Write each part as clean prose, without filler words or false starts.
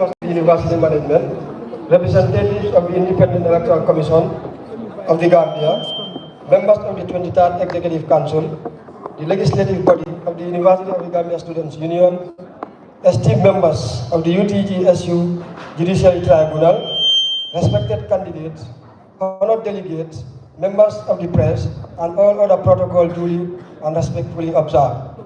members of the University Management, representatives of the Independent Electoral Commission of the Gambia, members of the 23rd Executive Council, the legislative body of the University of the Gambia Students' Union, esteemed members of the UTGSU Judiciary Tribunal, respected candidates, honored delegates, members of the press, and all other protocol duly and respectfully observed.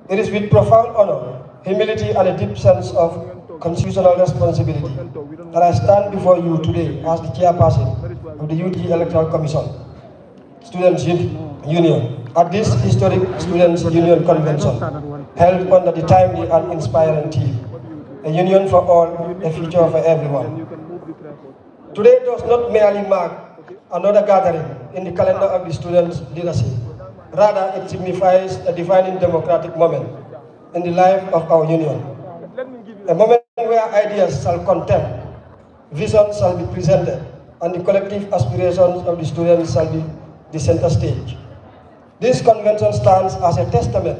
It is with profound honor, humility, and a deep sense of constitutional responsibility that I stand before you today as the chairperson of the UT Electoral Commission, Students' Union, at this historic Students' Union Convention, held under the timely and inspiring theme, a union for all, a future for everyone. Today does not merely mark another gathering in the calendar of the students' leadership. Rather, it signifies a defining democratic moment in the life of our union. A moment where ideas shall contend, visions shall be presented, and the collective aspirations of the students shall be the center stage. This convention stands as a testament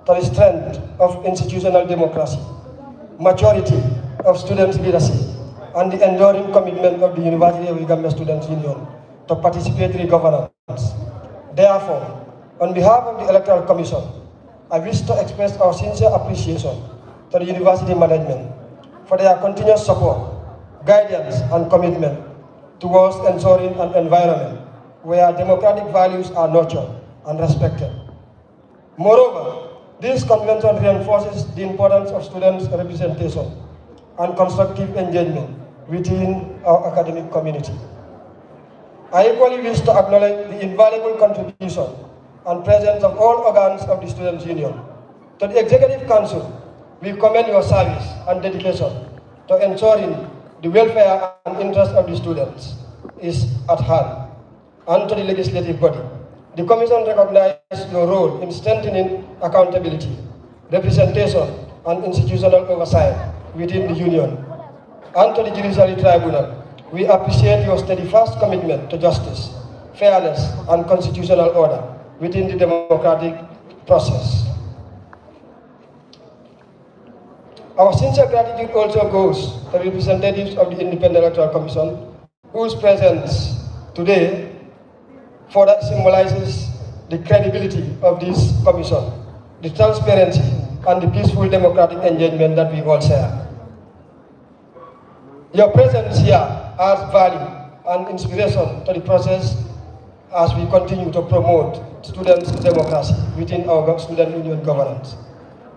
to the strength of institutional democracy, maturity of students' leadership, and the enduring commitment of the University of the Gambia Students' Union to participatory governance. Therefore, on behalf of the Electoral Commission, I wish to express our sincere appreciation to the University Management for their continuous support, guidance, and commitment towards ensuring an environment where democratic values are nurtured and respected. Moreover, this convention reinforces the importance of students' representation and constructive engagement within our academic community. I equally wish to acknowledge the invaluable contribution and presence of all organs of the Students' Union. To the Executive Council, we commend your service and dedication to ensuring the welfare and interest of the students is at hand. And to the legislative body, the Commission recognizes your role in strengthening accountability, representation, and institutional oversight within the Union. And to the Judiciary Tribunal, we appreciate your steadfast commitment to justice, fairness, and constitutional order within the democratic process. Our sincere gratitude also goes to the representatives of the Independent Electoral Commission, whose presence today further symbolizes the credibility of this commission, the transparency, and the peaceful democratic engagement that we all share. Your presence here adds value and inspiration to the process as we continue to promote students' democracy within our student union governance.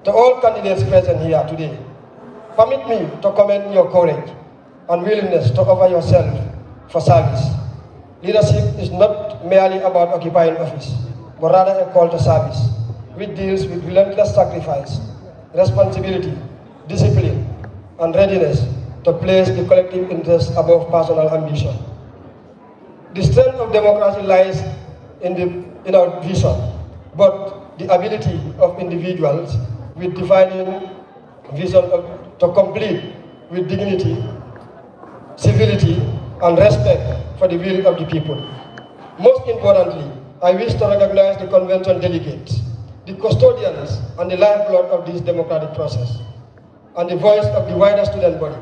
To all candidates present here today, permit me to commend your courage and willingness to offer yourself for service. Leadership is not merely about occupying office, but rather a call to service, which deals with relentless sacrifice, responsibility, discipline, and readiness to place the collective interest above personal ambition. The strength of democracy lies in our vision, but the ability of individuals with defining vision to complete with dignity, civility, and respect for the will of the people. Most importantly, I wish to recognize the convention delegates, the custodians and the lifeblood of this democratic process, and the voice of the wider student body.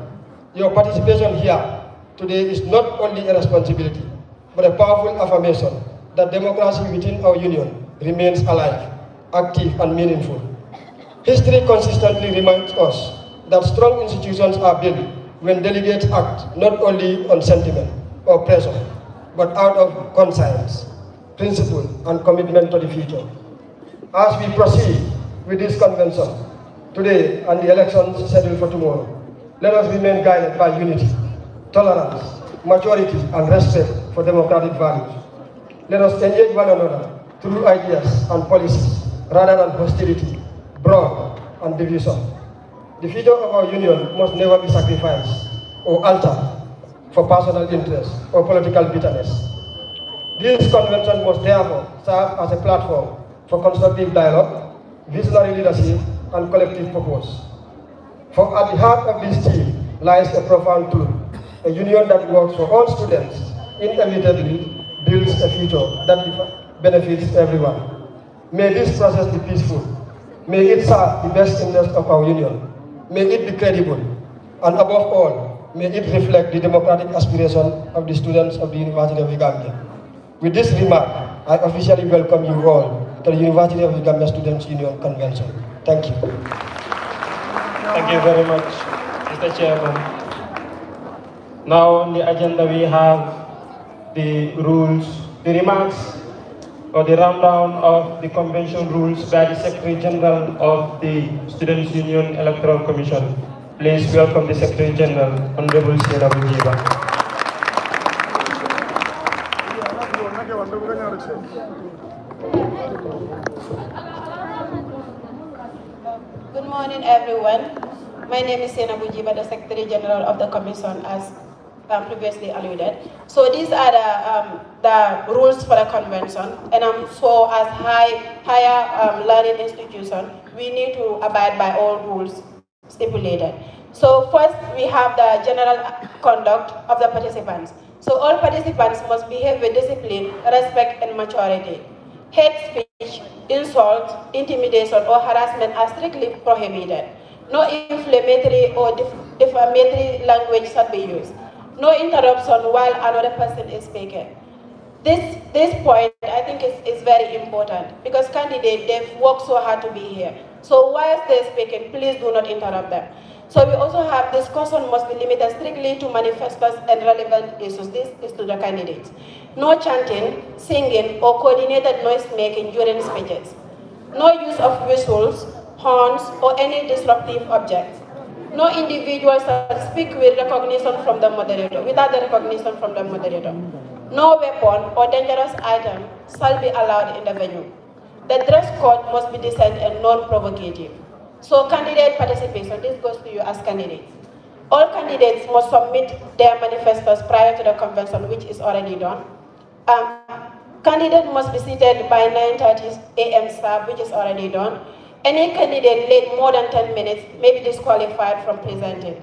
Your participation here today is not only a responsibility, but a powerful affirmation that democracy within our union remains alive, active, and meaningful. History consistently reminds us that strong institutions are built when delegates act not only on sentiment or pressure, but out of conscience, principle, and commitment to the future. As we proceed with this convention today and the elections scheduled for tomorrow, let us remain guided by unity, tolerance, maturity, and respect for democratic values. Let us engage one another through ideas and policies rather than hostility, broad, and division. The future of our union must never be sacrificed or altered for personal interest or political bitterness. This convention must therefore serve as a platform for constructive dialogue, visionary leadership, and collective purpose. For at the heart of this theme lies a profound truth. A union that works for all students inevitably builds a future that benefits everyone. May this process be peaceful. May it serve the best interest of our union. May it be credible. and above all, may it reflect the democratic aspiration of the students of the University of the Gambia. With this remark, I officially welcome you all to the University of the Gambia Students' Union Convention. Thank you. Thank you very much, Mr. Chairman. Now on the agenda we have the rules, the remarks, or the rundown of the convention rules by the Secretary General of the Students' Union Electoral Commission. Please welcome the Secretary General, Honorable Sierra Bujiba. Good morning, everyone. My name is Sena Bujiba, the Secretary General of the Commission, as previously alluded. So these are the rules for the convention, and so as higher learning institution, we need to abide by all rules stipulated. So first, we have the general conduct of the participants. So all participants must behave with discipline, respect, and maturity. Hate speech, insult, intimidation, or harassment are strictly prohibited. No inflammatory or defamatory language shall be used. No interruption while another person is speaking. This point, I think, is very important because candidates, they've worked so hard to be here. So whilst they're speaking, please do not interrupt them. So we also have discussion must be limited strictly to manifestos and relevant issues. This is to the candidates. No chanting, singing, or coordinated noise making during speeches. No use of whistles, horns, or any disruptive objects. No individual shall speak with recognition from the moderator, without the recognition from the moderator. No weapon or dangerous item shall be allowed in the venue. The dress code must be decent and non-provocative. So candidate participation, this goes to you as candidates. All candidates must submit their manifestos prior to the convention, which is already done. Candidate must be seated by 9:30 a.m. sharp, which is already done. Any candidate late more than 10 minutes may be disqualified from presenting.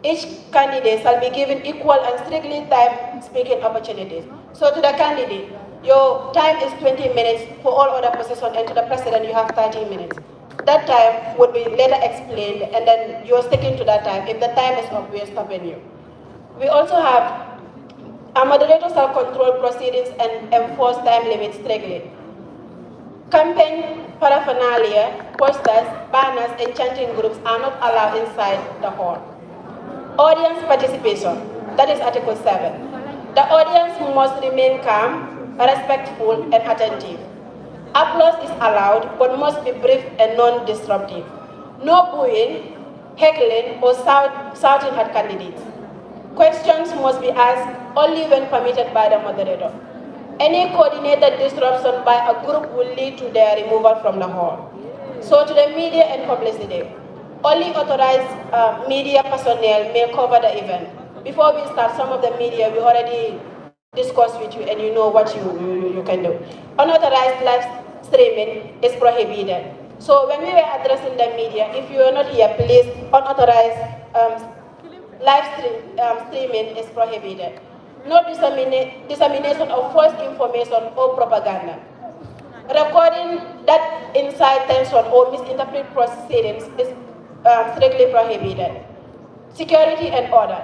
Each candidate shall be given equal and strictly timed speaking opportunities. So to the candidate, your time is 20 minutes for all other positions, and to the president, you have 30 minutes. That time would be later explained, and then you're sticking to that time. If the time is up, we are stopping you. We also have our moderators shall control proceedings and enforce time limits strictly. Campaign paraphernalia, posters, banners, and chanting groups are not allowed inside the hall. Audience participation, that is Article 7. The audience must remain calm, respectful, and attentive. Applause is allowed, but must be brief and non-disruptive. No booing, heckling, or shouting at candidates. Questions must be asked only when permitted by the moderator. Any coordinated disruption by a group will lead to their removal from the hall. So to the media and publicity, only authorized media personnel may cover the event. Before we start, some of the media we already discussed with you, and you know what you can do. Unauthorized live streaming is prohibited. So when we were addressing the media, if you are not here, please, unauthorized live streaming is prohibited. No dissemination of false information or propaganda. Recording that incite tension or misinterpret proceedings is strictly prohibited. Security and order.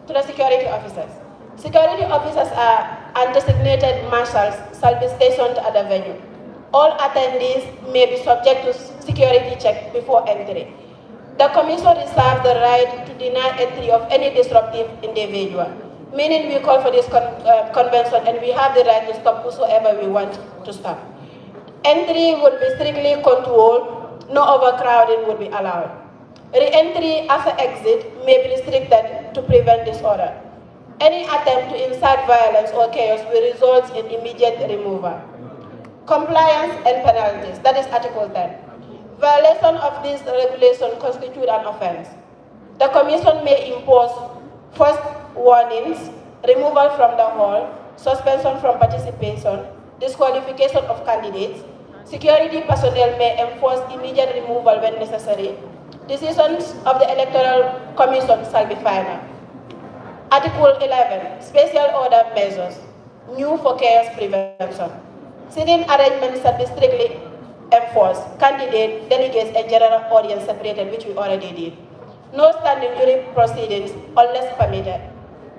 To the security officers. Security officers and designated marshals shall be stationed at the venue. All attendees may be subject to security check before entry. The Commission reserves the right to deny entry of any disruptive individual, meaning we call for this convention and we have the right to stop whosoever we want to stop. Entry will be strictly controlled, no overcrowding will be allowed. Re-entry after exit may be restricted to prevent disorder. Any attempt to incite violence or chaos will result in immediate removal. Compliance and penalties, that is Article 10. Violation of this regulation constitutes an offense. The Commission may impose first warnings, removal from the hall, suspension from participation, disqualification of candidates. Security personnel may enforce immediate removal when necessary. Decisions of the Electoral Commission shall be final. Article 11, Special Order Measures, new for chaos prevention. Sitting arrangements shall be strictly enforced. Candidates, delegates, and general audience separated, which we already did. No standing during proceedings unless permitted.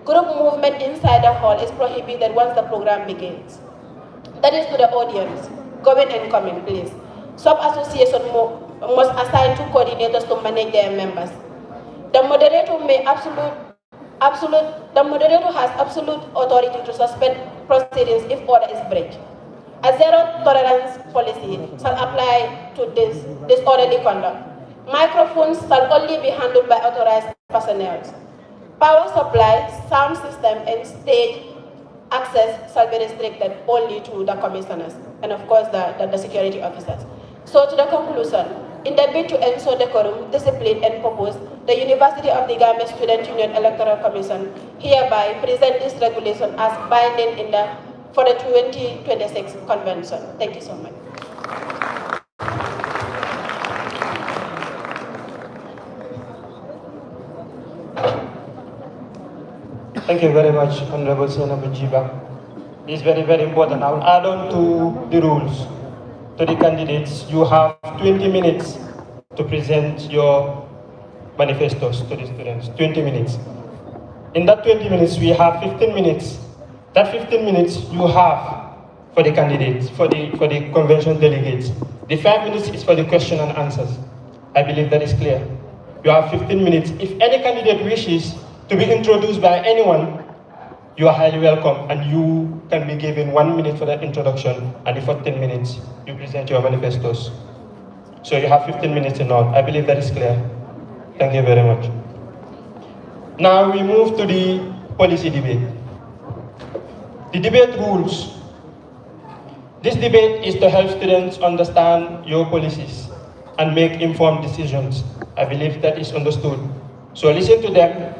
Group movement inside the hall is prohibited once the program begins. That is to the audience. Going and coming, please. Sub-association must assign two coordinators to manage their members. The moderator has absolute authority to suspend proceedings if order is breached. A zero tolerance policy shall apply to this disorderly conduct. Microphones shall only be handled by authorized personnel. Power supply, sound system, and stage access shall be restricted only to the commissioners and, of course, the security officers. So, to the conclusion, in the bid to ensure decorum, discipline, and purpose, the University of the Gambia Student Union Electoral Commission hereby present this regulation as binding for the 2026 convention. Thank you so much. Thank you very much, Honorable Senator Jiba. It's very, very important. I will add on to the rules. To the candidates, you have 20 minutes to present your manifestos to the students. 20 minutes. In that 20 minutes, we have 15 minutes. That 15 minutes you have for the candidates, for the convention delegates. The 5 minutes is for the question and answers. I believe that is clear. You have 15 minutes. If any candidate wishes to be introduced by anyone, you are highly welcome, and you can be given 1 minute for that introduction, and the 14 minutes you present your manifestos. So you have 15 minutes in all. I believe that is clear. Thank you very much. Now we move to the policy debate. The debate rules. This debate is to help students understand your policies and make informed decisions. I believe that is understood. So listen to them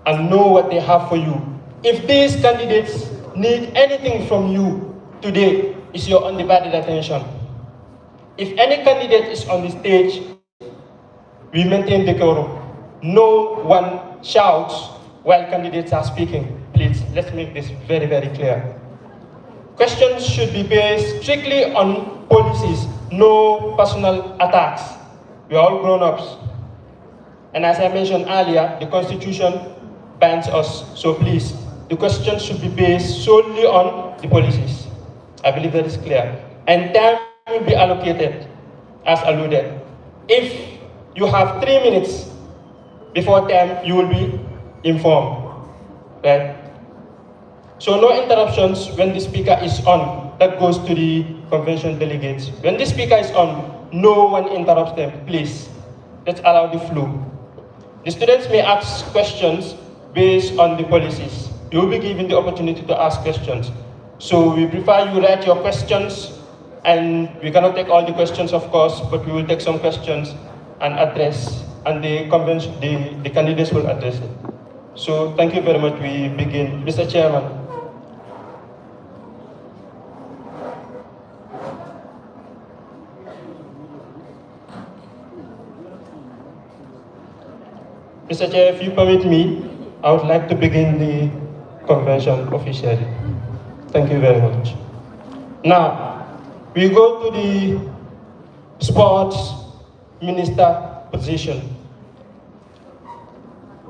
and know what they have for you. If these candidates need anything from you today, it's your undivided attention. If any candidate is on the stage, we maintain decorum. No one shouts while candidates are speaking. Please, let's make this very, very clear. Questions should be based strictly on policies, no personal attacks. We are all grown-ups. And as I mentioned earlier, the Constitution binds us. So please, the questions should be based solely on the policies. I believe that is clear. And time will be allocated, as alluded. If you have 3 minutes before time, you will be informed, right? So no interruptions when the speaker is on. That goes to the convention delegates. When the speaker is on, no one interrupts them, please. Let's allow the flow. The students may ask questions based on the policies. You will be given the opportunity to ask questions. So we prefer you write your questions, and we cannot take all the questions, of course, but we will take some questions and address, and the convention, the candidates will address it. So thank you very much. We begin. Mr. Chairman. Mr. Chair, if you permit me, I would like to begin the convention officially. Thank you very much. Now, we go to the sports minister position.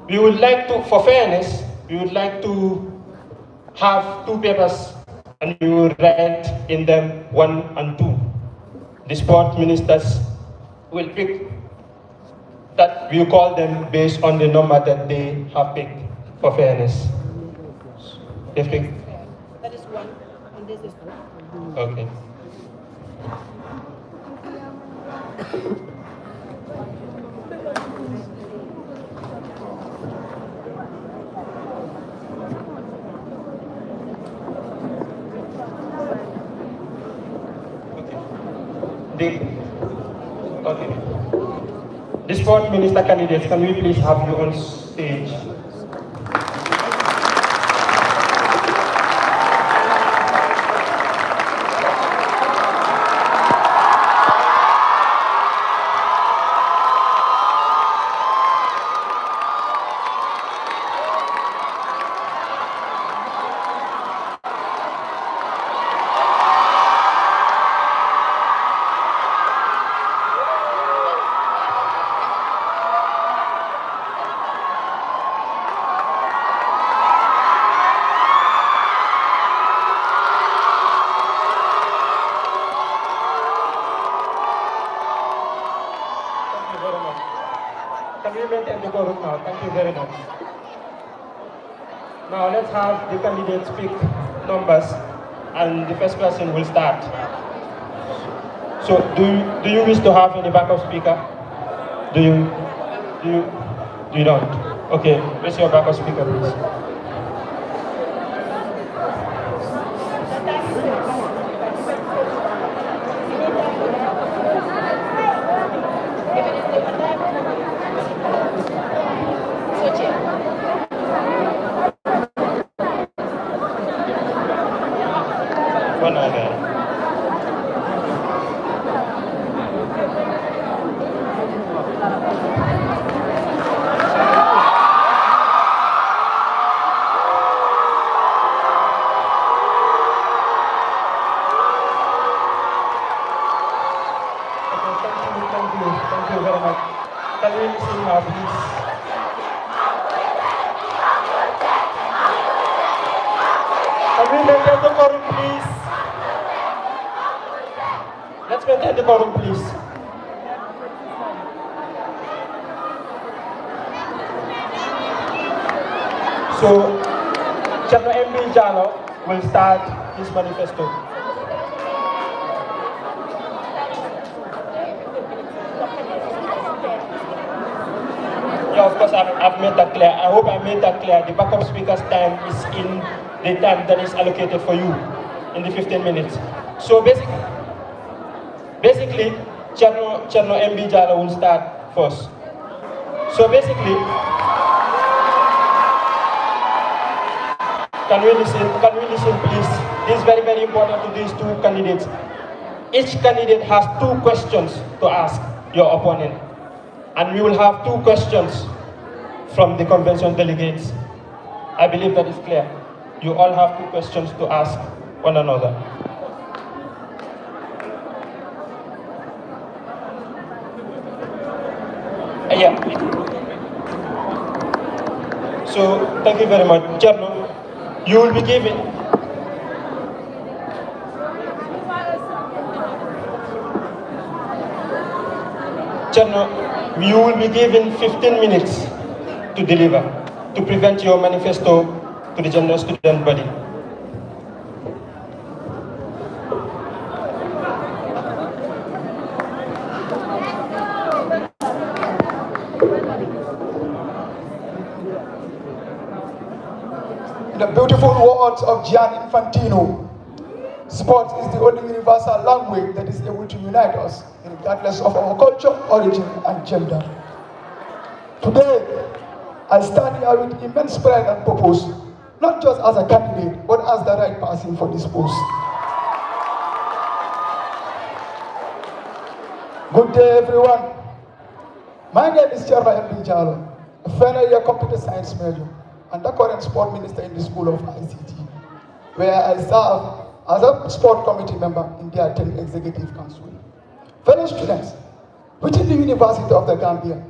We would like to, for fairness, we would like to have 2 papers, and we will write in them 1 and 2. The sport ministers will pick that we call them based on the number that they have picked for fairness. They pick. That is 1, and this is 2. Okay. Okay. The sport minister candidates, can we please have you on stage? Thank you very much. Now let's have the candidates pick numbers, and the first person will start. So, do you wish to have any backup speaker? You don't? Okay, where's your backup speaker, please? One other. Thank you very much. Can we listen now, please? Can we maintain the quorum, please? Let's maintain the quorum, please. So, Chairman MB Jalo will start his manifesto. Yeah, of course, I've made that clear. I hope I made that clear. The backup speaker's time is in the time that is allocated for you, in the 15 minutes. So basically, Cherno MB Jalo will start first. So basically, can we listen please? This is very, very important to these two candidates. Each candidate has 2 questions to ask your opponent. And we will have 2 questions from the convention delegates. I believe that is clear. You all have 2 questions to ask one another. Yeah. So, thank you very much. Cherno, you will be given you will be given 15 minutes to deliver, to present your manifesto to the general student body. In the beautiful words of Gian Infantino, sports is the only universal language that is able to unite us, regardless of our culture, origin, and gender. Today, I stand here with immense pride and purpose, not just as a candidate, but as the right person for this post. Good day, everyone. My name is Chairman MB Jalo, a final year computer science major, and the current sport minister in the School of ICT, where I serve as a sport committee member in the 10th Executive Council. Fellow students, within the University of the Gambia,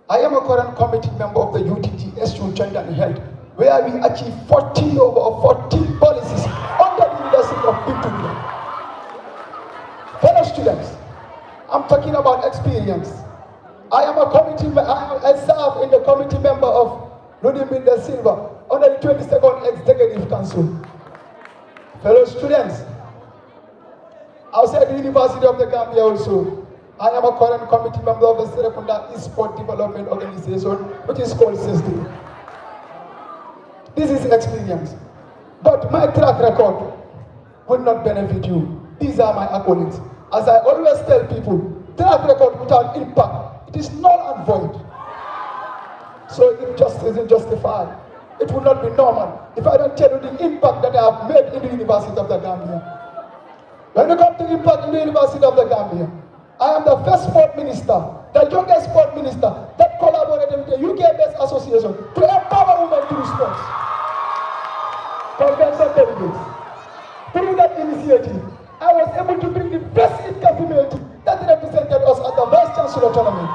I am a current committee member of the UTGSU Gender and Health, where we achieve 14 policies under the leadership of Victoria. Fellow students, I'm talking about experience. I serve in the committee member of Ludwig Silva under the 22nd Executive Council. Fellow students, outside the University of the Gambia also, I am a current committee member of the Serekunda Sport Development Organization, which is called SESD. This is experience. But my track record will not benefit you. These are my accolades. As I always tell people, track record without impact, it is null and void. So it just isn't justified. It would not be normal if I don't tell you the impact that I have made in the University of the Gambia. When you come to impact in the University of the Gambia, I am the first sport minister, the youngest sport minister that collaborated with the UK-based association to empower women through sports. Convention delegates. Through that initiative, I was able to bring the best capability that represented us at the Vice Chancellor tournament.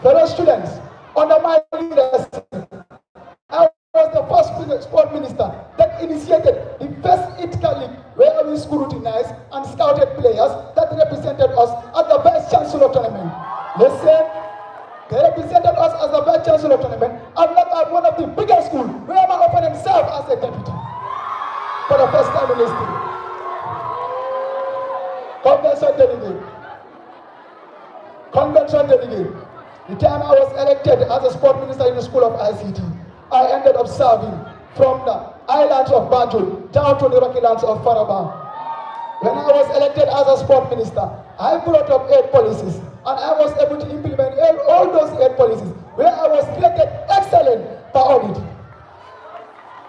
Fellow students, under my leadership, I was the first sport minister that initiated the first ITCA League, where we scrutinized and scouted players that represented us at the Vice Chancellor tournament. Listen, they represented us as the Chancellor tournament, I've knocked out one of the biggest schools where my opponent served as a deputy for the first time in history. Convention delegate. Convention delegate. The time I was elected as a sport minister in the School of ICT, I ended up serving from the islands of Banjul down to the rocky lands of Faraba. When I was elected as a sport minister, I brought up 8 policies, and I was able to implement all those 8 policies, where I was rated excellent per audit.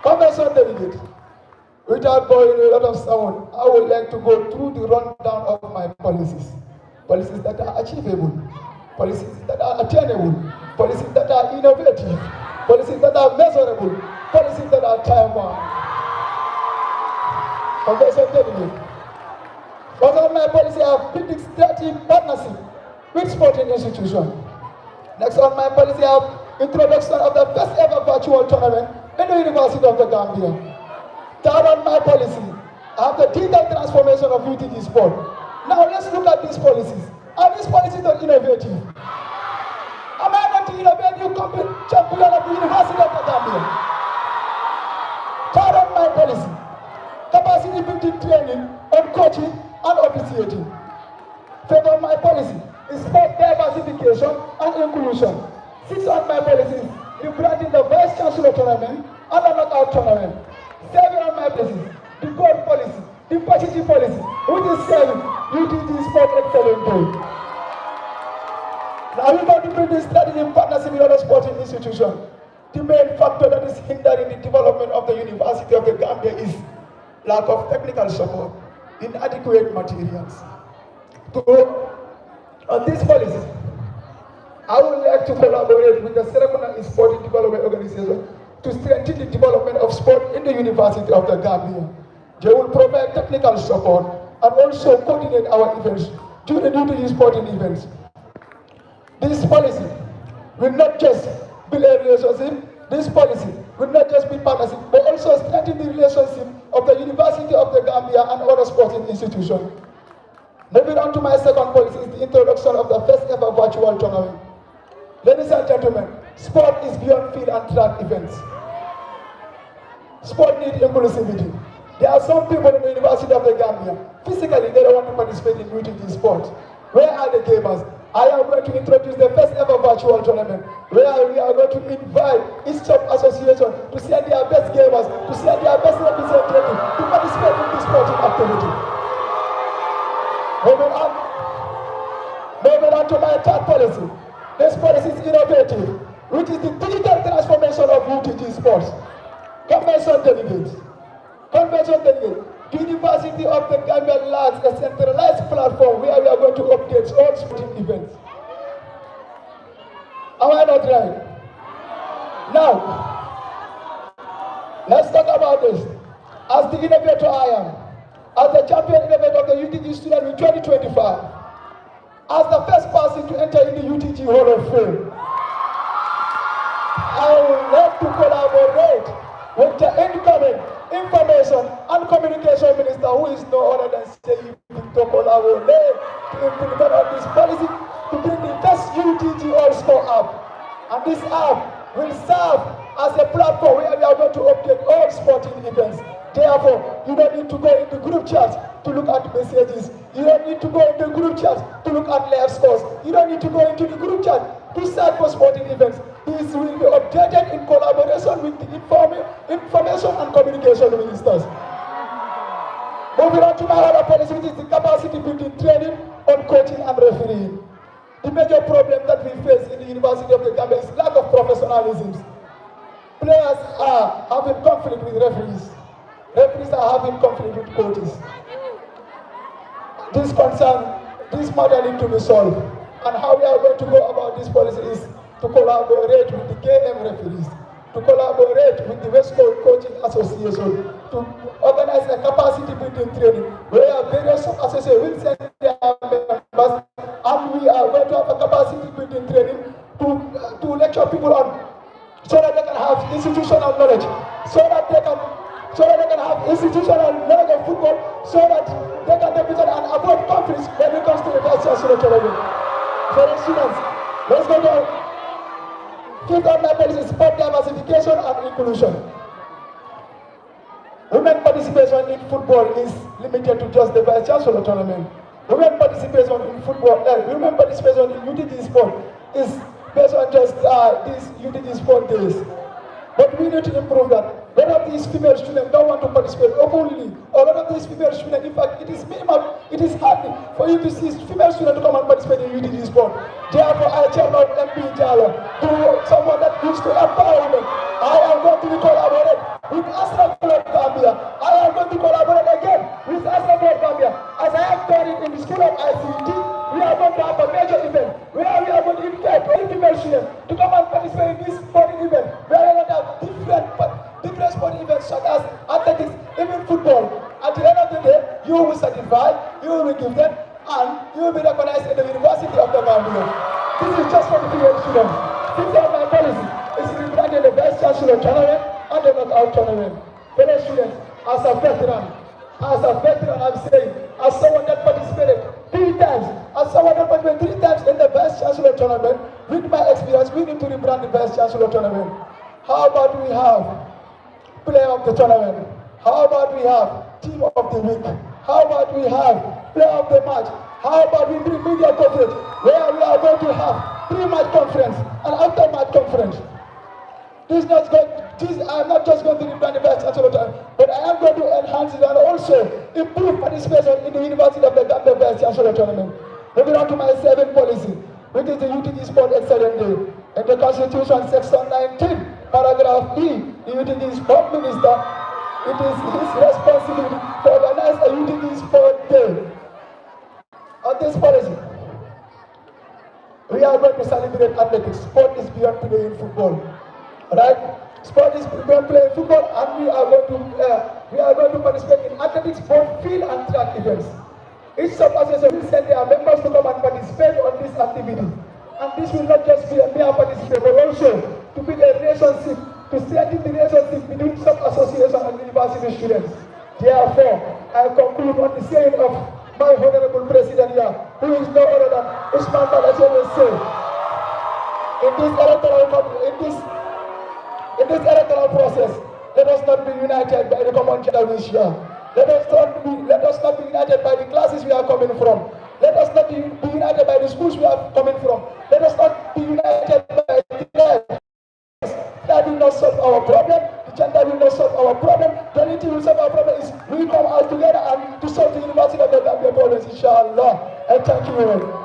Convention delegate. Without going a lot of sound, I would like to go through the rundown of my policies. Policies that are achievable, policies that are attainable, policies that are innovative, policies that are measurable, policies that are time-bound. Convention delegate. First of my policy, I have built strategic partnership with sporting institutions. Next on my policy, I have introduction of the first ever virtual tournament in the University of the Gambia. Third on my policy, I have the digital transformation of UTG sport. Now let's look at these policies. Are these policies not innovative? Am I not to innovate you champion of the University of the Gambia? Third on my policy, capacity building training on coaching and officiating. Fifth on my policy is sport diversification and inclusion. Sixth on my policy is rebranding the Vice Chancellor tournament and the knockout tournament. 7 on my policy, the gold policy, the positive policy, which is saying UTG sport excellent goal. Now we're going to build this strategy in partnership with other sporting institutions. The main factor that is hindering the development of the University of the Gambia is lack of technical support, inadequate materials. On this policy, I would like to collaborate with the Serekunda Sporting Development Organization to strengthen the development of sport in the University of the Gambia. They will provide technical support and also coordinate our events during the UTG sporting events. This policy will not just build a relationship, this policy will not just be partnership, but also strengthen the relationship of the University of the Gambia and other sporting institutions. Moving on to my second policy is the introduction of the first ever virtual tournament. Ladies and gentlemen, sport is beyond field and track events. Sport needs inclusivity. There are some people in the University of the Gambia, physically they don't want to participate in UTG sports. Where are the gamers? I am going to introduce the first ever virtual tournament, where we are going to invite each sub-association to send their best gamers, to send their best representatives to participate in this sporting activity. Moving on to my third policy. This policy is innovative, which is the digital transformation of UTG sports. Convention delegate. The University of the Gambia lacks a centralized platform where we are going to update all sporting events. Am I not right? Now, let's talk about this. As the innovator I am, as the champion innovator of the UTG student in 2025, as the first person to enter in the UTG Hall of Fame, I would like to collaborate with the incoming Information and Communication Minister, who is no other than Seyi Victor collaborate to implement on this policy to bring the best UTG All-Score app. And this app will serve as a platform where we are going to update all sporting events. Therefore, you don't need to go into group chats to look at messages. You don't need to go into group chats to look at live scores. You don't need to go into the group chat to search for sporting events. This will be updated in collaboration with the Information and Communication Ministers. Moving on to my other policy, which is the capacity building training on coaching and refereeing. The major problem that we face in the University of the Gambia is lack of professionalism. Players are having conflict with referees. Referees are having conflict with coaches. This matter needs to be solved. And how we are going to go about this policy is to collaborate with the KM referees, to collaborate with the West Coast Coaching Association, to organize a capacity building training where various associations will send their members, and we are going to have a capacity building training to lecture people on, so that they can have institutional knowledge, so that they can have institutional knowledge of football, so that they can represent and avoid conflicts when it comes to the Vice Chancellor tournament. For the students, let's go to Fifth on my policy is sport diversification and inclusion. Women participation in football is limited to just the Vice Chancellor tournament. Women participation in football, women participation in UTG sport is based on just these UTG sport days. But we need to improve that. A lot of these female students don't want to participate openly. A lot of these female students, in fact, it is minimal, it is hard for you to see female students to come and participate in UTG sport. Therefore, I tell my MP Jalo, to someone that needs to empower women, I am going to be collaborated with Asra Club Gambia. I am going to collaborate again with Asra Club Gambia. As I have done it in the school of ICT, we are going to have a major event where we are going to invite 20 female students to come and participate in this sporting event. We are going to have different sporting events such as athletics, even football. At the end of the day, you will be certified, you will be gifted, and you will be recognized in the University of the Gambia. This is just for the female students. Since my policy is rebranding the Vice Chancellor tournament and the knockout tournament. Fellow students, as a veteran, I'm saying, as someone that participated 3 times, in the Vice Chancellor tournament, with my experience, we need to rebrand the Vice Chancellor tournament. How about we have player of the tournament? How about we have team of the week? How about we have player of the match? How about we bring media coverage where we are going to have pre-match conference and after-match conference? I'm not just going to rebrand the Vice Chancellor tournament, but I am going to enhance it and also improve participation in the University of the Gambia Vice Chancellor tournament. Moving on to my 7th policy, which is the UTG Sport Excellent Day. In the Constitution, Section 19, Paragraph E, the UTG Sport Minister, it is his responsibility to organize a UTG Sport Day. On this policy, we are going to celebrate athletics. Sport is beyond playing football. Right? Sport is beyond playing football, and we are going to participate in athletics, both field and track events. Each sub-association will send their members to come and participate on this activity. And this will not just be a mere participation, but also to build a relationship, to strengthen the relationship between sub-association and university students. Therefore, I conclude on the saying of my Honorable President here, who is no other than Usman Balajan will say, in this electoral process, let us not be united by the common challenge here. Let us not be united by the classes we are coming from. Let us not be united by the schools we are coming from. Let us not be united by the tribes. That will not solve our problem. The gender will not solve our problem. The only thing will solve our problem is we come out together and to solve the University of the Gambia problems, inshallah. And thank you all.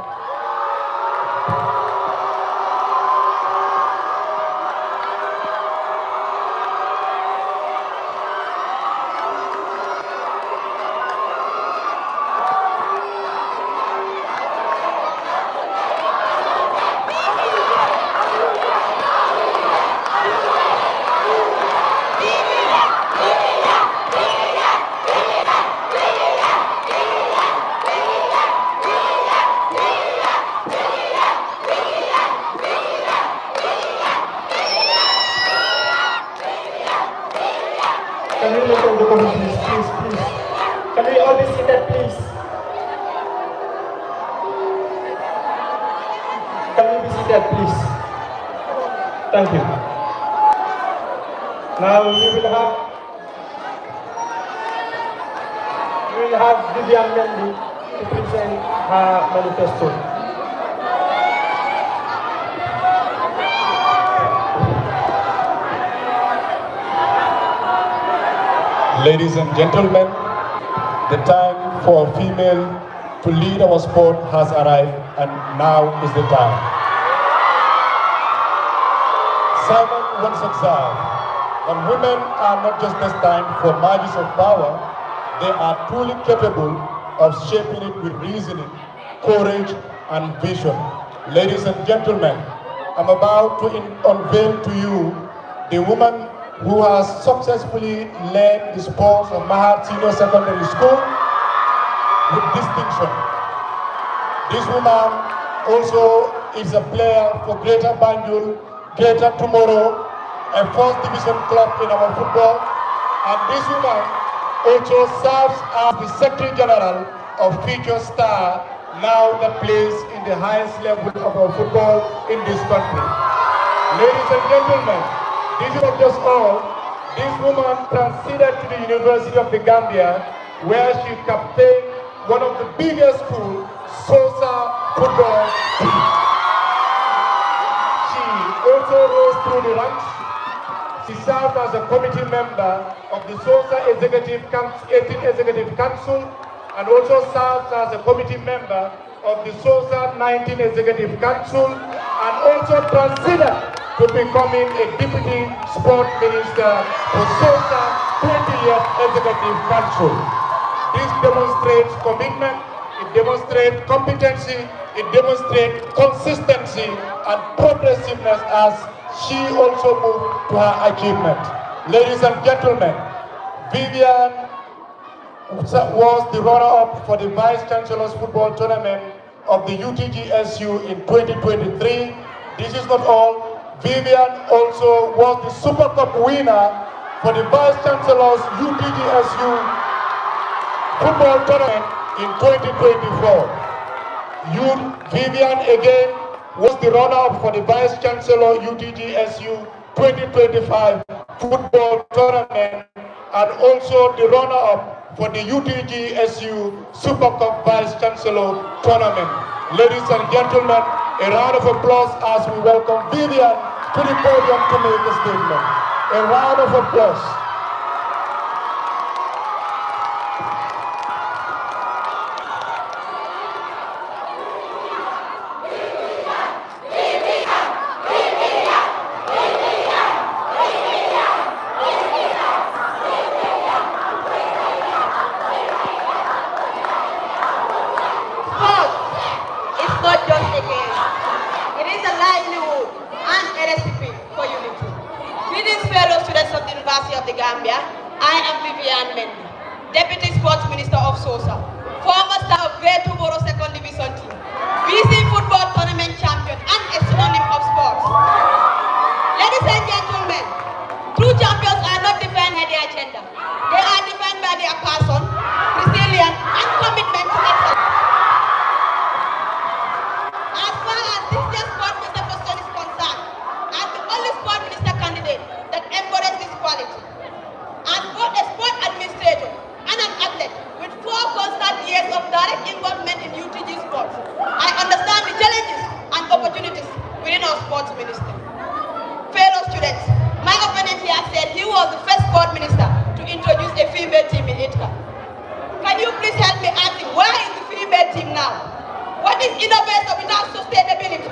Can we look at the committees, please? Can we all be seated, please? Can we be seated, please? Thank you. Now we will have Vivian Mendy to present her manifesto. Ladies and gentlemen, the time for a female to lead our sport has arrived, and now is the time. Simon once observed that women are not just destined for margins of power, they are truly capable of shaping it with reasoning, courage, and vision. Ladies and gentlemen, I'm about to unveil to you the woman who has successfully led the sports of Mahar Senior Secondary School with distinction. This woman also is a player for Greater Banjul, Greater Tomorrow, a 4th division club in our football. And this woman also serves as the Secretary General of Future Star, now that plays in the highest level of our football in this country. Ladies and gentlemen, this is not just all. This woman transcended to the University of the Gambia, where she captained one of the biggest schools, Sosa football team. She also rose through the ranks. She served as a committee member of the Sosa 18 Executive Council and also served as a committee member of the Sosa 19 Executive Council and also transited to becoming a deputy sport minister for Sosa 20th Executive Council. This demonstrates commitment, it demonstrates competency, it demonstrates consistency and progressiveness as she also moved to her achievement. Ladies and gentlemen, Vivian was the runner-up for the Vice Chancellor's Football Tournament of the UTGSU in 2023. This is not all. Vivian also was the Super Cup winner for the Vice Chancellor's UTGSU Football Tournament in 2024. Vivian again was the runner-up for the Vice Chancellor UTGSU 2025 Football Tournament and also the runner-up for the UTGSU Super Cup Vice Chancellor Tournament. Ladies and gentlemen, a round of applause as we welcome Vivian to the podium to make a statement. A round of applause. Of the Gambia, I am Vivian Mendy, Deputy Sports Minister of Sosa, former star of Great Tomorrow Second Division team, BC Football Tournament champion, and a synonym of sports. Ladies and gentlemen, true champions are not defined by their gender. They are defined by their passion, resilience, and commitment to excellence. As far as this year's sport minister position is concerned, I'm the only sport minister candidate that embodies this quality. As both a sport administrator and an athlete with 4 constant years of direct involvement in UTG sports, I understand the challenges and opportunities within our sports ministry. Fellow students, my opponent here said he was the first sport minister to introduce a female team in ITCA. Can you please help me ask him, where is the female team now? What is innovation without sustainability?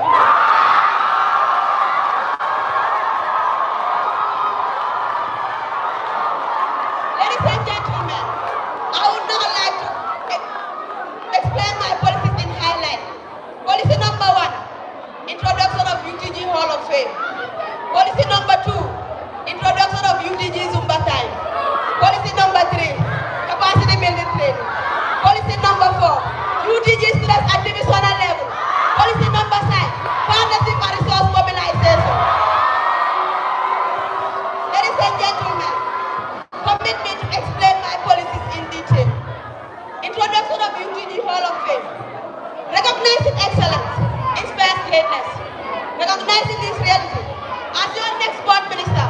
Ladies and gentlemen, I would now like to explain my policies in highlight. Policy number 1, introduction of UTG Hall of Fame. Policy number 2, introduction of UTG Zumba time. Policy number 3, capacity building training. Policy number 4, UTG students at divisional level. Policy number 5, partnership and resource mobilization. Ladies and gentlemen, permit me to explain my policies in detail. Introduction of UTG Hall of Fame. Recognizing excellence inspires greatness. Recognizing this reality, as your next sport minister,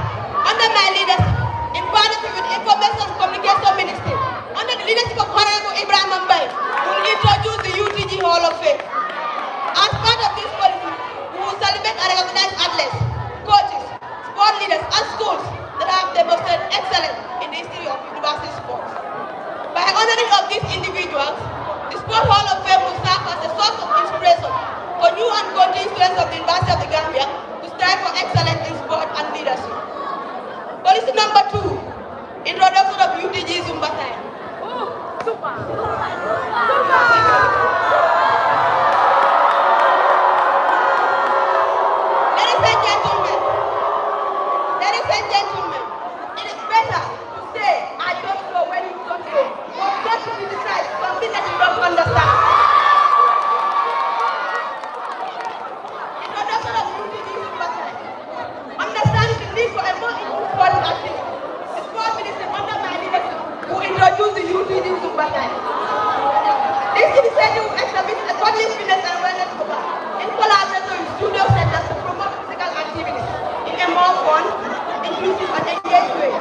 under my leadership, in partnership with Information and Communication Ministry, under the leadership of Honorable Ibrahim Mbai, we will introduce the UTG Hall of Fame. As part of this policy, we will celebrate and recognize athletes, coaches, sport leaders, and schools that have demonstrated excellence in the history of university sports. By honoring of these individuals, the Sport Hall of Fame will serve as a source of inspiration for new and continuing students of the University of the Gambia to strive for excellence in sport and leadership. Policy number 2, introduction of UTG Zumba time. Ladies and gentlemen, it is better to say, I don't know when you don't know, but not to criticize something that you don't understand. Introduction of UTG Zumba time. Understanding the need for a more inclusive sport activity. The sport ministry under my leadership will introduce the UTG Zumba time. This initiative will establish a public fitness and wellness program in collaboration with studio centers to promote physical activities. more fun, inclusive, and engaged way.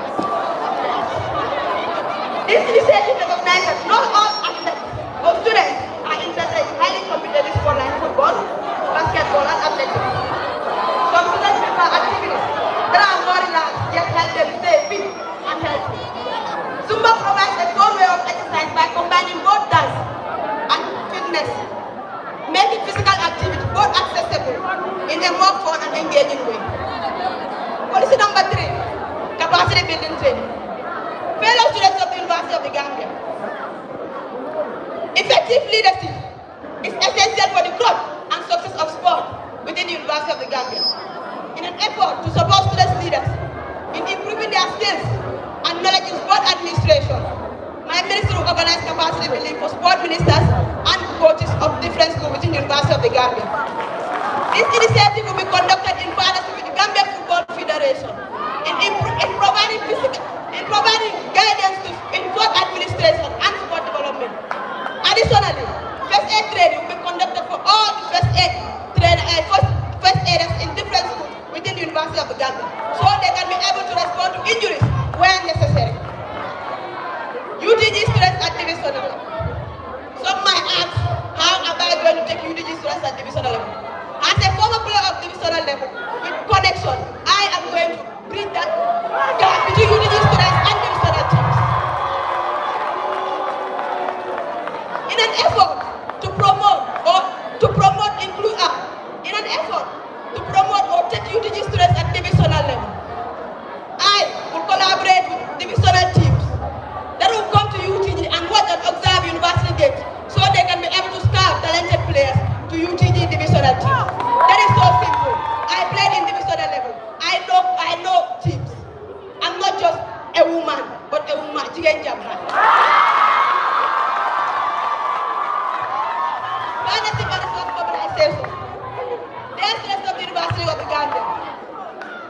This initiative recognizes that not all athletes or students are interested in highly competitive sport like football, basketball, and athletics. Some students prefer activities that are more relaxed yet help them stay fit and healthy. Zumba provides a fun way of exercise by combining both dance and fitness, making physical activity both accessible in a more fun and engaging way. Policy number 3, capacity building training. Fellow students of the University of the Gambia, effective leadership is essential for the growth and success of sport within the University of the Gambia. In an effort to support students' leaders in improving their skills and knowledge in sport administration, my ministry will organize capacity building for sport ministers and coaches of different schools within the University of the Gambia. This initiative will be conducted in partnership with the Gambia Football Federation in providing guidance in sport administration and sport development. Additionally, first aid training will be conducted for all the first aiders in different schools within the University of the Gambia, so they can be able to respond to injuries where necessary. UTG students at divisional level. Some might ask, how am I going to take UTG students at divisional level? As a former player of divisional level with connection, I am going to bridge that gap between UTG students and divisional teams. In an effort to promote or take UTG students at divisional level, I will collaborate with divisional teams that will come to UTG and watch and observe university games so they can be able to scout talented players to UTG divisional teams. That is so simple. I played in divisional level. I know teams. I'm not just a woman, but a woman. Jigen Jamra. Partnership and resource mobilization. The interest of the University of the Gambia.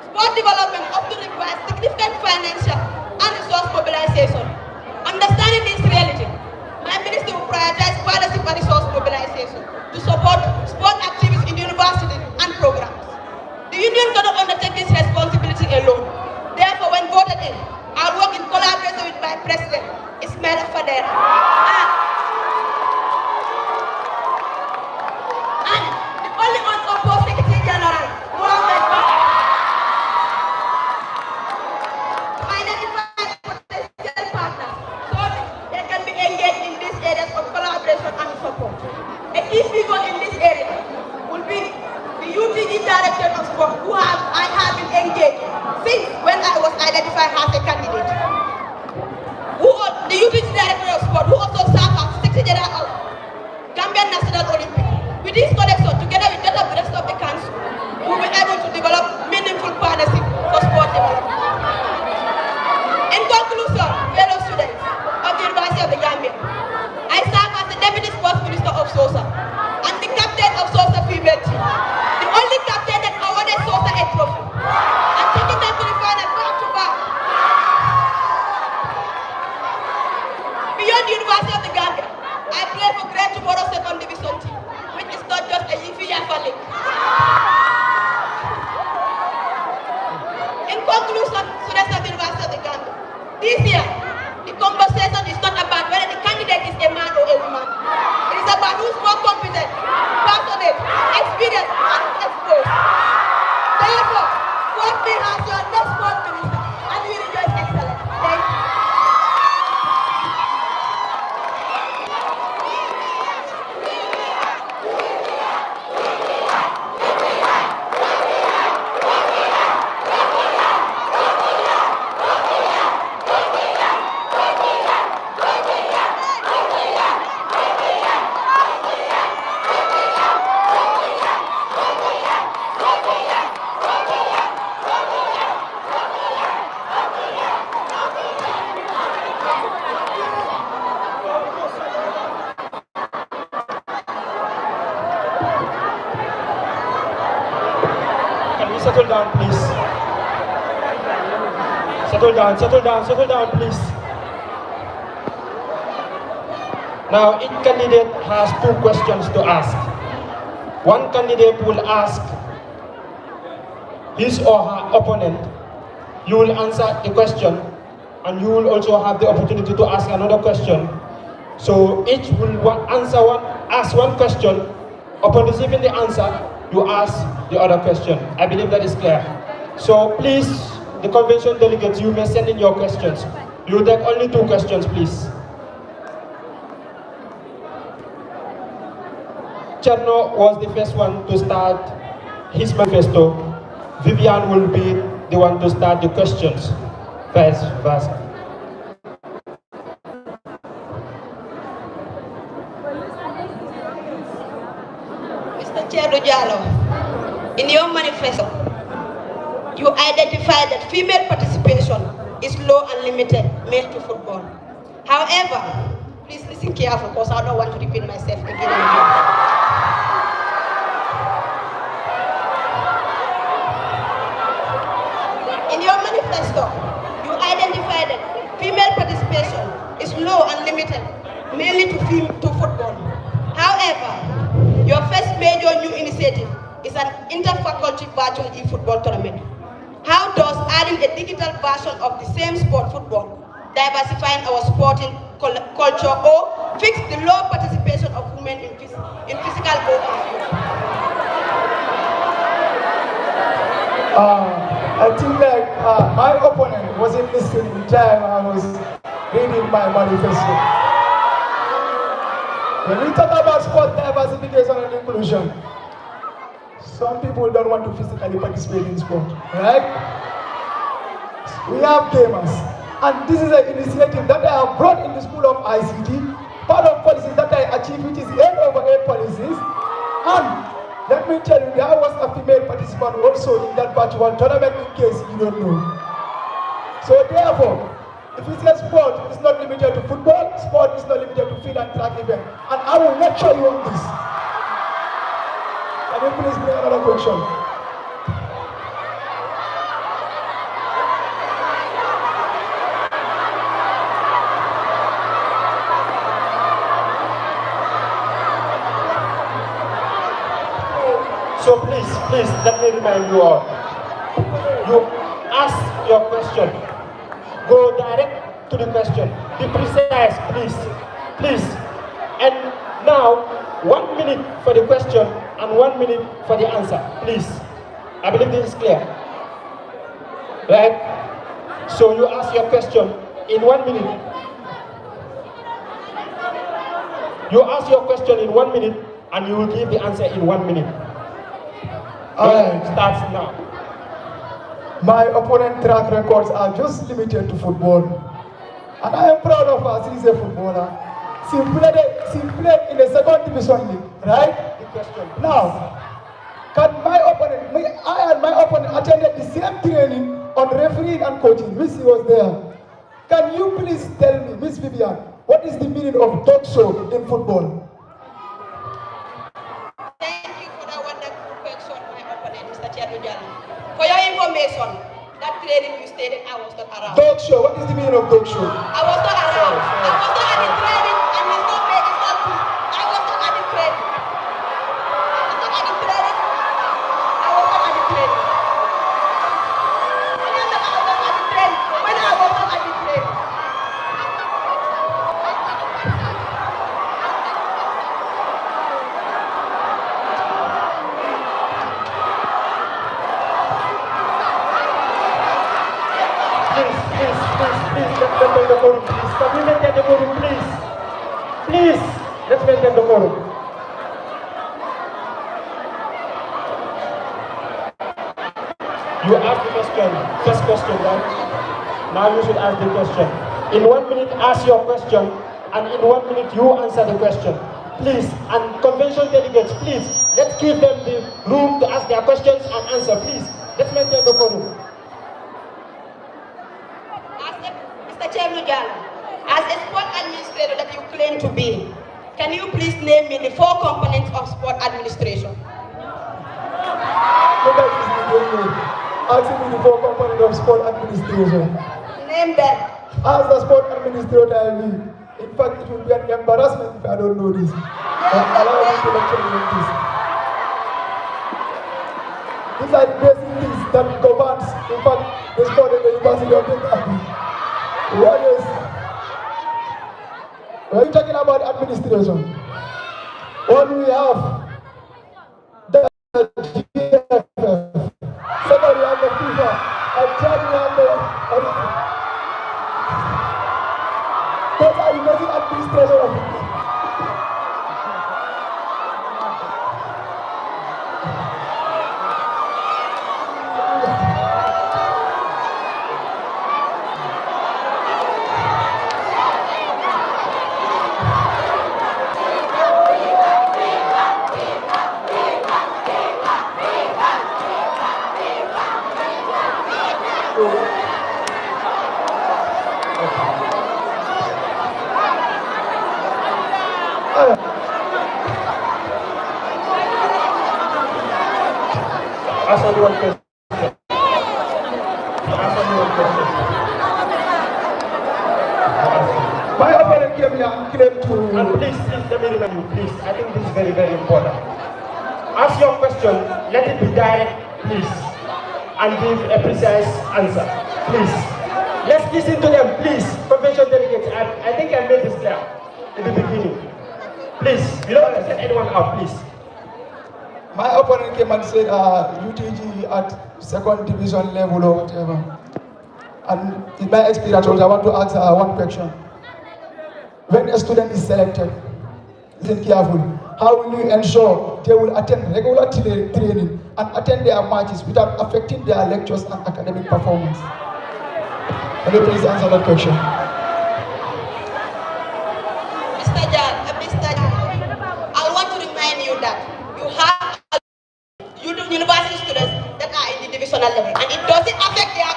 Sport development often requires significant financial and resource mobilization. Understanding this reality, my ministry will prioritize partnership and resource mobilization to support sport activities in the university and programs. The union cannot undertake this responsibility alone. Therefore, when voted in, I'll work in collaboration with my president, Ismail Fadera. And the only unopposed Secretary General, Mohammed Bakar, to identify potential partners so they can be engaged in these areas of collaboration and support. A key figure in this area will be the UTG Director of Sport, who I have been engaged since when I was identified as a candidate. The UTG Director of Sport, who also serves as Secretary General of Gambian National Olympic. With this connection, together with that of the rest of the council, we will be able to develop meaningful partnership for sport development. In conclusion, fellow students of the University of the Gambia, I serve as the Deputy Sports Minister of SOSA and the captain of SOSA female team, the only captain that awarded SOSA a trophy, and taking them to the final back to back. Beyond the University of the Gambia, I play for Great Tomorrow Second Division team, which is not just a Yifi-Yafa league. In conclusion, students of the University of the Gambia, this year, the conversation is not about whether the candidate is a man or a woman. It is about who's more competent, passionate, experienced, and exposed. Therefore, vote me as your next sport minister, and we rejoice excellence. Thank you. Settle down, please. Settle down, please. Now, each candidate has 2 questions to ask. One candidate will ask his or her opponent, you will answer the question, and you will also have the opportunity to ask another question. So each will ask one question. Upon receiving the answer, you ask the other question. I believe that is clear. So please, the convention delegates, you may send in your questions. You take only 2 questions, please. Cherno was the first one to start his manifesto. Vivian will be the one to start the questions. Vice versa. Mr. Cherno, in your manifesto, you identify that female participation is low and limited, male to football. However, please listen carefully because I don't want to repeat myself again and again. In your manifesto, you identify that female participation is low and limited, mainly to football. However, your first major new initiative is an inter-faculty virtual e-football tournament. How does adding a digital version of the same sport, football, diversifying our sporting culture or fix the low participation of women in physical go on field? I think like my opponent wasn't listening in time I was reading my manifesto. When we talk about sport diversification and inclusion, some people don't want to physically participate in sport, right? We have gamers, and this is an initiative that I have brought in the School of ICT, part of policies that I achieved, which is 8/8 policies, and let me tell you, there was a female participant also in that virtual tournament, in case you don't know. So therefore, if it's a sport, it's not limited to football, sport is not limited to field and track event, and I will lecture you on this. Can you please bring another question? So please, let me remind you all. You ask your question. Go direct to the question. Be precise, please. And now, 1 minute for the question and 1 minute for the answer, please. I believe this is clear. Right? So you ask your question in 1 minute. You ask your question in 1 minute and you will give the answer in 1 minute. It starts now. My opponent track records are just limited to football. And I am proud of her. She's a footballer. She played in the 2nd division league, right? Now, can my opponent, I and my opponent attended the same training on refereeing and coaching, which she was there. Can you please tell me, Miss Vivian, what is the meaning of dog show in football? For your information, that training you stated, I was not around. Dog show, what is the meaning of dog show? I was not around. I was not at the training, and he's not made it not true. I was not at the training. I was not at the training. I was not at the training. When I was not at the training. Let's maintain the quorum, please. Can we maintain the quorum, please? Please, let's maintain the quorum. You asked the first question, right? Now you should ask the question. In 1 minute, ask your question, and in 1 minute, you answer the question. Please, and convention delegates, please, let's give them the room to ask their questions and answer, please. Let's maintain the quorum. Mr. Chairman, as a sport administrator that you claim to be, can you please name me the 4 components of sport administration? Asking me the 4 components of sport administration. Name them. As the sport administrator, in fact, it will be an embarrassment if I don't know this. Allow me to lecture you on this. These are the basic things that governs, in fact, this morning the University of the Gambia. What is, we're talking about administration. What we have, the GFF, second we have the FIFA, and third we have the those are the basic administration of it. Ask only one question. Ask only one question. My opponent came here and claimed to... And please, let me remind you, please. I think this is very, very important. Ask your question, let it be direct, please. And give a precise answer, please. Let's listen to them, please. Convention delegates, I think I made this clear in the beginning. Please, we don't want to send anyone out, please. My opponent came and said UTG at second division level or whatever. And in my experience, I want to ask one question. When a student is selected, listen carefully, how will you ensure they will attend regular training and attend their matches without affecting their lectures and academic performance? Can you please answer that question? Mr. I want to remind you that you have university students that are in the divisional level, and it doesn't affect their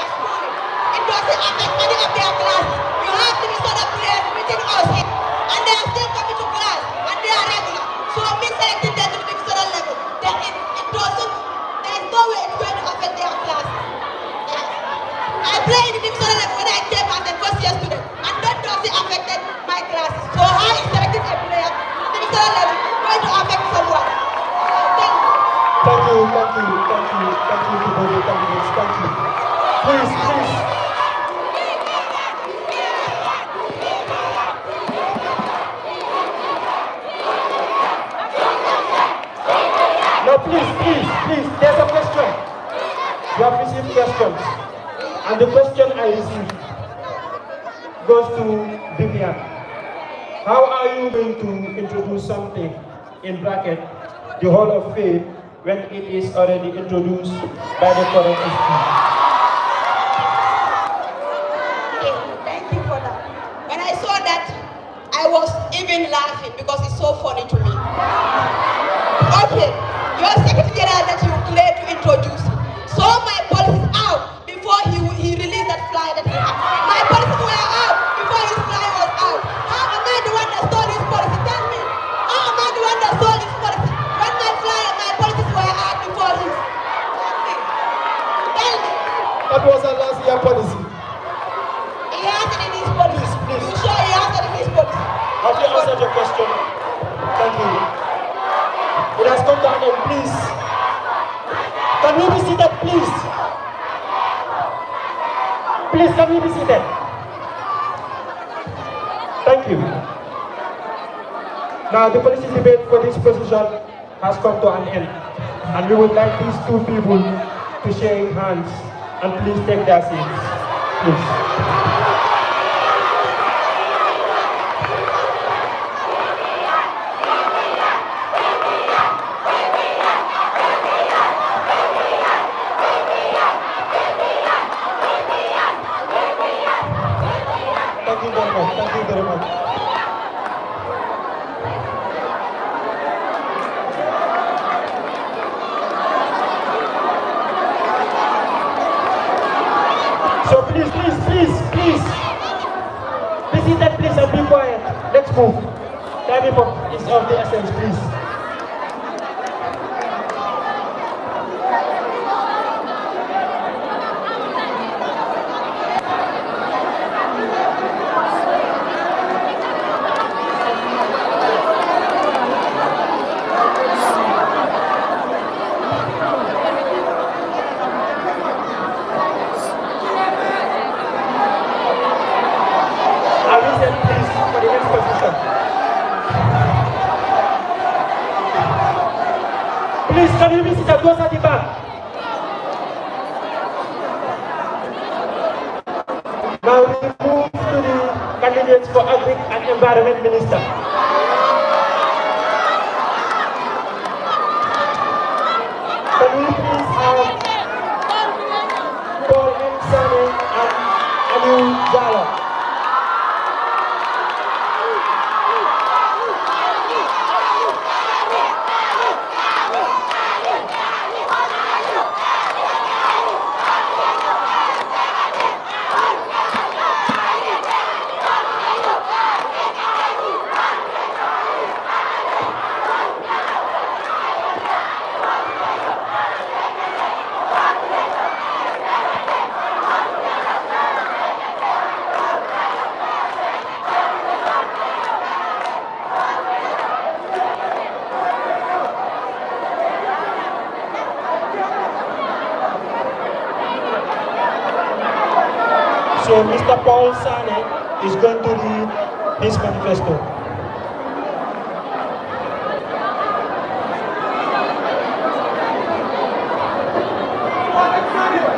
schooling. It doesn't affect any of their classes. You have divisional players within us here, and they are still coming to class, and they are regular. So me selecting them to the divisional level, there is no way it's going to affect their classes. I play in the divisional level when I came as a first year student, and that doesn't affect my classes. So how is selecting a player to the divisional level going to affect someone? Thank you to both the candidates. Thank you. Please. No, please. There's a question. You have received questions. And the question I received goes to Vivian. How are you going to introduce something in bracket, the Hall of Fame, when it is already introduced by the current SG? Thank you for that. When I saw that, I was even laughing because it's so funny to me. Okay, your secretary general that you claim to introduce saw my policies out before he released that flyer that he had. My policies were out before his flyer was out. How am I the one that stole his policy? Tell me. How am I the one that stole his policy? When my flyer, my policies were out before his. Tell me. That was our last year policy. He has it in his policy. Please. You sure he has it in his policy? Have you answered your question? Thank you. It has come to an end, please. Can we be seated, please? Please, can we be seated? Thank you. Now, the policy debate for this position has come to an end. And we would like these two people to shake hands and please take their seats. Please. Thank you very much. So please. Be seated, please, and be quiet. Let's move. Time is of the essence, please. Now we move to the candidates for Agric and Environment Minister. Can we please have Paul M. Sane and Anu Jala? So Mr. Paul Sane is going to read his manifesto.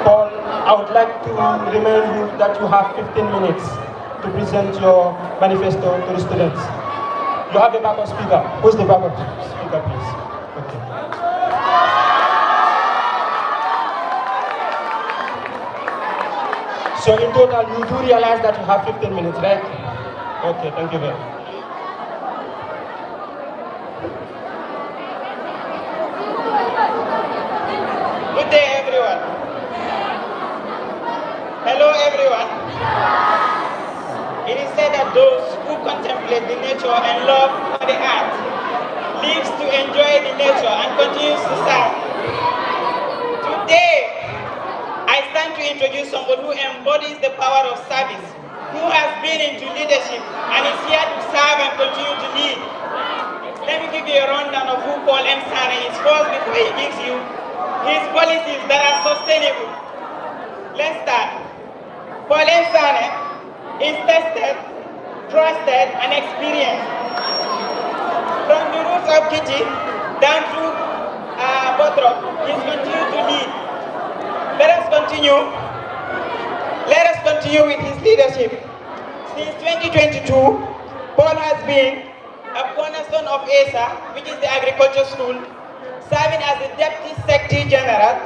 Paul, I would like to remind you that you have 15 minutes to present your manifesto to the students. You have the backup speaker. Who's the backup speaker, please? Okay. So in total, you do realize that you have 15 minutes, right? Okay, thank you very much. Good day, everyone. Hello, everyone. It is said that those who contemplate the nature and love for the earth lives to enjoy the nature and continues to serve. Today, I stand to introduce someone who embodies the power of service, who has been into leadership and is here to serve and continue to lead. Let me give you a rundown of who Paul M. Sane is first before he gives you his policies that are sustainable. Let's start. Paul M. Sane is tested, trusted, and experienced. From the roots of Kiti down to Botrop, he's continued to lead. Let us continue with his leadership. Since 2022, Paul has been a cornerstone of ASA, which is the agriculture school, serving as the Deputy Secretary General,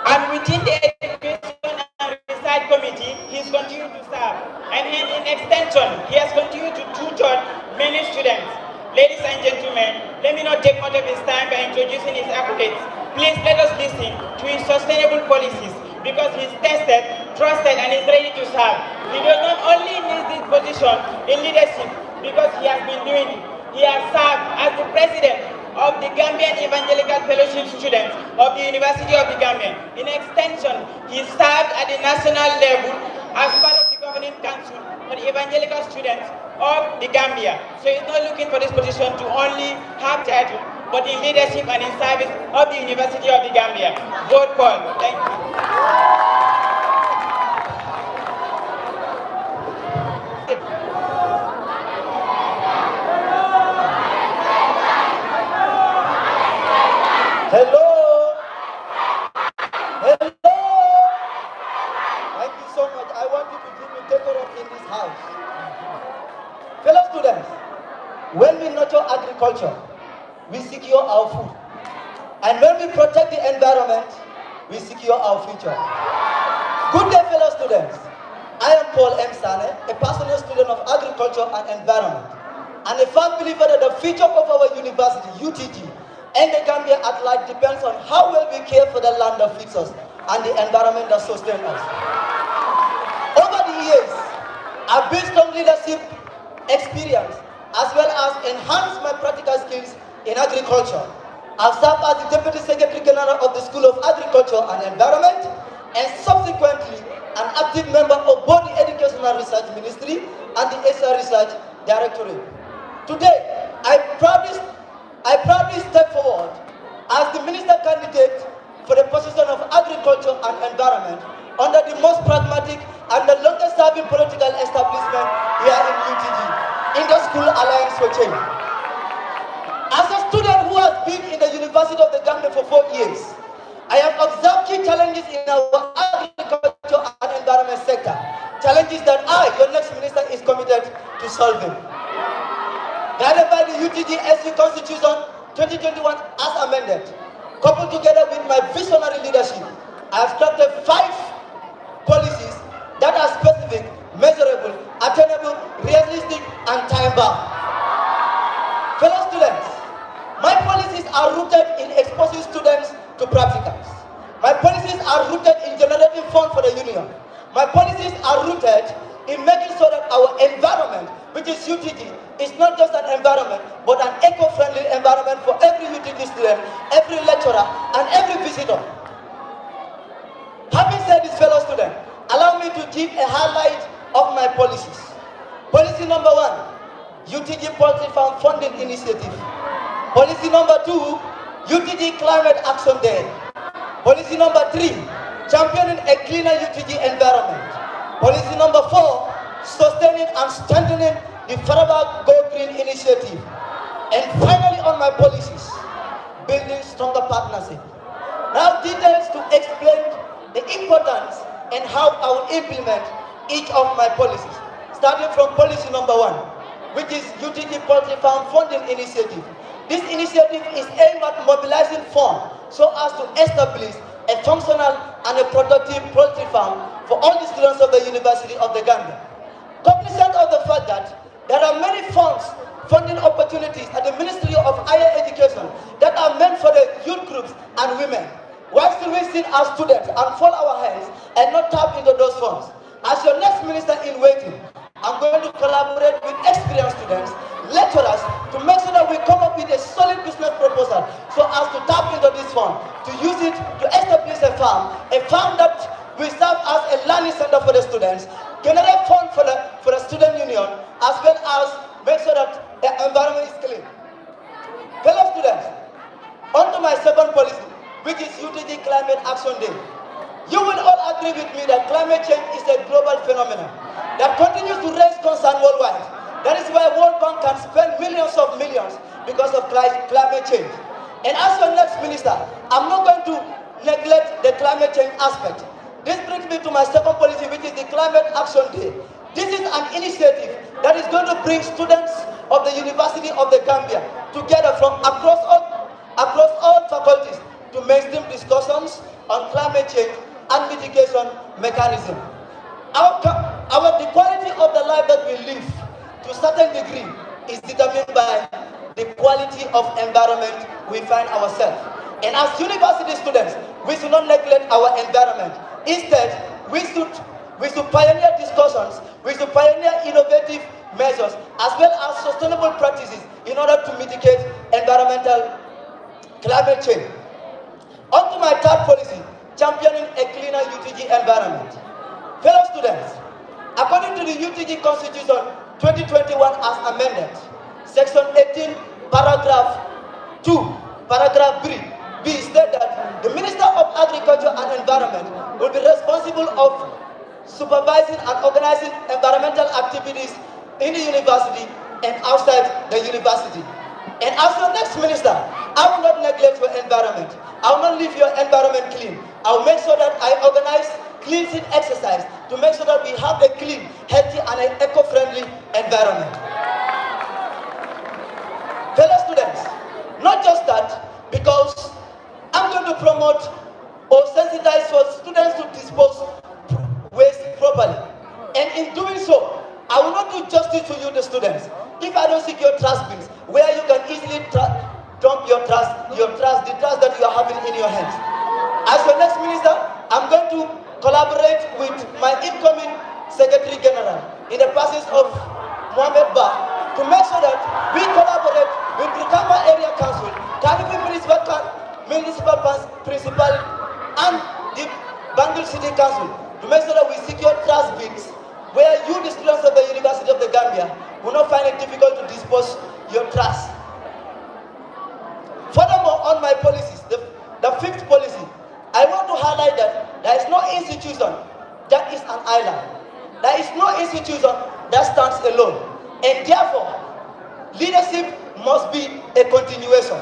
and within the Education and Research Committee, he's continued to serve. And in extension, he has continued to tutor many students. Ladies and gentlemen, let me not take much of his time by introducing his accolades. Please let us listen to his sustainable policies, because he's tested, trusted, and is ready to serve. He does not only need this position in leadership because he has been doing it. He has served as the president of the Gambian Evangelical Fellowship students of the University of the Gambia. In extension, he served at the national level as part of the governing council for the evangelical students of the Gambia. So he's not looking for this position to only have title, but in leadership and in service of the University of the Gambia. Vote Paul. Thank you. Hello. Hello. Thank you so much. I want you to give me decorum in this house. Fellow students, when we nurture agriculture, we secure our food. And when we protect the environment, we secure our future. Good day, fellow students. I am Paul M. Sane, a personal student of agriculture and environment, and a firm believer that the future of our university, UTG, and the Gambia at large depends on how well we care for the land that feeds us and the environment that sustains us. Over the years, I've built strong leadership experience as well as enhanced my practical skills in agriculture. I've served as the Deputy Secretary General of the School of Agriculture and Environment, and subsequently an active member of both the Education and Research Ministry and the ESA Research Directorate. Today, I proudly step forward as the minister candidate for the position of Agriculture and Environment under the most pragmatic and the longest serving political establishment here in UTG, in the School Alliance for Change. As a student who has been in the University of the Gambia for 4 years, I have observed key challenges in our agriculture and environment sector, challenges to solving. Guided by the UTGSU Constitution 2021 as amended, coupled together with my visionary leadership, I have crafted 5 policies that are specific, measurable, attainable, realistic, and time-bound. Fellow students, my policies are rooted in exposing students to practicals. My policies are rooted in generating funds for the union. My policies are rooted in making sure that our environment, which is UTG, is not just an environment, but an eco-friendly environment for every UTG student, every lecturer, and every visitor. Having said this, fellow student, allow me to give a highlight of my policies. Policy number 1, UTG Poultry Farm Funding Initiative. Policy number 2, UTG Climate Action Day. Policy number 3, championing a cleaner UTG environment. Policy number 4, sustaining and strengthening the Forever Go Green initiative. And finally, on my policies, building stronger partnership. Now, details to explain the importance and how I will implement each of my policies. Starting from policy number 1, which is UTG Poultry Farm Funding Initiative. This initiative is aimed at mobilizing funds so as to establish a functional and a productive poultry farm for all the students of the University of the Gambia. Cognizant of the fact that there are many funds, funding opportunities at the Ministry of Higher Education that are meant for the youth groups and women. Why should we sit as students and fold our hands and not tap into those funds? As your next minister in waiting, I'm going to collaborate with experienced students, lecturers, to make sure that we come up with a solid business proposal so as to tap into this fund, to use it to establish a farm that will serve as a learning center for the students, generate funds for the student union, as well as make sure that the environment is clean. Fellow students, on to my second policy, which is UTG Climate Action Day. You will all agree with me that climate change is a global phenomenon that continues to raise concern worldwide. That is why World Bank can spend millions of millions because of climate change. And as your next minister, I'm not going to neglect the climate change aspect. This brings me to my second policy, which is the Climate Action Day. This is an initiative that is going to bring students of the University of the Gambia together from across all faculties to mainstream discussions on climate change and mitigation mechanism. The quality of the life that we live to a certain degree is determined by the quality of environment we find ourselves. And as university students, we should not neglect our environment. Instead, we should pioneer discussions, we should pioneer innovative measures, as well as sustainable practices in order to mitigate environmental climate change. On to my third policy, championing a cleaner UTG environment. Fellow students, according to the UTG Constitution 2021 as amended, Section 18, Paragraph 2, Paragraph B states that the Minister of Agriculture and Environment will be responsible of supervising and organizing environmental activities in the university and outside the university. And as your next minister, I will not neglect your environment. I will not leave your environment clean. I will make sure that I organize cleansing exercise to make sure that we have a clean, healthy, and an eco-friendly environment. Fellow students, not just that, because I'm going to promote or sensitize for students to dispose waste properly. And in doing so, I will not do justice to you, the students, if I don't secure trash bins where you can easily dump your trash, the trash that you are having in your hands. As your next minister, I'm going to collaborate with my incoming Secretary General in the presence of Mohamed Ba to make sure that we collaborate with Brikama Area Council, Kanifi Municipal Principal, and the Banjul City Council to make sure that we secure trash bins where you, the students of the University of the Gambia, will not find it difficult to dispose your trash. Furthermore, on my policies, the fifth policy, I want to highlight that there is no institution that is an island. There is no institution that stands alone. And therefore, leadership must be a continuation.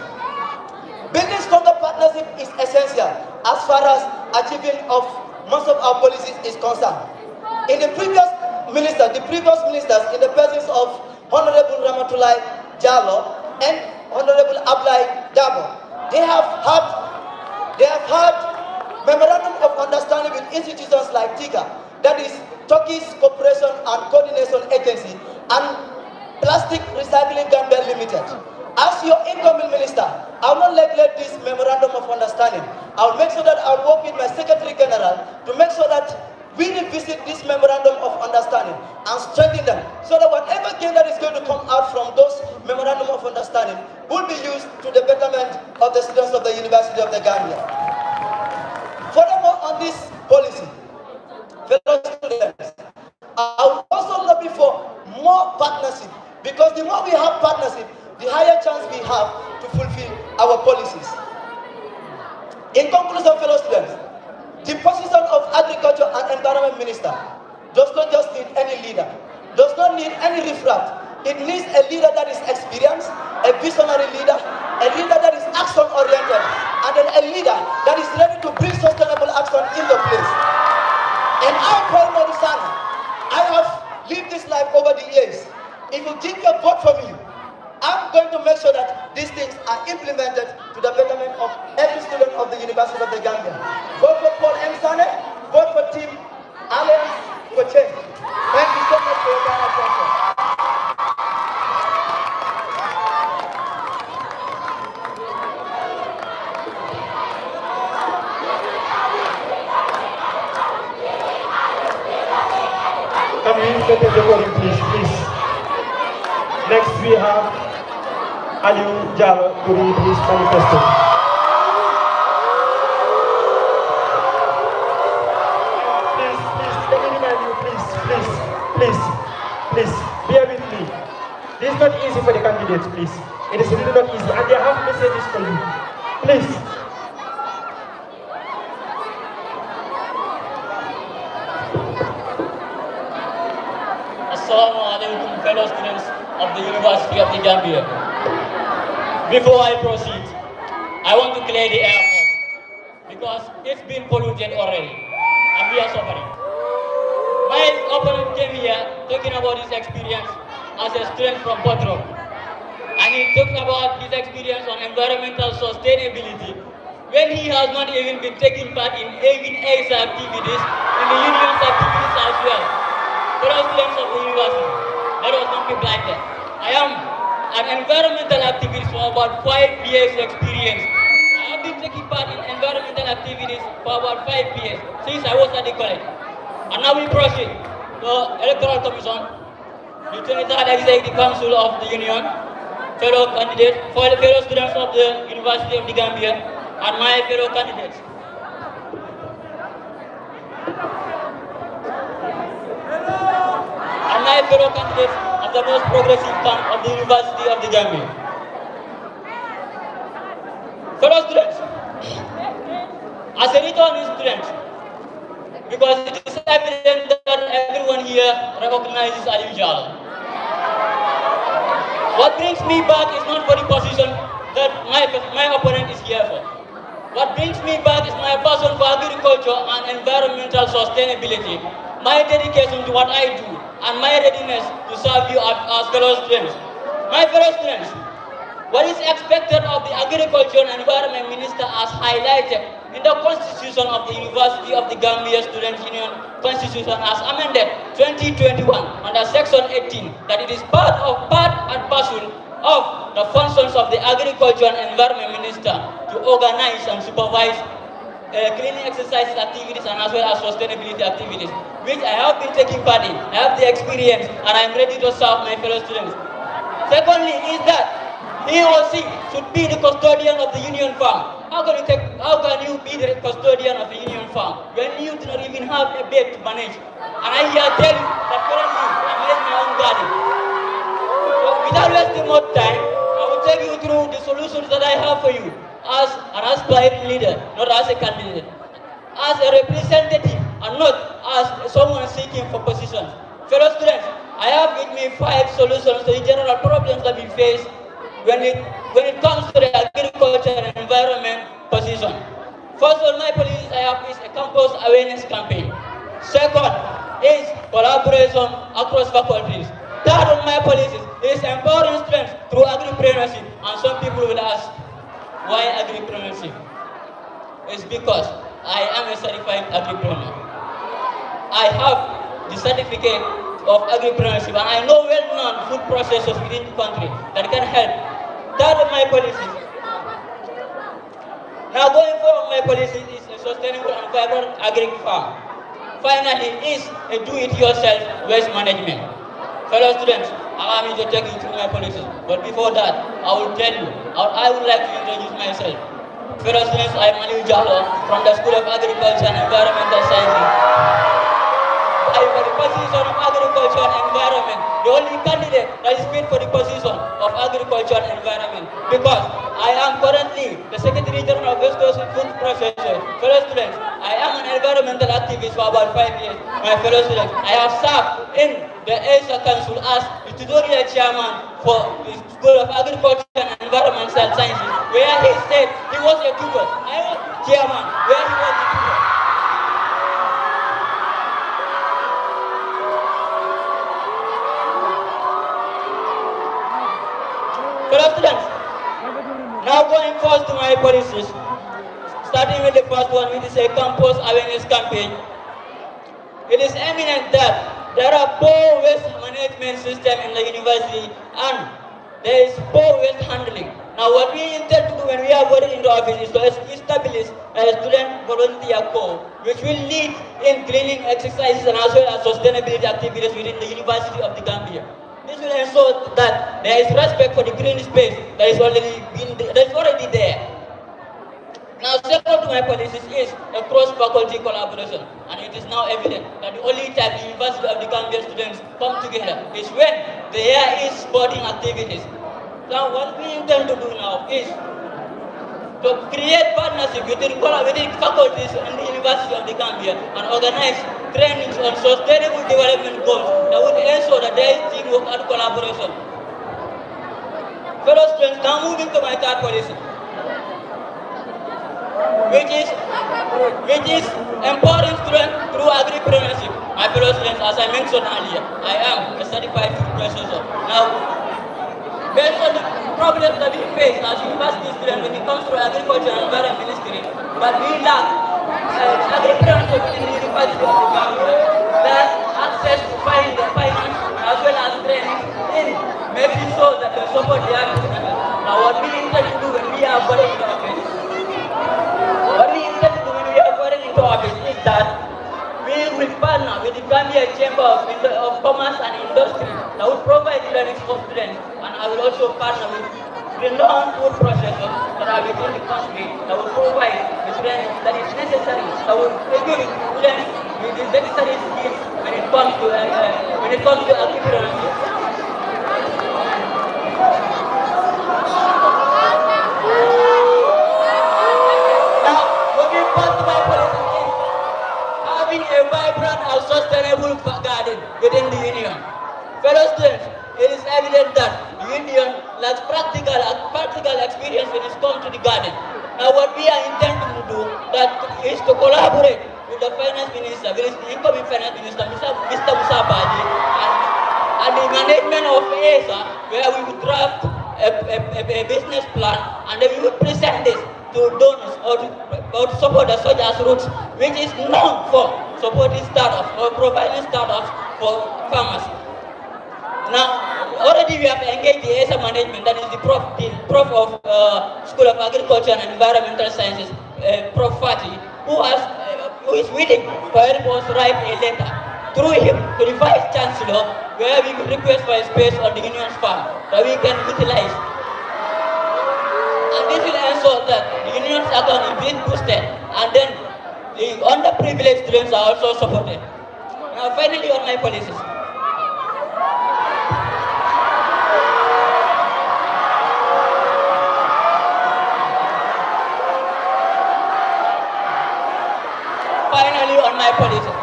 Building stronger partnership is essential as far as achieving of most of our policies is concerned. In the previous ministers, the previous ministers, in the presence of Honorable Ramatulai Jallo and Honorable Ablai Dabo, they have had memorandum of understanding with institutions like TIGA, that is Turkish Cooperation and Coordination Agency, and Plastic Recycling Gambia Limited. As your incoming minister, I will not neglect this memorandum of understanding. I will make sure that I will work with my Secretary General to make sure that we revisit this memorandum of understanding and strengthen them, so that whatever gain that is going to come out from those memorandum of understanding will be used to the betterment of the students of the University of the Gambia. Furthermore, on this policy, fellow students, I will also lobby for more partnership, because the more we have partnership, the higher chance we have to fulfill our policies. In conclusion, fellow students, the position of Agriculture and Environment Minister does not just need any leader, does not need any riffraff. It needs a leader that is experienced, a visionary leader, a leader that is action-oriented, and then a leader that is ready to bring sustainable action into place. And I, Paul Modusana, I have lived this life over the years. If you give your vote for me, I'm going to make sure that these things are implemented to the betterment of every student of the University of the Gambia. Vote for Paul M. Sane, vote for Team Alliance for Change. Thank you so much for your kind attention. Can we get the voting, please? Next we have Aliu Jallo to read his manifesto. Please, let me remind you, please, bear with me. This is not easy for the candidates, please. It is really not easy, and they have messages for you. Please. Assalamu alaikum, fellow students of the University of the Gambia. Before I proceed, I want to clear the air first, because it's been polluted already, and we are suffering. My opponent came here talking about his experience as a student from Potro, and he talked about his experience on environmental sustainability when he has not even been taking part in even ASA activities, in the union's activities as well. Fellow students of the university, let us not be blinded. I am an environmental activist for about 5 years experience. I have been taking part in environmental activities for about 5 years since I was at the college. And now we proceed to Electoral Commission, the 23rd Executive Council of the Union, fellow candidates, fellow students of the University of the Gambia, and my fellow candidates. And my fellow candidates of the most progressive camp of the University of the Gambia. Fellow students, as a returning student, because it is evident that everyone here recognizes Aliu Jallo. What brings me back is not for the position that my opponent is here for. What brings me back is my passion for agriculture and environmental sustainability, my dedication to what I do, and my readiness to serve you as fellow students. My fellow students, what is expected of the Agriculture and Environment Minister as highlighted in the Constitution of the University of the Gambia Students' Union Constitution as amended 2021 under Section 18, that it is part and parcel of the functions of the Agriculture and Environment Minister to organize and supervise cleaning exercises activities and as well as sustainability activities, which I have been taking part in. I have the experience and I am ready to serve my fellow students. Secondly is that he or she should be the custodian of the union farm. How can you be the custodian of a union farm when you do not even have a bed to manage? And I here tell you that currently I manage my own garden. So without wasting more time, I will take you through the solutions that I have for you as an aspiring leader, not as a candidate, as a representative and not as someone seeking for positions. Fellow students, I have with me 5 solutions to the general problems that we face when it comes to the agriculture and environment position. First of all, my policies I have is a campus awareness campaign. Second is collaboration across faculties. Third on my policies is empowering students through agripreneurship. And some people will ask, why agripreneurship? It's because I am a certified agripreneur. I have the certificate of agripreneurship, and I know well-known food processors within the country that can help. Third of my policies. Now going forward, my policy is a sustainable and vibrant agric farm. Finally, is a do-it-yourself waste management. Fellow students, allow me to take you through my policies. But before that, I will tell you, I would like to introduce myself. Fellow students, I am Aliu Jallo from the School of Agriculture and Environmental Sciences. I am for the position of Agriculture and Environment, the only candidate that is fit for the position of Agriculture and Environment, because I am currently the Secretary General of West Coast Food Processors. Fellow students, I am an environmental activist for about 5 years. My fellow students, I have served in the ASA Council as the tutorial chairman for the School of Agriculture and Environmental Sciences, where he said he was a tutor. I was chairman, where he was the tutor. Fellow students, now going first to my policies, starting with the first one, which is a campus awareness campaign. It is eminent that there are poor waste management system in the university and there is poor waste handling. Now what we intend to do when we are voted into office is to establish a student volunteer corps, which will lead in cleaning exercises and as well as sustainability activities within the University of the Gambia. This will ensure that there is respect for the green space that is already there. Now, second to my policies is a cross-faculty collaboration, and it is now evident that the only time the University of the Gambia students come together is when there is sporting activities. Now, what we intend to do now is to create partnership within faculties in the University of the Gambia and organize trainings on sustainable development goals that would ensure that there is teamwork and collaboration. Fellow students, now moving to my third policy, which is empowering students through agripreneurship. My fellow students, as I mentioned earlier, I am a certified food processor. Now, based on the problems that we face as university students when it comes to agriculture and environment ministry, but we lack agripreneurship within the University of the Gambia, that access to finance as well as training in making sure that they support the agriculture. Now, what we intend to do when we are voting into office, is that we will partner with the Gambia Chamber of Commerce and Industry that will provide learning for students, and I will also partner with renowned food processors that are within the country that will provide the training that is necessary, that will equip students with the necessary skills when it comes to agriculture. A vibrant and sustainable garden within the union. Fellow students, it is evident that the union lacks practical experience when it comes to the garden. Now what we are intending to do is to collaborate with the finance minister, with the incoming finance minister, Mr. Musa Badi, and the management of ASA, where we would draft a business plan and then we would present this to donors or supporters such as Roots, which is known for supporting startups or providing startups for farmers. Now, already we have engaged the ASA management, that is the prof of School of Agriculture and Environmental Sciences, Prof. Fati, who is willing to help us write a letter through him to the Vice Chancellor, where we will request for a space on the union's farm that we can utilize. And this will ensure that the union's account is being boosted, and then the underprivileged students are also supported. Now, finally, on my policies. Finally, on my policies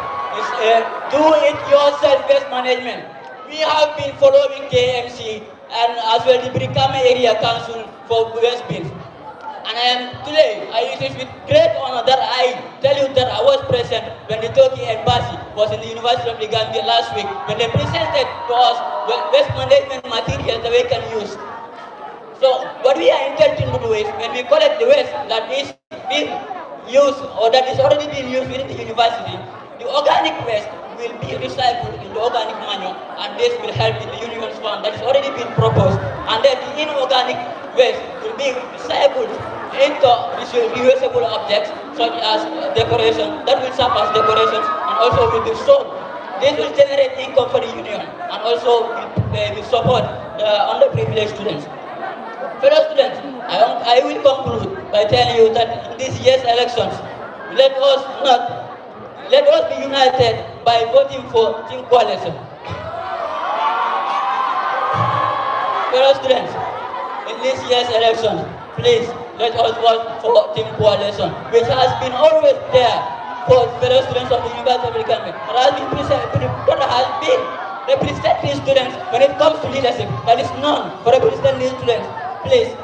is do-it-yourself-based management. We have been following KMC and as well the Brikama Area Council for West Bills. And it is with great honor that I tell you that I was present when the Turkey embassy was in the University of the Gambia last week, when they presented to us waste management materials that we can use. So what we are intending to do is, when we collect the waste that is being used or that is already being used within the university, the organic waste will be recycled in the organic manure, and this will help in the union's fund that is already been proposed. And then the inorganic waste will be recycled into reusable objects such as decoration that will serve as decorations and also will be sold. This will generate income for the union and also will support the underprivileged students. Fellow students, I will conclude by telling you that in this year's elections, let us be united by voting for Team Coalition. Fellow students, in this year's elections, please let us vote for Team Coalition, which has been always there for fellow students of the University of the Gambia. That has been representing students when it comes to leadership. That is known for representing students. Please,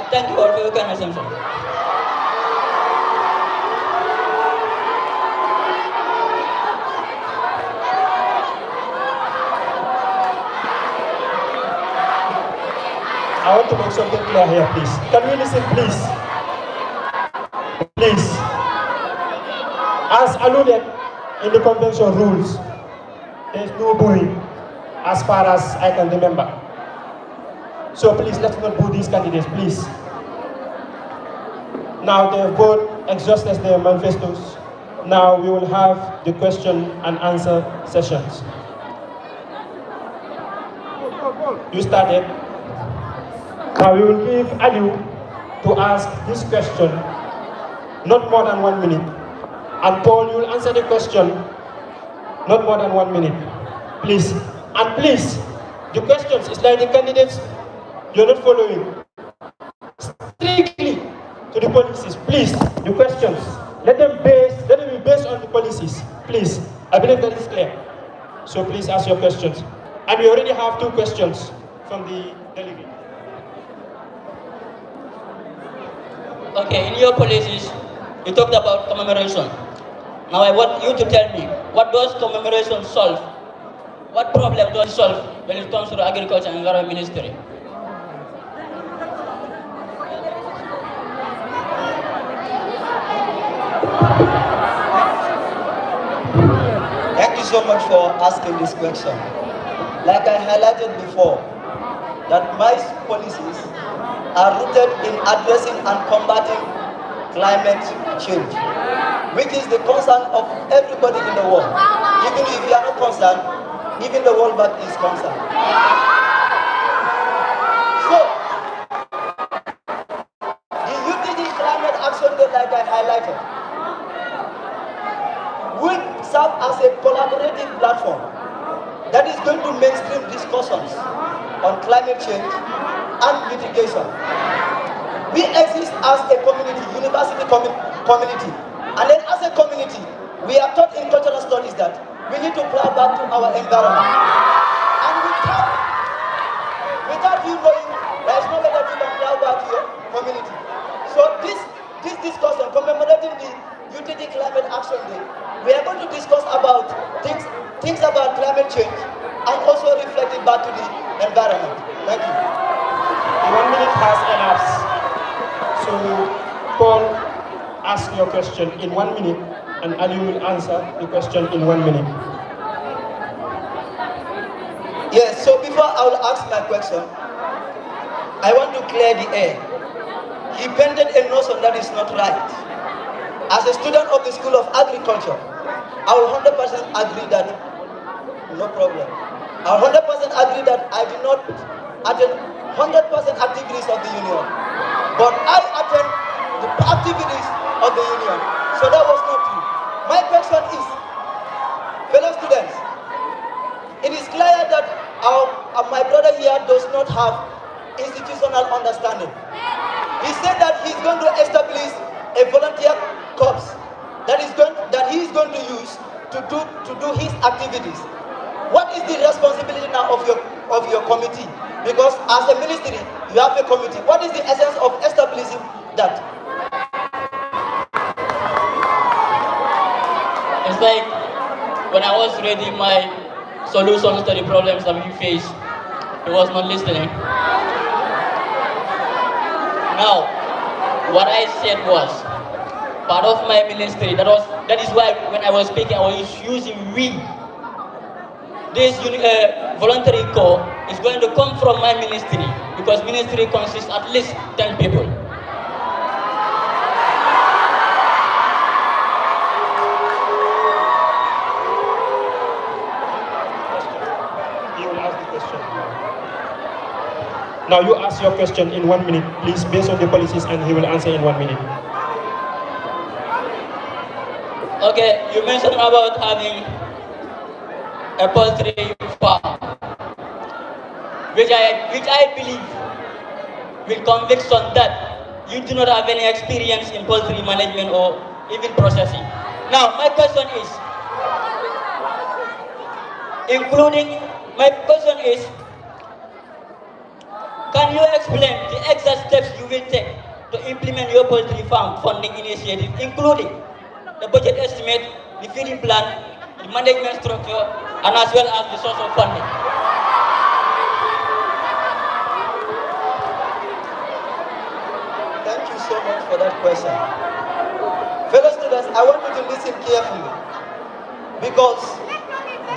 thank you all for your kind attention. I want to make something clear here, please. Can we listen, please? Please. As alluded in the convention rules, there is no booing as far as I can remember. So please, let's not boo these candidates, please. Now they have both exhausted their manifestos. Now we will have the question and answer sessions. You started. Now we will give Aliu to ask this question, not more than 1 minute. And Paul, you will answer the question, not more than 1 minute. Please. And please, the questions is like the candidates, you're not following. Strictly to the policies, please, the questions. Let them be based on the policies, please. I believe that is clear. So please ask your questions. And we already have 2 questions from the delegate. Okay, in your policies, you talked about commemoration. Now I want you to tell me, what does commemoration solve? What problem does it solve when it comes to the Agriculture and Environment Ministry? Thank you so much for asking this question. Like I highlighted before, that my policies are rooted in addressing and combating climate change, which is the concern of everybody in the world. Even if you are not concerned, even the World Bank is concerned. So, the UTG Climate Action Day, like I highlighted, will serve as a collaborative platform that is going to mainstream discussions on climate change and mitigation. We exist as a community, university community, and then as a community, we are taught in cultural studies that we need to plow back to our environment. And without you knowing, there is no way that you can plow back to your community. So this discussion commemorating the UTG Climate Action Day, we are going to discuss about things about climate change and also reflect it back to the environment. Thank you. 1 minute has elapsed. So, Paul, ask your question in 1 minute, and Ali will answer the question in 1 minute. Yes, so before I will ask my question, I want to clear the air. He painted a notion that is not right. As a student of the School of Agriculture, I will 100% agree that, no problem. I will 100% agree that I did not attend 100% activities of the union, but I attend the activities of the union. So that was not true. My question is, fellow students, it is clear that my brother here does not have institutional understanding. He said that he's going to establish a volunteer corps that he is going to use to do his activities. What is the responsibility now of your committee? Because as a ministry, you have a committee. What is the essence of establishing that? It's like when I was reading my solutions to the problems that we face, he was not listening. Now, what I said was part of my ministry. That is why when I was speaking, I was using we. This voluntary corps is going to come from my ministry because ministry consists at least 10 people. He will ask the question. Now you ask your question in 1 minute, please, based on the policies, and he will answer in 1 minute. Okay, you mentioned about having a poultry farm, which I believe with conviction that you do not have any experience in poultry management or even processing. Now, my question is, can you explain the exact steps you will take to implement your poultry farm funding initiative, including the budget estimate, the feeding plan, the management structure, and as well as the source of funding? Thank you so much for that question. Fellow students, I want you to listen carefully because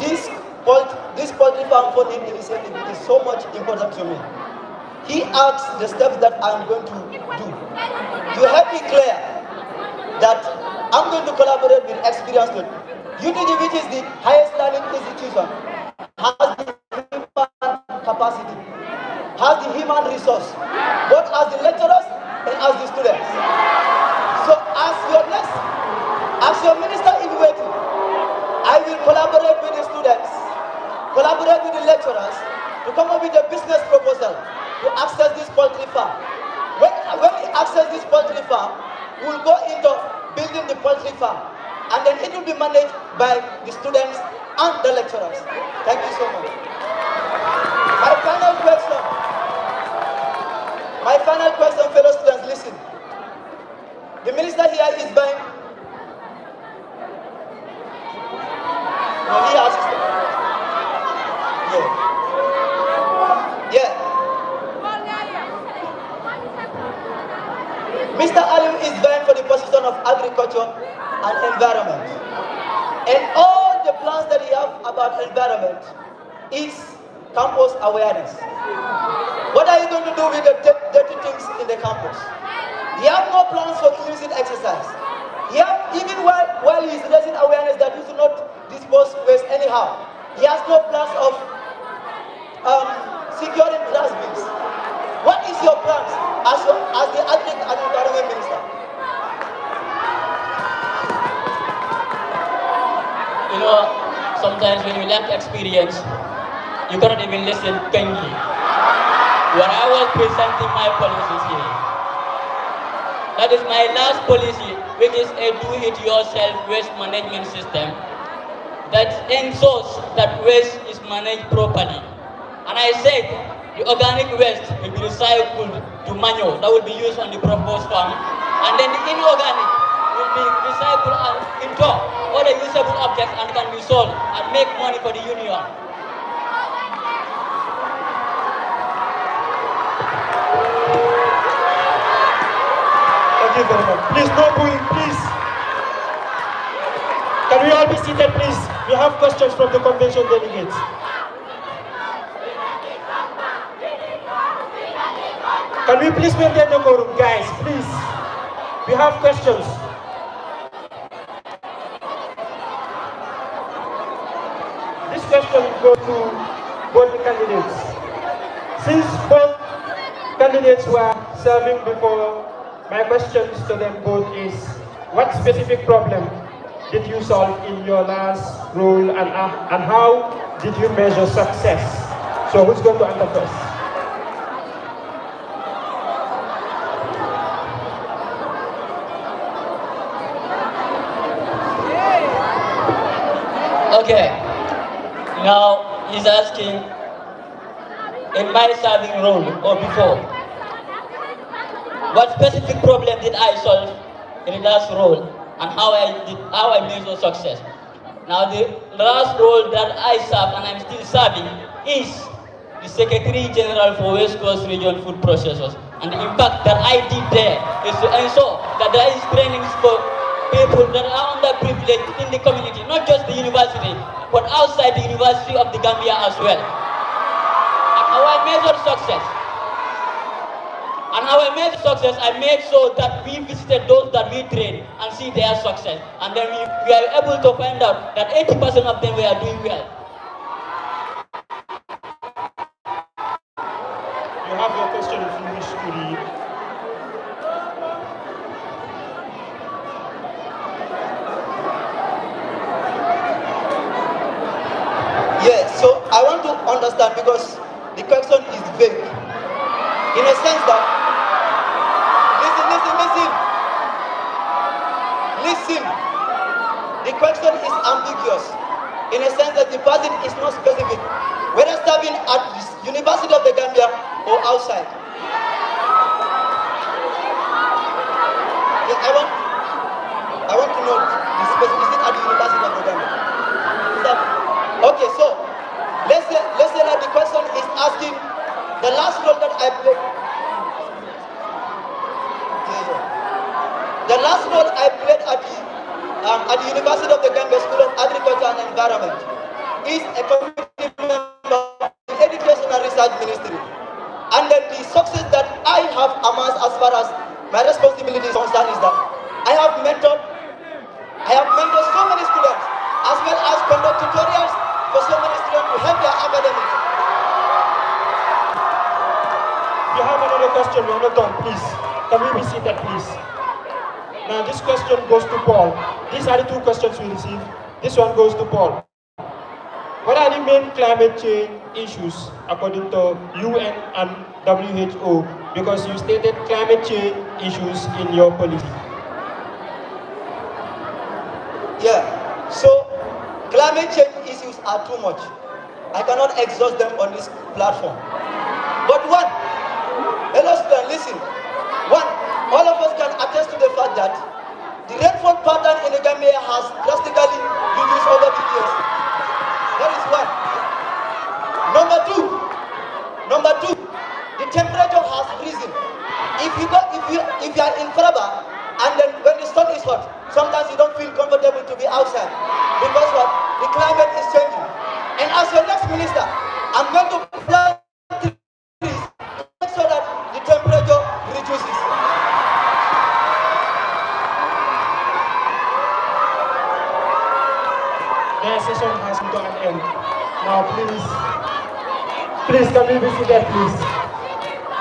this poultry farm funding initiative is so much important to me. He asked the steps that I'm going to do. You have me clear that I'm going to collaborate with experienced students. UTG, which is the highest learning institution, has the human capacity, has the human resource, both as the lecturers and as the students. So as your minister in waiting, I will collaborate with the students, collaborate with the lecturers to come up with a business proposal to access this poultry farm. When we access this poultry farm, we will go into building the poultry farm, and then it will be managed by the students and the lecturers. Thank you so much. My final question, fellow students, listen. The minister here is buying. No, he has. Yeah. Mr. Alim is vying for the position of agriculture and environment. And all the plans that he have about environment is campus awareness. What are you going to do with the dirty things in the campus? He has no plans for cleansing exercise. Even while he is raising awareness that you should not dispose waste anyhow, he has no plans of securing trash bins. What is your plans as the Agric and Environment Minister? You know, sometimes when you lack experience, you cannot even listen kindly. When I was presenting my policies here, that is my last policy, which is a do-it-yourself waste management system that ensures that waste is managed properly. And I said the organic waste will be recycled to manure that will be used on the proposed farm, and then the inorganic will be recycled into other usable objects and can be sold and make money for the union. Thank you very much. Please, no booing, please. Can we all be seated, please? We have questions from the convention delegates. Can we please maintain the quorum, guys, please? We have questions. This question will go to both the candidates. Since both candidates were serving before, my questions to them both is, what specific problem did you solve in your last role, and how did you measure success? So who's going to answer first? Okay, now he's asking, in my serving role or before, what specific problem did I solve in the last role and how I measure success. Now the last role that I served and I'm still serving is the Secretary General for West Coast Region Food Processors. And the impact that I did there is to ensure that there is trainings for people that are underprivileged in the community, not just the university, but outside the University of the Gambia as well. And how I measured success. And how I made success, I made sure that we visited those that we trained and see their success. And then we are able to find out that 80% of them were doing well. You have your question if you wish to read. Yeah, so I want to understand because the question is vague. In a sense that, listen. The question is ambiguous. In a sense that the person is not specific, whether serving at the University of the Gambia or outside. Yes, I want to know the specific. Is it at the University of the Gambia? Okay, so let's say that the question is asking the last role that I played. The last role I played at the University of the Gambia School of Agriculture and Environment is a committee member of the Education and Research Ministry. And then the success that I have amassed as far as my responsibility is concerned is that I have mentored so many students, as well as conduct tutorials for so many students to help their academics. You have another question, we are not done, please. Can we be seated, please? Now this question goes to Paul. These are the two questions we received. This one goes to Paul. What are the main climate change issues according to UN and WHO? Because you stated climate change issues in your policy. Yeah, so climate change issues are too much. I cannot exhaust them on this platform. But one, let us listen. One, all of us can attest to the fact that the rainfall pattern in the Gambia has drastically reduced over the years. That is one. Number two, the temperature has risen. If you are in Faraba, and then when the sun is hot, sometimes you don't feel comfortable to be outside because what? The climate is changing. And as your next minister, I'm going to plant trees so that the temperature reduces. The session has come to an end. Now please can we be seated, please?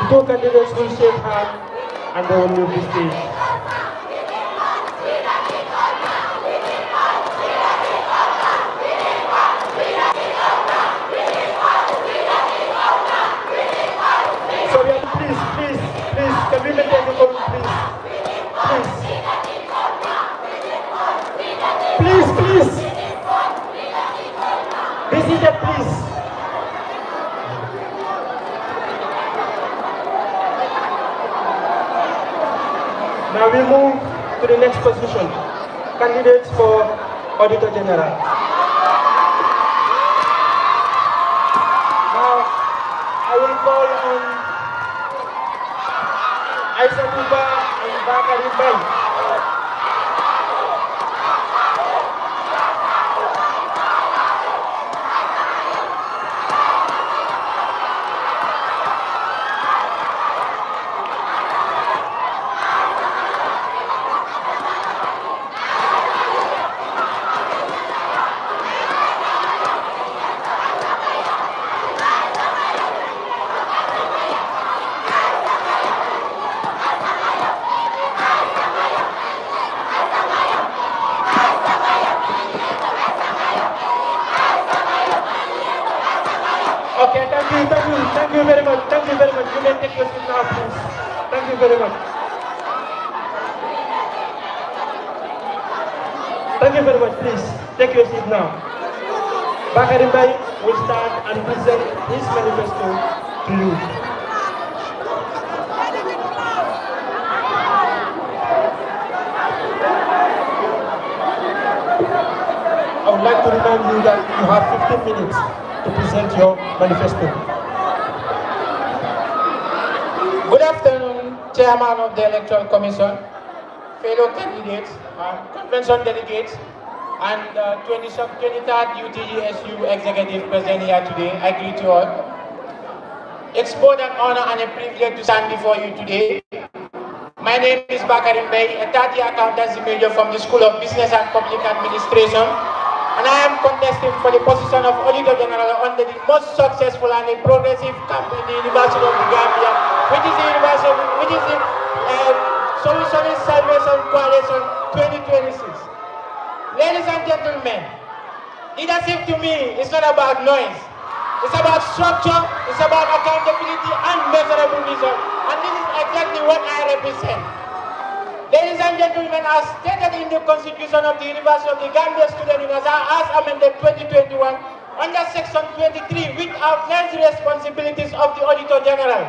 The two candidates will shake hands and they will leave the stage. So please, can we maintain the vote, please? Please. Be seated, please. Now we move to the next position. Candidates for Auditor General. Now I will call on Aisa Tuba and Bakari Bay. Okay, thank you very much. You may take your seat now, please. Thank you very much. Thank you very much, please. Take your seat now. Bakari Mbai will start and present his manifesto to you. to remind you that you have 15 minutes to present your manifesto. Good afternoon, Chairman of the Electoral Commission, fellow candidates, convention delegates, and 23rd UTGSU Executive present here today. I greet you all. It's both an honor and a privilege to stand before you today. My name is Bakarim Bey, a 30-year accountancy major from the School of Business and Public Administration, and I am contesting for the position of Auditor General under the most successful and a progressive camp in the University of the Gambia, which is the Solutionist Salvation Coalition 2026. Ladies and gentlemen, leadership to me is not about noise. It's about structure, it's about accountability and measurable results. And this is exactly what I represent. Ladies and gentlemen, as stated in the Constitution of the University of the Gambia Student Union as amended 2021, under Section 23, which outlines the responsibilities of the Auditor General,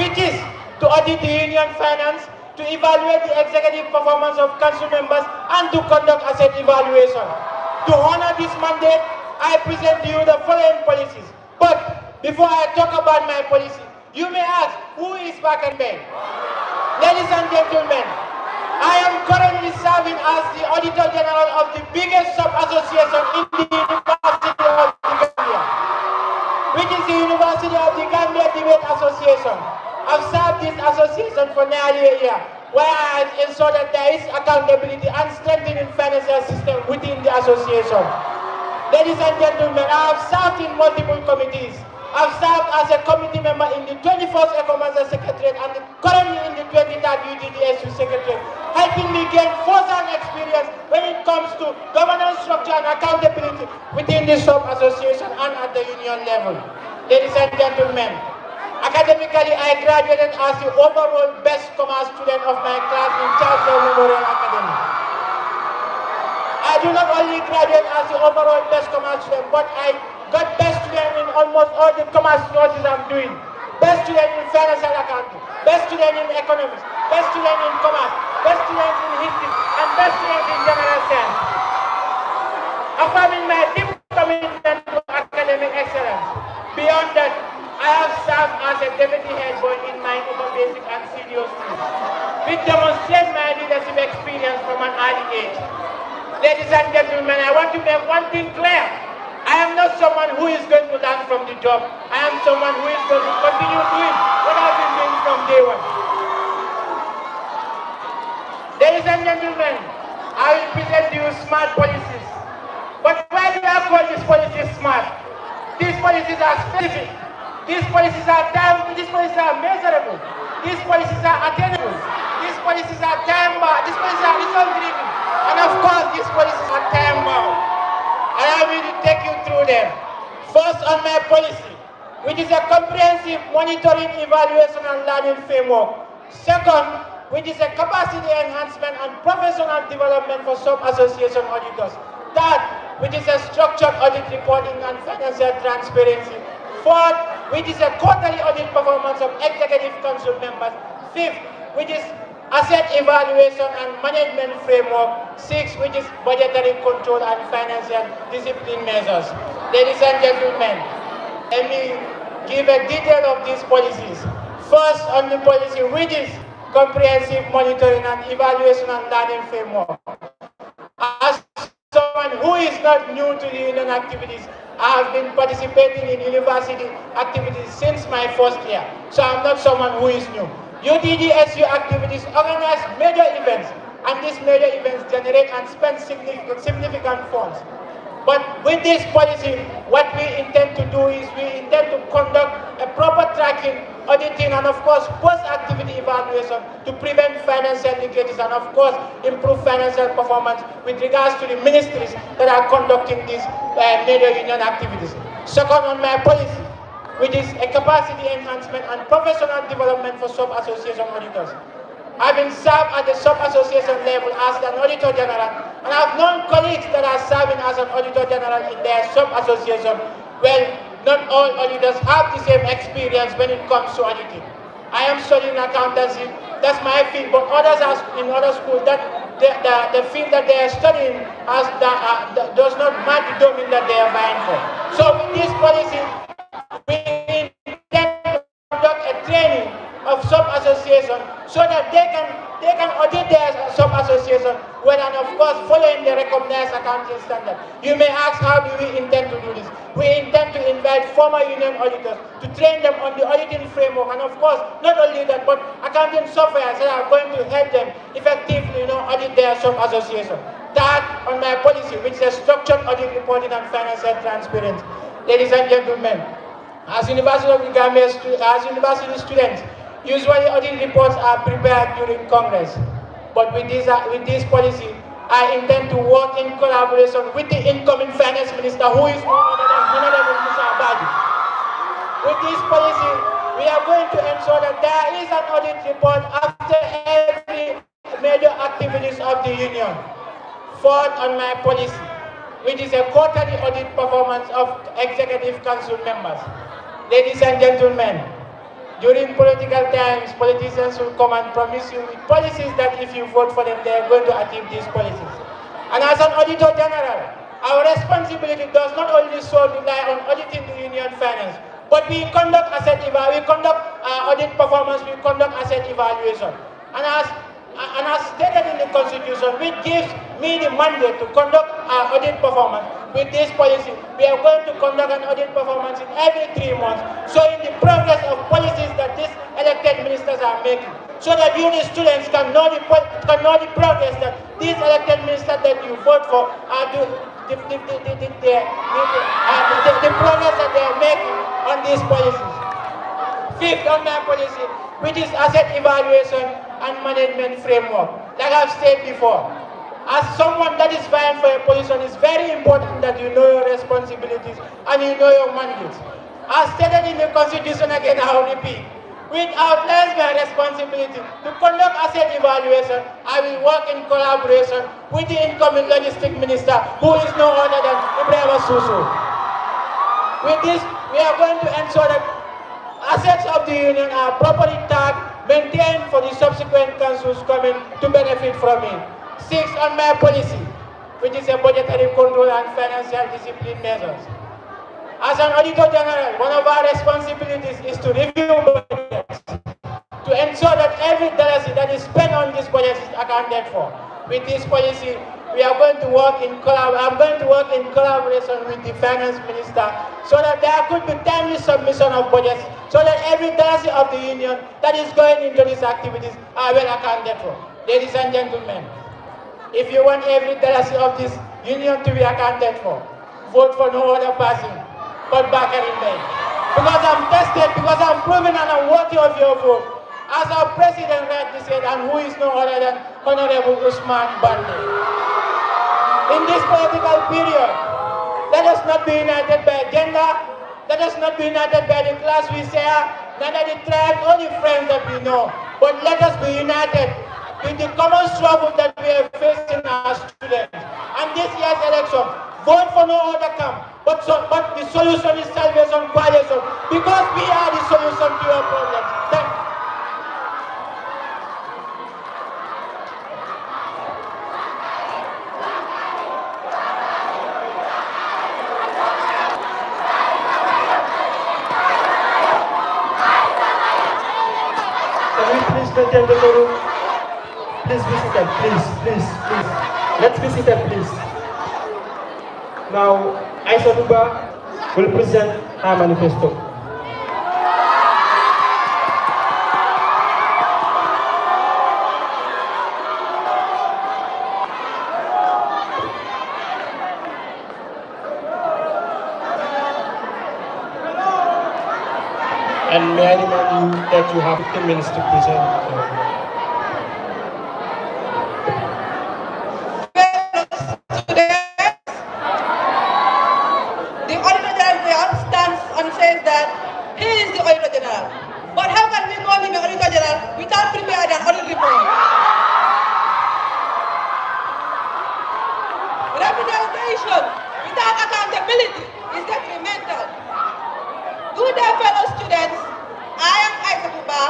which is to audit the union finance, to evaluate the executive performance of council members, and to conduct asset evaluation. To honor this mandate, I present to you the following policies. But before I talk about my policy, you may ask, who is Bakan Bey? Ladies and gentlemen, I am currently serving as the Auditor General of the biggest sub-association in the University of the Gambia, which is the University of the Gambia Debate Association. I've served this association for nearly a year, where I ensure that there is accountability and strengthening financial system within the association. Ladies and gentlemen, I have served in multiple committees. I've served as a committee member in the 21st Ecomaster Secretariat and currently in the 23rd UTGSU Secretariat, helping me gain first-hand experience when it comes to governance structure and accountability within the sub-association and at the union level. Ladies and gentlemen, academically, I graduated as the overall best commerce student of my class in Charles Memorial Academy. I do not only graduate as the overall best commerce student, but I got best student in almost all the commerce courses I'm doing. Best student in financial accounting, best student in economics, best student in commerce, best student in history, and best student in general science. Affirming my deep commitment to academic excellence. Beyond that, I have served as a deputy head boy in my upper basic and senior schools, which demonstrates my leadership experience from an early age. Ladies and gentlemen, I want to make one thing clear. I am not someone who is going to learn from the job. I am someone who is going to continue doing what I've been doing from day one. Ladies and gentlemen, I will present you smart policies. But why do I call these policies smart? These policies are specific. These policies are measurable. These policies are attainable. These policies are time-bound. These policies are result-driven. And of course, these policies are time-bound. And I will take you through them. First, on my policy, which is a comprehensive monitoring, evaluation, and learning framework. Second, which is a capacity enhancement and professional development for sub-association auditors. Third, which is a structured audit reporting and financial transparency. Fourth, which is a quarterly audit performance of executive council members. Fifth, which is asset evaluation and management framework. Sixth, which is budgetary control and financial discipline measures. Ladies and gentlemen, let me give a detail of these policies. First, on the policy, which is comprehensive monitoring and evaluation and learning framework. As someone who is not new to the union activities, I have been participating in university activities since my first year, so I'm not someone who is new. UTGSU activities organize major events, and these major events generate and spend significant funds. But with this policy, what we intend to do is we intend to conduct a proper tracking, auditing, and of course, post-activity evaluation to prevent financial leakages and of course, improve financial performance with regards to the ministries that are conducting these major union activities. Second, on my policy, which is a capacity enhancement and professional development for sub-association auditors. I've been served at the sub-association level as an Auditor General, and I've known colleagues that are serving as an Auditor General in their sub-association. Well, not all auditors have the same experience when it comes to auditing. I am studying accountancy, that's my field, but others are in other schools that the field that they are studying does not match the domain that they are vying for. So with this policy, we intend to conduct a training of sub-association so that they can audit their sub-association well, and of course following the recognized accounting standard. You may ask, how do we intend to do this? We intend to invite former union auditors to train them on the auditing framework, and of course not only that, but accounting software that are going to help them effectively audit their sub-association. That on my policy, which is structured audit reporting and financial transparency. Ladies and gentlemen, as University of the Gambia, as university students, usually audit reports are prepared during Congress. But with this policy, I intend to work in collaboration with the incoming finance minister, who is Honorable Musa Abadi. With this policy, we are going to ensure that there is an audit report after every major activities of the union. Fourth on my policy, which is a quarterly audit performance of Executive Council members. Ladies and gentlemen, during political times, politicians will come and promise you with policies that if you vote for them, they are going to achieve these policies. And as an Auditor General, our responsibility does not only solely rely on auditing the union finance, but we conduct audit performance, we conduct asset evaluation. And as stated in the Constitution, which gives me the mandate to conduct audit performance, with this policy, we are going to conduct an audit performance in every 3 months, showing the progress of policies that these elected ministers are making, so that you, the students, can know the progress that these elected ministers that you vote for are doing, the progress that they are making on these policies. Fifth on my policy, which is asset evaluation and management framework. Like I've said before, as someone that is vying for a position, it's very important that you know your responsibilities and you know your mandates. As stated in the Constitution, again I will repeat, which outlines my responsibility to conduct asset evaluation. I will work in collaboration with the incoming logistics minister, who is no other than Ibrahim Susu. With this, we are going to ensure that assets of the union are properly tagged, maintained for the subsequent councils coming to benefit from it. Sixth on my policy, which is a budgetary control and financial discipline measures. As an Auditor General, one of our responsibilities is to review budgets, to ensure that every dollar that is spent on this budget is accounted for. With this policy, I'm going to work in collaboration with the finance minister, so that there could be timely submission of budgets, so that every dollar of the union that is going into these activities are well accounted for. Ladies and gentlemen, if you want every dollar of this union to be accounted for, vote for no other person but Bakari Mbaye. Because I'm tested, because I'm proven and I'm worthy of your vote. As our president rightly said, and who is no other than Honorable Usman Bande. In this political period, let us not be united by gender, let us not be united by the class we share, neither the tribe or the friends that we know, but let us be united with the common struggle that we are facing as students. And this year's election, vote for no other camp, but the solution is Salvation Coalition, because we are the solution to your problems. Thank you. Maintain the forum. Please be seated, please. Let's be seated, please. Now, Aisha Duba will present her manifesto. And may I remind you that you have 15 minutes to present. The Auditor General stands and says that he is the Auditor General. But how can we call him an Auditor General without preparing an audit report? Representation without accountability is detrimental. Good day, fellow students. I am Aisha Duba,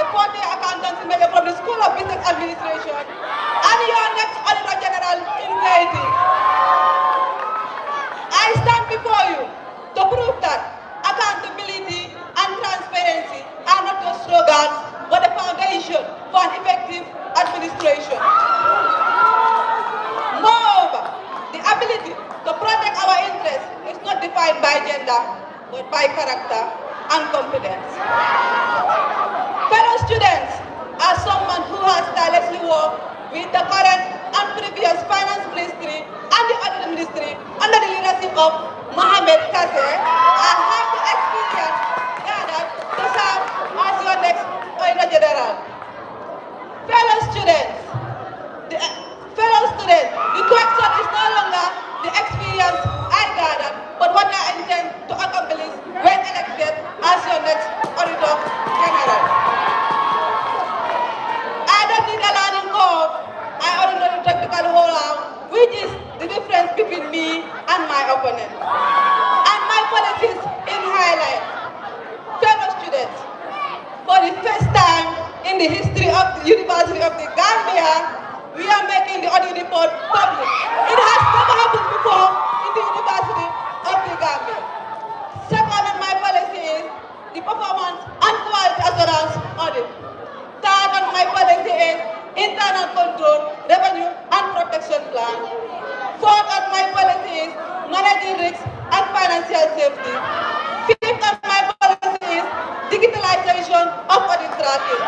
a 4-year accountancy major from the School of Business Administration, and your next prove that accountability and transparency are not just slogans, but the foundation for an effective administration. Moreover, the ability to protect our interests is not defined by gender, but by character and competence. Fellow students, as someone who has tirelessly worked with the current and previous finance ministry and the audit ministry under the leadership of Mohamed Kaze, I have the experience gathered to serve as your next Auditor General. Fellow students, the question is no longer the experience I gathered, but what I intend to accomplish when elected as your next Auditor General. I don't need a learning curve. I already know the technical rollout, which is the difference between me and my opponent. And my policies in highlight. Fellow students, for the first time in the history of the University of the Gambia, we are making the audit report public. It has never happened before in the University of the Gambia. Second on my policy is the performance and quality assurance audit. Third on my policy is internal control, revenue and protection plan. Fourth on my policy is managing risks and financial safety. Fifth on my policy is digitalization of audit tracking.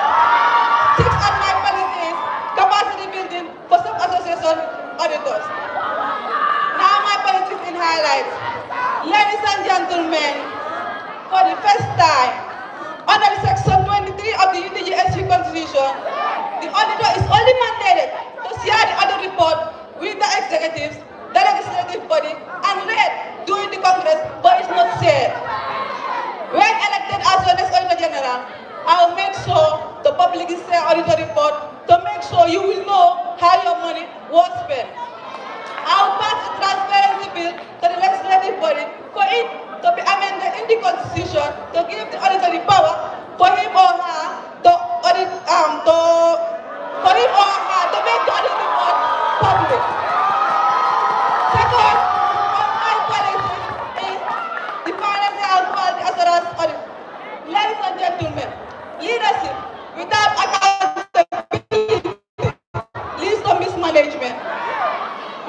Sixth on my policy is capacity building for sub-association auditors. Now my policies in highlights. Ladies and gentlemen, for the first time, under section 23 of the UTGSU Convention, the auditor is only mandated to share the audit report with the executives, the legislative body, and read during the Congress, but it's not shared. When elected as your next Auditor General, I will make sure the public is share auditor report to make sure you will know how your money was spent. I will pass the transparency bill to the legislative body for it to be amended in the constitution to give the auditor the power for him or her to audit, to make the audit report public. Second, on my policy is the financial and quality assurance audit. Ladies and gentlemen, leadership without accountability leads to mismanagement.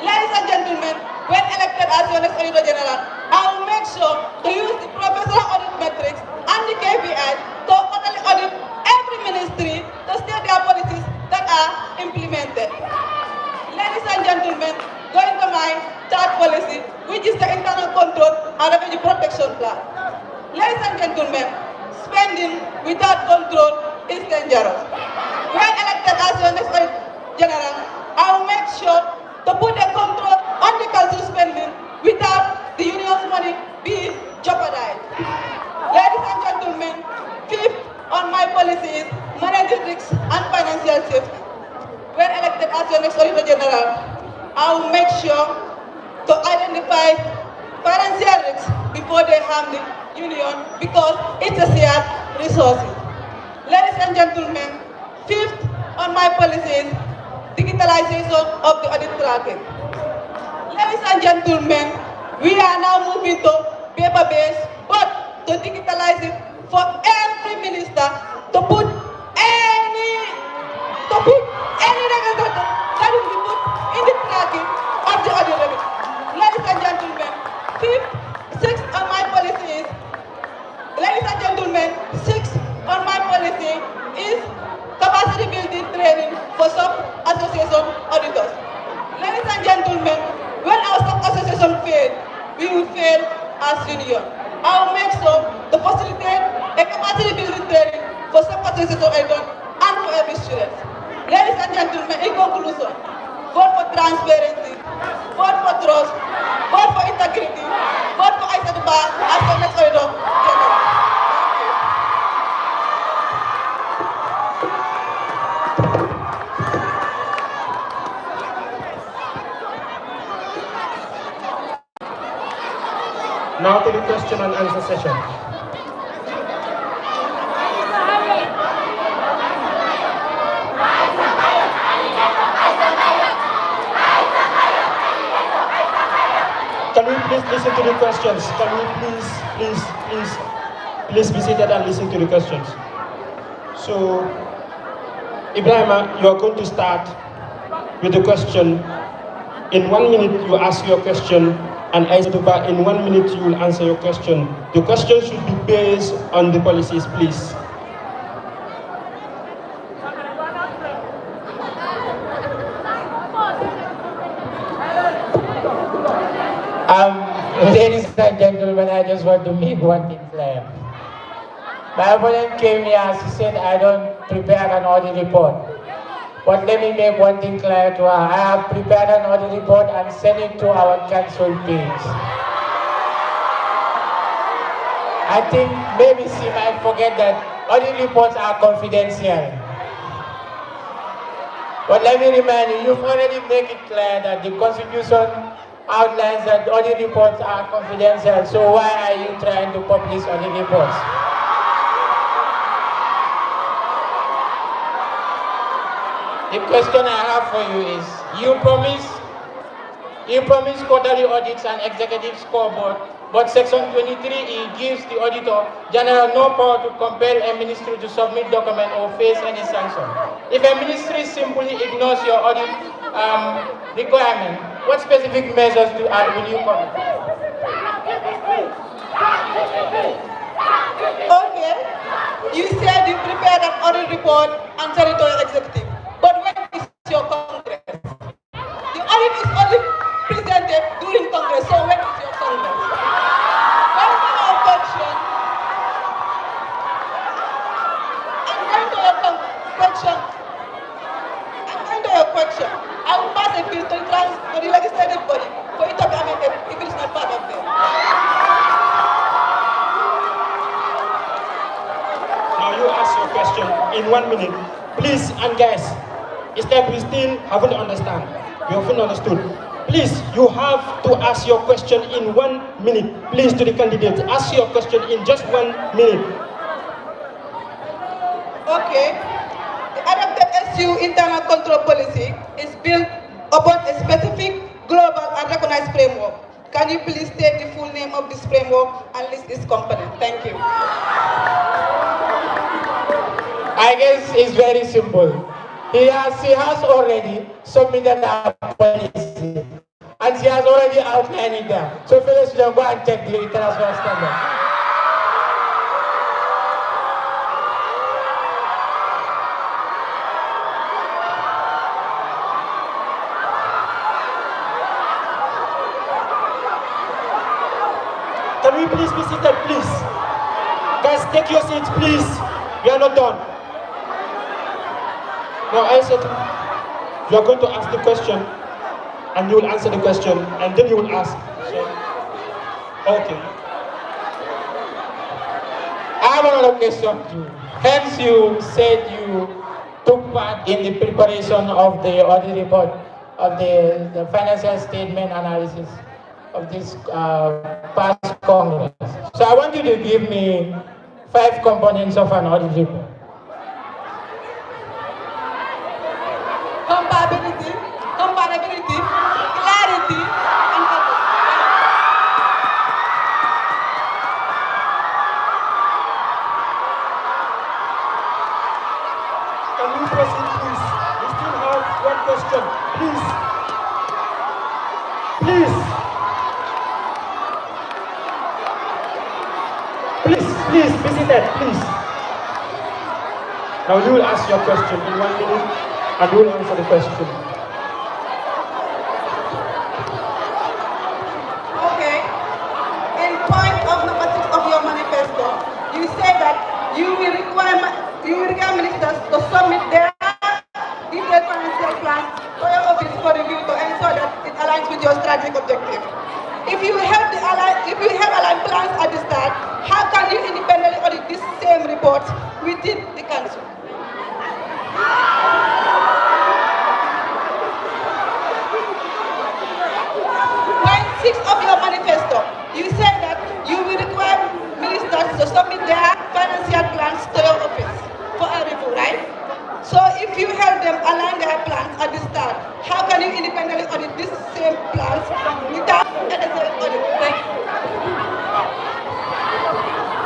Ladies and gentlemen, when elected as your next Auditor General, I will make sure to use the professional audit metrics and the KPIs to totally audit every ministry to state their policies that are implemented. Ladies and gentlemen, going to my third policy, which is the internal control and revenue protection plan. Ladies and gentlemen, spending without control is dangerous. When elected as your next General, I will make sure to put a control on the council spending without the union's money being jeopardized. Ladies and gentlemen, fifth on my policy is managing risks and financial safety. When elected as your next Auditor General, I will make sure to identify financial risks before they harm the union because it's a shared resources. Ladies and gentlemen, fifth on my policy is digitalization of the audit tracking. Ladies and gentlemen, we are now moving to paper-based, but to digitalize it for every minister to put any record that will be put in the tracking of the audit revenue. Ladies and gentlemen, sixth on my policy is, capacity building training for sub-association auditors. Ladies and gentlemen, when our sub-association fail, we will fail as union. I will make sure to facilitate a capacity building training for sub-association auditors and for every student. Ladies and gentlemen, in conclusion, vote for transparency, vote for trust, vote for integrity, vote for Aisha Duba as the next Auditor General. Now to the question and answer session. Can we please listen to the questions. Can we please be seated and listen to the questions? So, Ibrahima, you're going to start with the question. In 1 minute, you ask your question, and Aisatuba, in 1 minute, you will answer your question. The question should be based on the policies, please. Ladies and gentlemen, I just want to make one thing clear. My opponent came here, she said I don't prepare an audit report. But let me make one thing clear to her. I have prepared an audit report and sent it to our council page. I think maybe she might forget that audit reports are confidential. But let me remind you, you've already made it clear that the Constitution outlines that audit reports are confidential, so why are you trying to publish audit reports? The question I have for you is, you promise quarterly audits and executive scoreboard, but Section 23E gives the Auditor General no power to compel a ministry to submit document or face any sanction. If a ministry simply ignores your audit requirement, what specific measures will you come? Okay, you said you prepared an audit report and sent it to your executive, but when is your Congress? The audit is only presented during Congress, so when is your Congress? When is your question? I'm going to your question. I will pass a bill to the legislative body for it to be amended if it is not part of them. Now you ask your question in 1 minute. Please, and guys, it's like we still haven't understand. We haven't understood. Please, you have to ask your question in 1 minute. Please, to the candidates, ask your question in just 1 minute. Okay. The adopted SU internal control policy is built upon a specific global and recognized framework. Can you please state the full name of this framework and list its components? Thank you. I guess it's very simple. She has already submitted our policy, and she has already outlined it there. So fellows, go and check the international standard. Can we please be seated, please? Guys, take your seats, please. We are not done. Now, I said, you are going to ask the question, and you will answer the question, and then you will ask. So, okay. I have another question too. Hence, you said you took part in the preparation of the audit report, of the financial statement analysis of this past Congress. So I want you to give me 5 components of an audit report. Comparability, clarity, and purpose. Can we proceed, please? We still have one question. Please. Please. Please, be seated, please. Now you will ask your question in 1 minute, and you will answer the question. Okay. In point of number 6 of your manifesto, you say that you will require ministers to submit their detailed financial plans to your office for review to ensure that it aligns with your strategic objective. If you have aligned plans at the start, how can you independently audit these same reports within the council? Point 6 of your manifesto, you say that you will require ministers to submit their financial plans to your office for a review, right? So if you help them align their plans at the start, how can you independently audit these same plans without an audit? Thank you.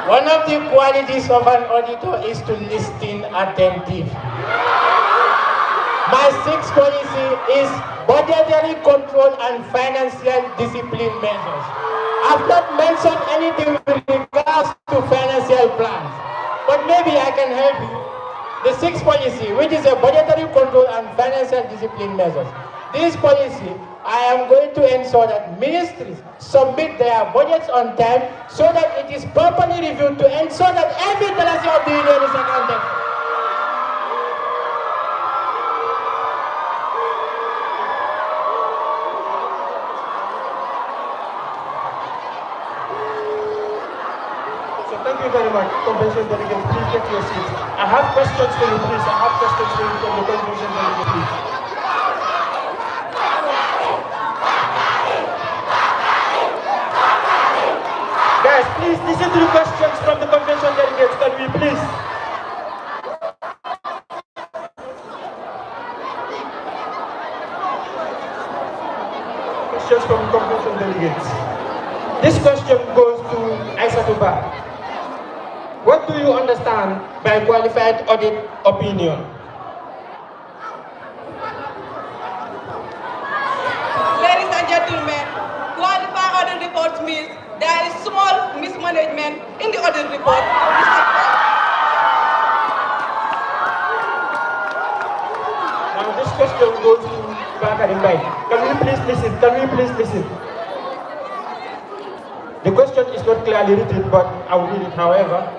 One of the qualities of an auditor is to listen attentively. My sixth policy is budgetary control and financial discipline measures. I've not mentioned anything with regards to financial plans, but maybe I can help you. The sixth policy, which is a budgetary control and financial discipline measures. This policy, I am going to ensure that ministries submit their budgets on time so that it is properly reviewed to ensure that every policy of the union is accounted for. Thank you very much, convention delegates. Please get your seats. I have questions for you, please. I have questions for you from the convention delegate, please. Guys, please listen to the questions from the convention delegates. Can we please? Questions from convention delegates. This question goes to Aisatuba. What do you understand by qualified audit opinion? Ladies and gentlemen, qualified audit report means there is small mismanagement in the audit report. Now this question goes to Bakari Mbai. Can we please listen? Can we please listen? The question is not clearly written, but I will read it however.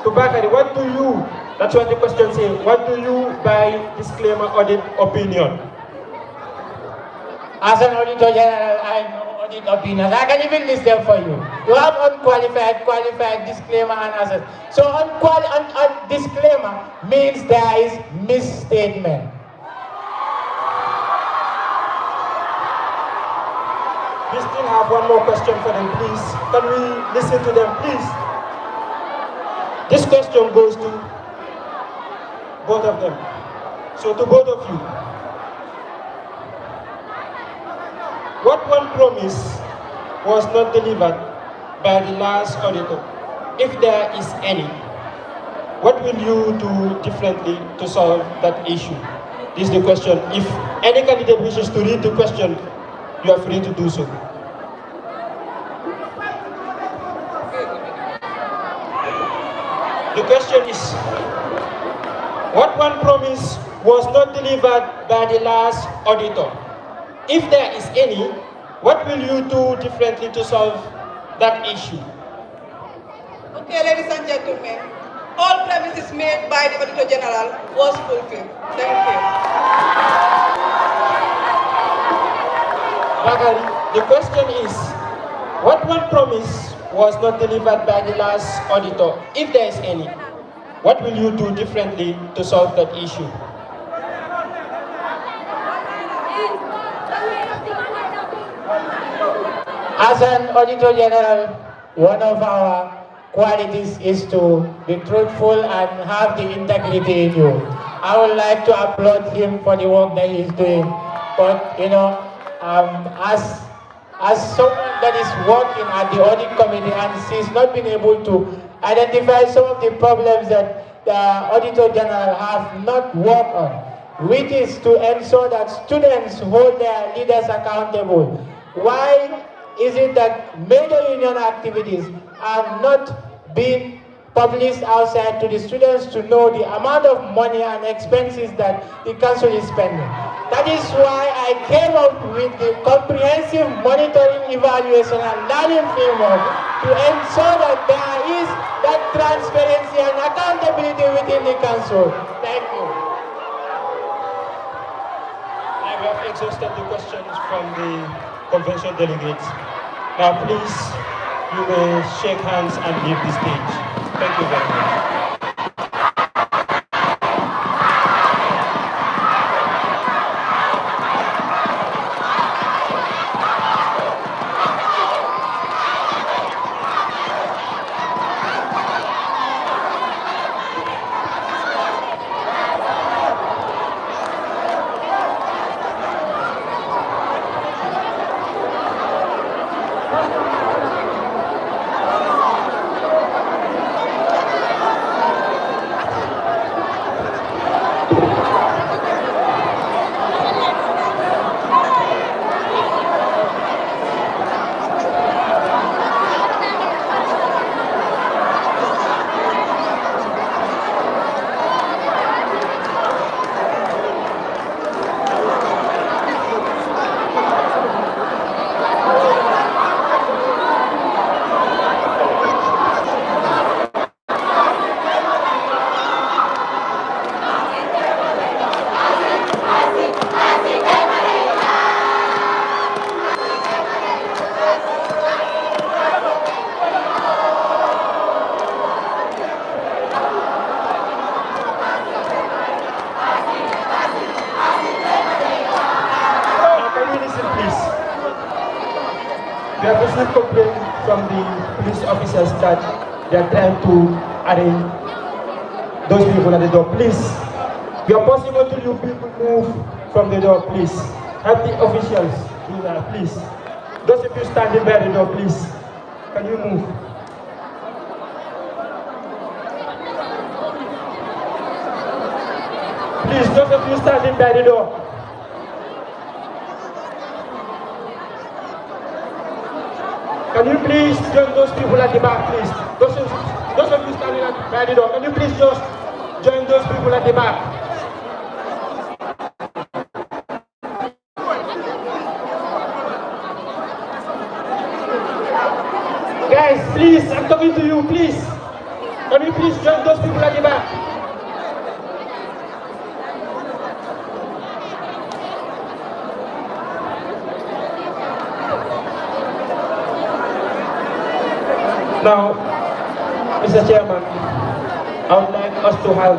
To Bakari, what do you, that's what the question says, what do you by disclaimer audit opinion? As an auditor general, I know audit opinions. I can even list them for you. You have unqualified, qualified, disclaimer, and assets. So disclaimer means there is misstatement. We still have one more question for them, please. Can we listen to them, please? This question goes to both of them. So to both of you, what one promise was not delivered by the last auditor? If there is any, what will you do differently to solve that issue? This is the question. If any candidate wishes to read the question, you are free to do so. The question is, what one promise was not delivered by the last auditor? If there is any, what will you do differently to solve that issue? Okay, ladies and gentlemen, all promises made by the Auditor General was fulfilled. Thank you. Bakari, the question is, what one promise was not delivered by the last auditor? If there is any, what will you do differently to solve that issue? As an Auditor General, one of our qualities is to be truthful and have the integrity in you. I would like to applaud him for the work that he's doing. But, you know, as someone that is working at the audit committee and she's not been able to identify some of the problems that the Auditor General have not worked on, which is to ensure that students hold their leaders accountable. Why is it that major union activities are not being published outside to the students to know the amount of money and expenses that the council is spending? That is why I came up with the comprehensive monitoring, evaluation and learning framework to ensure that there is that transparency and accountability within the council. Thank you. Now we have exhausted the questions from the convention delegates. Now please, you may shake hands and leave the stage. Thank you very much. complaint from the police officers that they are trying to arrange those people at the door. Please, we are possible to you people move from the door, please. Help the officials do that, please. Those of you standing by the door, please, can you move? Please, those of you standing by the door. Can you please join those people at the back, please? Those of you standing by the door, can you please just join those people at the back? Guys, please, I'm talking to you, please. Can you please join those people at the back? Now, Mr. Chairman, I would like us to have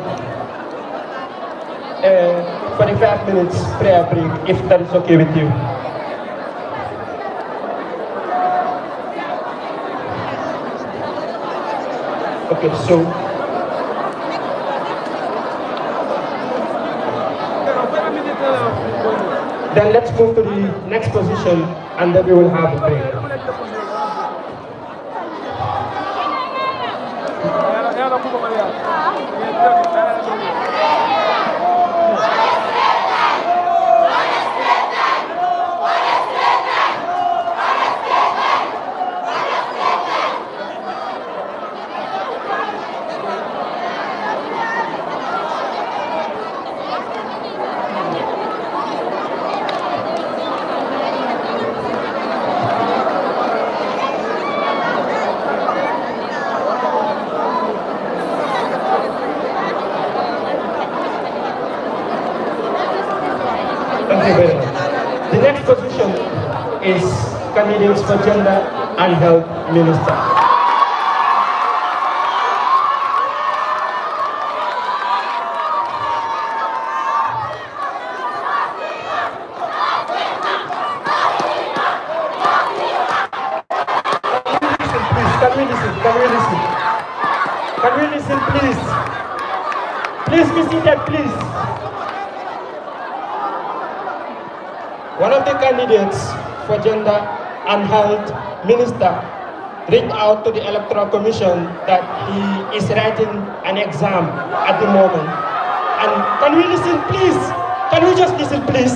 a 45 minutes prayer break, if that is okay with you. Okay, so then let's move to the next position and then we will have a break. The next position is candidates for Gender and Health Minister. Can we listen, please? Please be seated, please. One of the candidates for Gender and Health Minister reached out to the Electoral Commission that he is writing an exam at the moment. And can we listen, please? Can we just listen, please?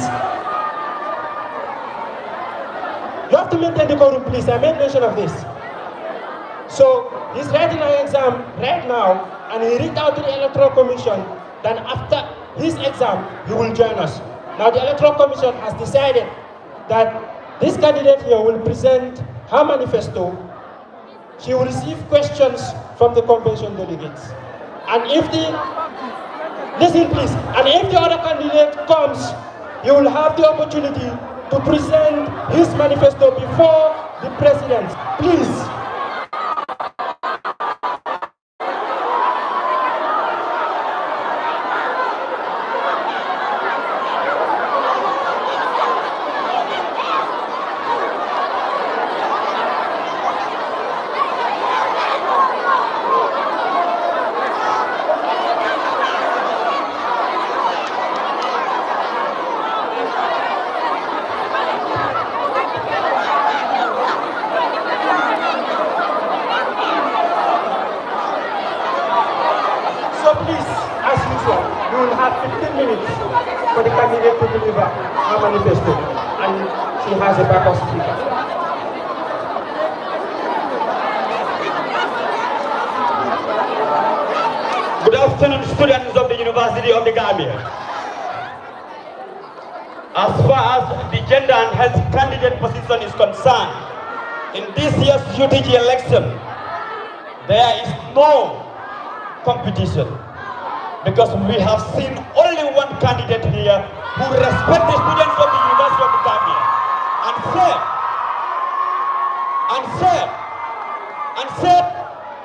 You have to maintain the decorum, please. I made mention of this. So he's writing an exam right now, and he reached out to the Electoral Commission that after his exam, he will join us. Now the Electoral Commission has decided that this candidate here will present her manifesto. She will receive questions from the convention delegates. And if listen please, and if the other candidate comes, you will have the opportunity to present his manifesto before the president. Please. For the candidate to deliver her manifesto, and she has a backup speaker. Good afternoon, students of the University of the Gambia. As far as the gender and health candidate position is concerned, in this year's UTG election, there is no competition, because we have seen only one candidate here who respects the students of the University of the Gambia and said,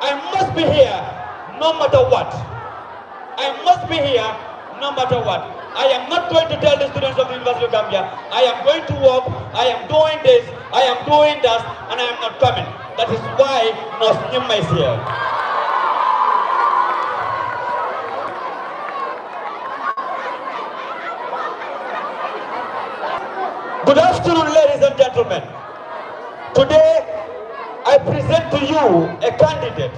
I must be here no matter what. I must be here no matter what. I am not going to tell the students of the University of Gambia, I am going to work, I am doing this, I am doing that, and I am not coming. That is why Nos Nyimma is here. Good afternoon, ladies and gentlemen. Today, I present to you a candidate,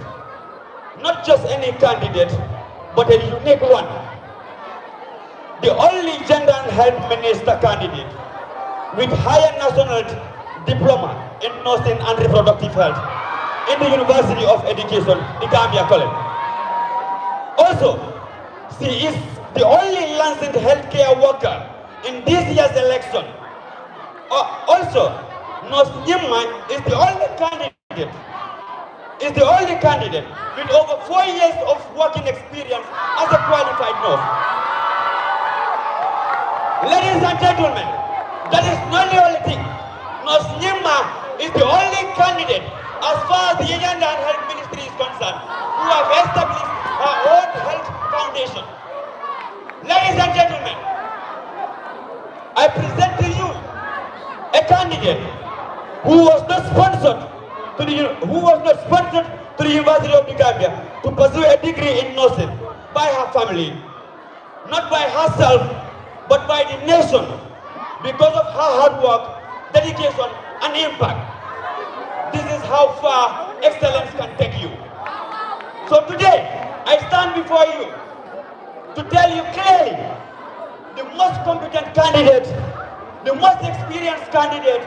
not just any candidate, but a unique one. The only gender and health minister candidate with higher national diploma in nursing and reproductive health in the University of Education, the Gambia College. Also, she is the only licensed healthcare worker in this year's election. Also, Nurse Nyimma is the only candidate with over 4 years of working experience as a qualified nurse. Ladies and gentlemen, that is not the only thing. Nurse Nyimma is the only candidate as far as the Agenda and Health Ministry is concerned who have established her own health foundation. Ladies and gentlemen, I present to you a candidate who was not sponsored to the University of the Gambia to pursue a degree in nursing by her family, not by herself, but by the nation, because of her hard work, dedication, and impact. This is how far excellence can take you. So today, I stand before you to tell you clearly, the most competent candidate, the most experienced candidate,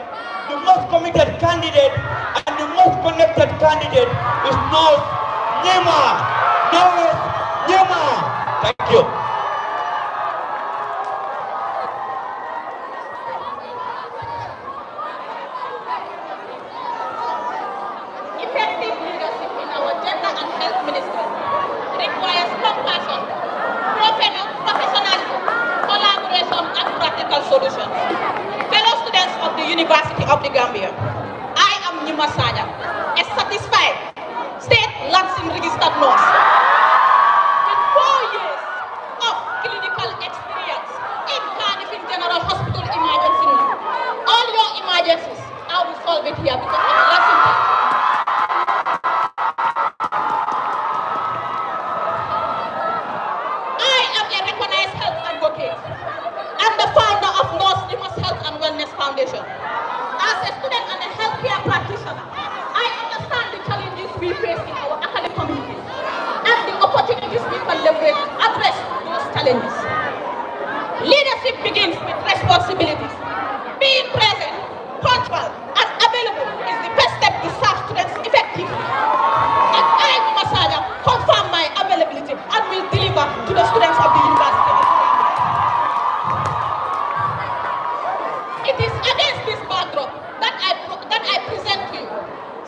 the most committed candidate, and the most connected candidate is Nurse Nyimma. Nurse Nyimma. Thank you. Effective leadership in our gender and health ministry requires compassion, professionalism, collaboration, and practical solutions. Fellow students of the University of the Gambia, I am Nyimma Saja, a satisfied state licensed registered nurse with 4 years of clinical experience in Cardiff General Hospital emergency room. All your emergencies, I will solve it here because I'm licensed. I am a recognized health advocate and the founder of Nurse Nyimma's Health and Wellness Foundation. As a student and a healthcare practitioner, I understand the challenges we face in our academic communities and the opportunities we can leverage to address those challenges. Leadership begins with responsibilities. Being present, punctual, and available is the best step to serve students effectively. And I, Nyimma Saja, confirm my availability and will deliver to the students of the University of Gambia. It is against this backdrop that I present to you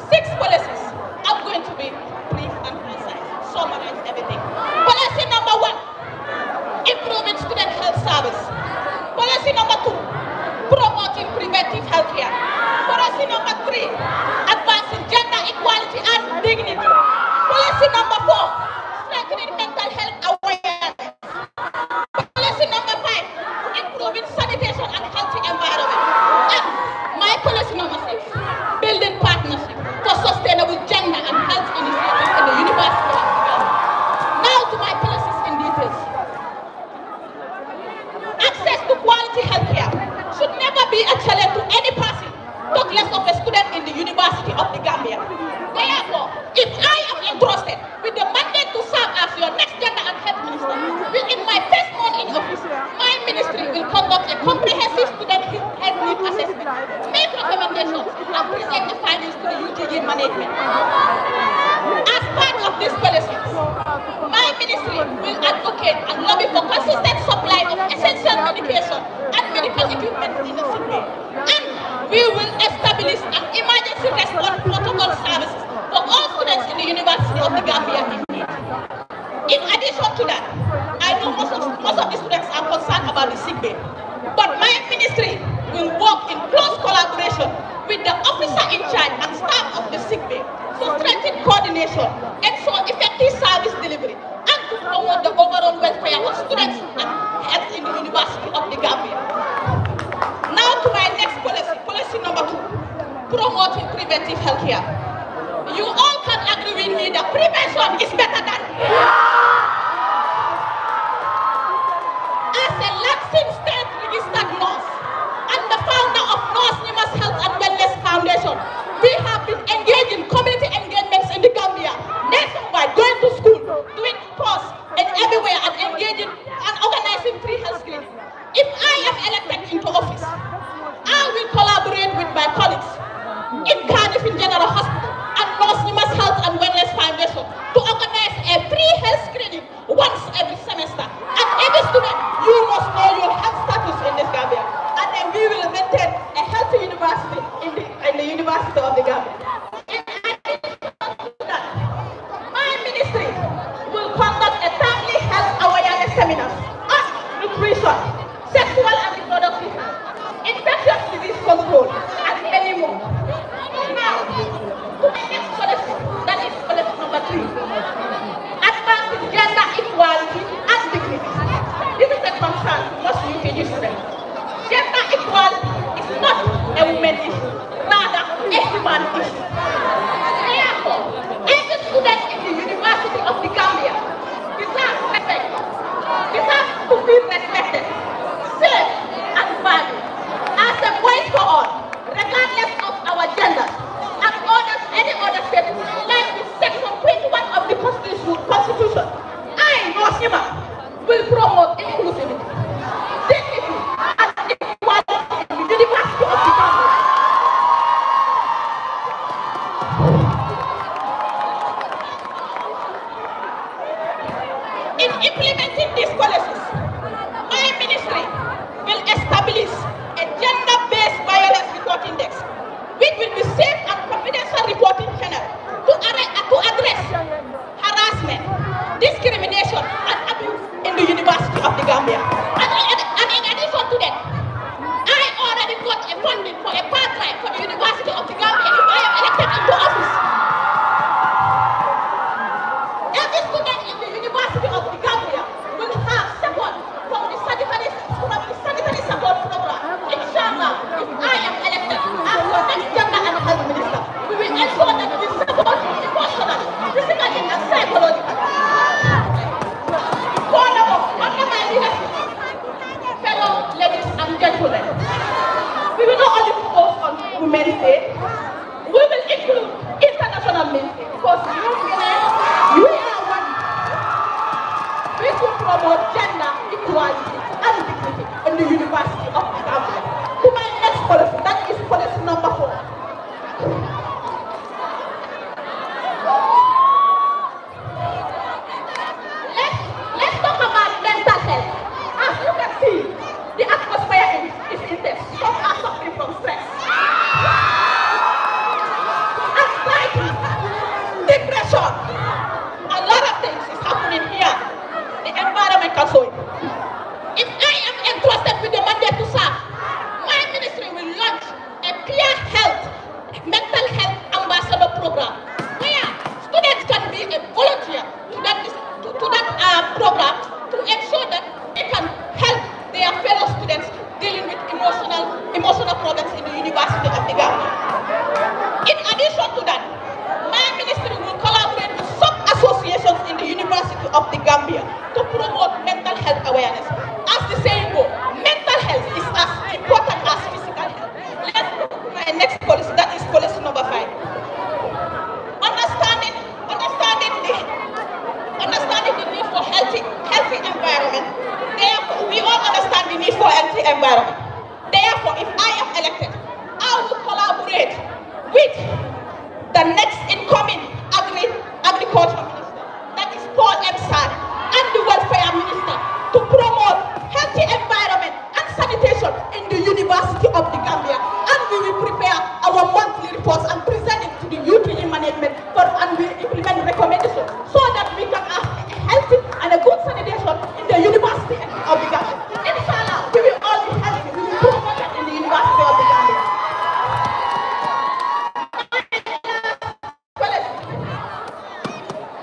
6 policies. I'm going to be brief and precise, summarize everything. Policy number 1, improving student health service. Policy number 2, promoting preventive health care. Policy number 3, advancing gender equality and dignity. Policy number 4, strengthening mental health awareness. Policy number 5, improving sanitation and healthy environment. And my policy number 6, building partnership for sustainable gender and health initiatives in the University of Gambia. Now to my policies in details. Access to quality healthcare should never be a challenge to any person, talk less of a student in the University of the Gambia. Therefore, if I am entrusted with the mandate to serve as your next gender and health minister, within my first month in office, my ministry will conduct a comprehensive student health need assessment, make recommendations, and present the findings to the UTG management. As part of these policies, my ministry will advocate and lobby for consistent supply of essential medication and medical equipment in the city. And we will establish an emergency response protocol services for all students in the University of the Gambia in need. In addition to that, I know most of the students are concerned about the sick bay, but my ministry will work in close collaboration with the officer in charge and staff of the sick bay to strengthen coordination, ensure effective service delivery, and to promote the overall welfare of students and health in the university. University of the Gambia. Now to my next policy, policy number 2, promoting preventive health care. You all can agree with me that prevention is better than as a Latin state registered nurse and the founder of North Nimas Health and Wellness Foundation, we have been engaged in community engagements in the Gambia, nationwide, going to school, doing courses and everywhere, and engaging and organizing free health screening. If I am elected into office, I will collaborate with my colleagues in Cardiff General Hospital and North Nimas Health and Wellness Foundation to organize a free health screening once every semester. And every student, you must know your health status in this Gambia. And then we will maintain a healthy university in the University of the Gambia. In addition to that, my ministry will conduct a timely health awareness seminars on nutrition, sexual and reproductive health, infectious disease control, and many more. Now, to my next policy, that is policy number 3, advancing gender equality and dignity. This is a concern to most UTG students. Gender equality is not a woman issue, rather a human issue. Therefore, every student in the University of the Gambia deserves respect, deserves to be respected, safe, and valued as a voice for all, regardless of our genders and any other status, like with section 21 of the Constitution. I, Nosima, will promote inclusivity, dignity, and equality in the University of the Gambia. In implementing these policies, my ministry will establish a gender-based violence report index, which will be safe and confidential reporting channel to address harassment, discrimination, and abuse in the University of the Gambia. And in addition to that, I already got a funding for a part-time for the University of the Gambia if I am elected into office. Every student in the University of the Gambia will have support from the sanitary support program. Inshallah, if I am elected as the next gender and health minister, we will ensure that we support emotionally, physically, and psychologically. Under my leadership, fellow ladies and gentlemen, we will not only focus on Women's Day, we will include International Men's Day, because we are one. We should promote gender equality and dignity in the University of the Gambia. To my next policy, that is policy number 4. Let's talk about mental health. As you can see, the atmosphere is intense. Some are suffering from stress, anxiety, depression. A lot of things is happening here. The environment can show it. If I am entrusted with the mandate to serve, my ministry will launch a peer health, mental health ambassador program, where students can be a volunteer to that program to ensure that they can help their fellow students dealing with emotional problems in the University of the Gambia. In addition to that, my ministry will collaborate with sub-associations in the University of the Gambia to promote mental health awareness. As the saying goes, mental health is as important as physical health. Let's go to my next policy, that is policy number 5. Understanding the need for healthy environment. Therefore, we all understand the need for healthy environment. Therefore, if I am elected, I will collaborate with the next incoming agriculture minister, that is Paul M. Sar, and the welfare minister, to promote healthy environment and sanitation in the University of the Gambia. And we will prepare our monthly reports and present it to the UTG management and we implement recommendations so that we can have a healthy and a good sanitation in the University of the Gambia. Inshallah, we will all be healthy. We will promote it in the University of the Gambia.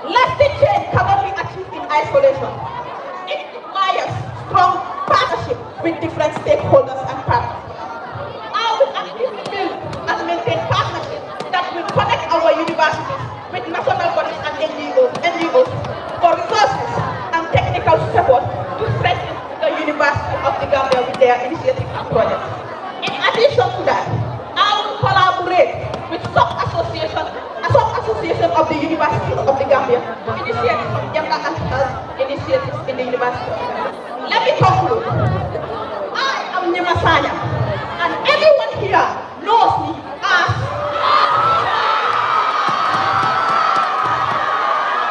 Lasting change cannot be achieved in isolation. It requires strong partnership with different stakeholders and partners. I will actively build and maintain partnerships that will connect our universities with national bodies and NGOs for resources and technical support to strengthen the University of the Gambia with their initiatives and projects. In addition to that, I will collaborate with some association of the University of the Gambia to initiate some gender and health initiatives in the University. Let me conclude. I am Nimasanya, and everyone here knows me as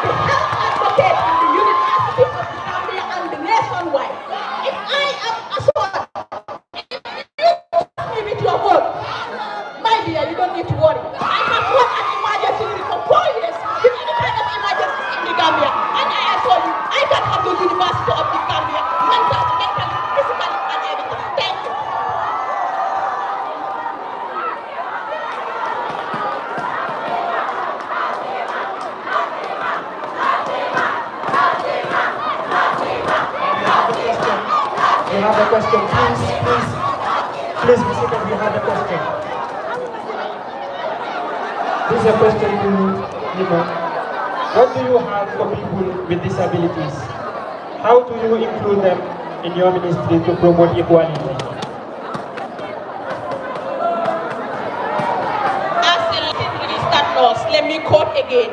the health advocate in the University of the Gambia and the nationwide. If I am assured, if you with your vote, my dear, you don't need to worry. I have run an emergency for 4 years with any kind of emergencies in the Gambia, and I assure you, I can handle the University of the Gambia, mentally, physically, and everything. Thank you. You have a question, please be seated, you have a question. This is a question to Nima. What do you have for people with disabilities? How do you include them in your ministry to promote equality? As a registered nurse, let me quote again.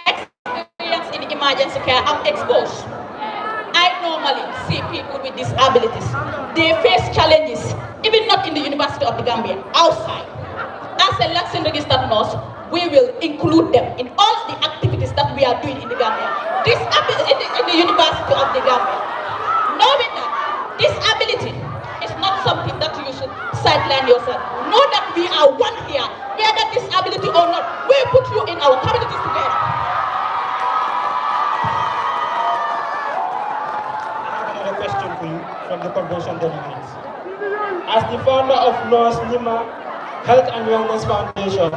Experience in emergency care, I'm exposed. I normally see people with disabilities. They face challenges, even not in the University of the Gambia, outside. As a licensed registered nurse, we will include them in all the activities that we are doing in the Gambia. In the University of the Gambia. Knowing that disability is not something that you should sideline yourself. Know that we are one here, whether disability or not. We put you in our communities together. Question for you from the convention delegates. As the founder of Nurse Nima Health and Wellness Foundation,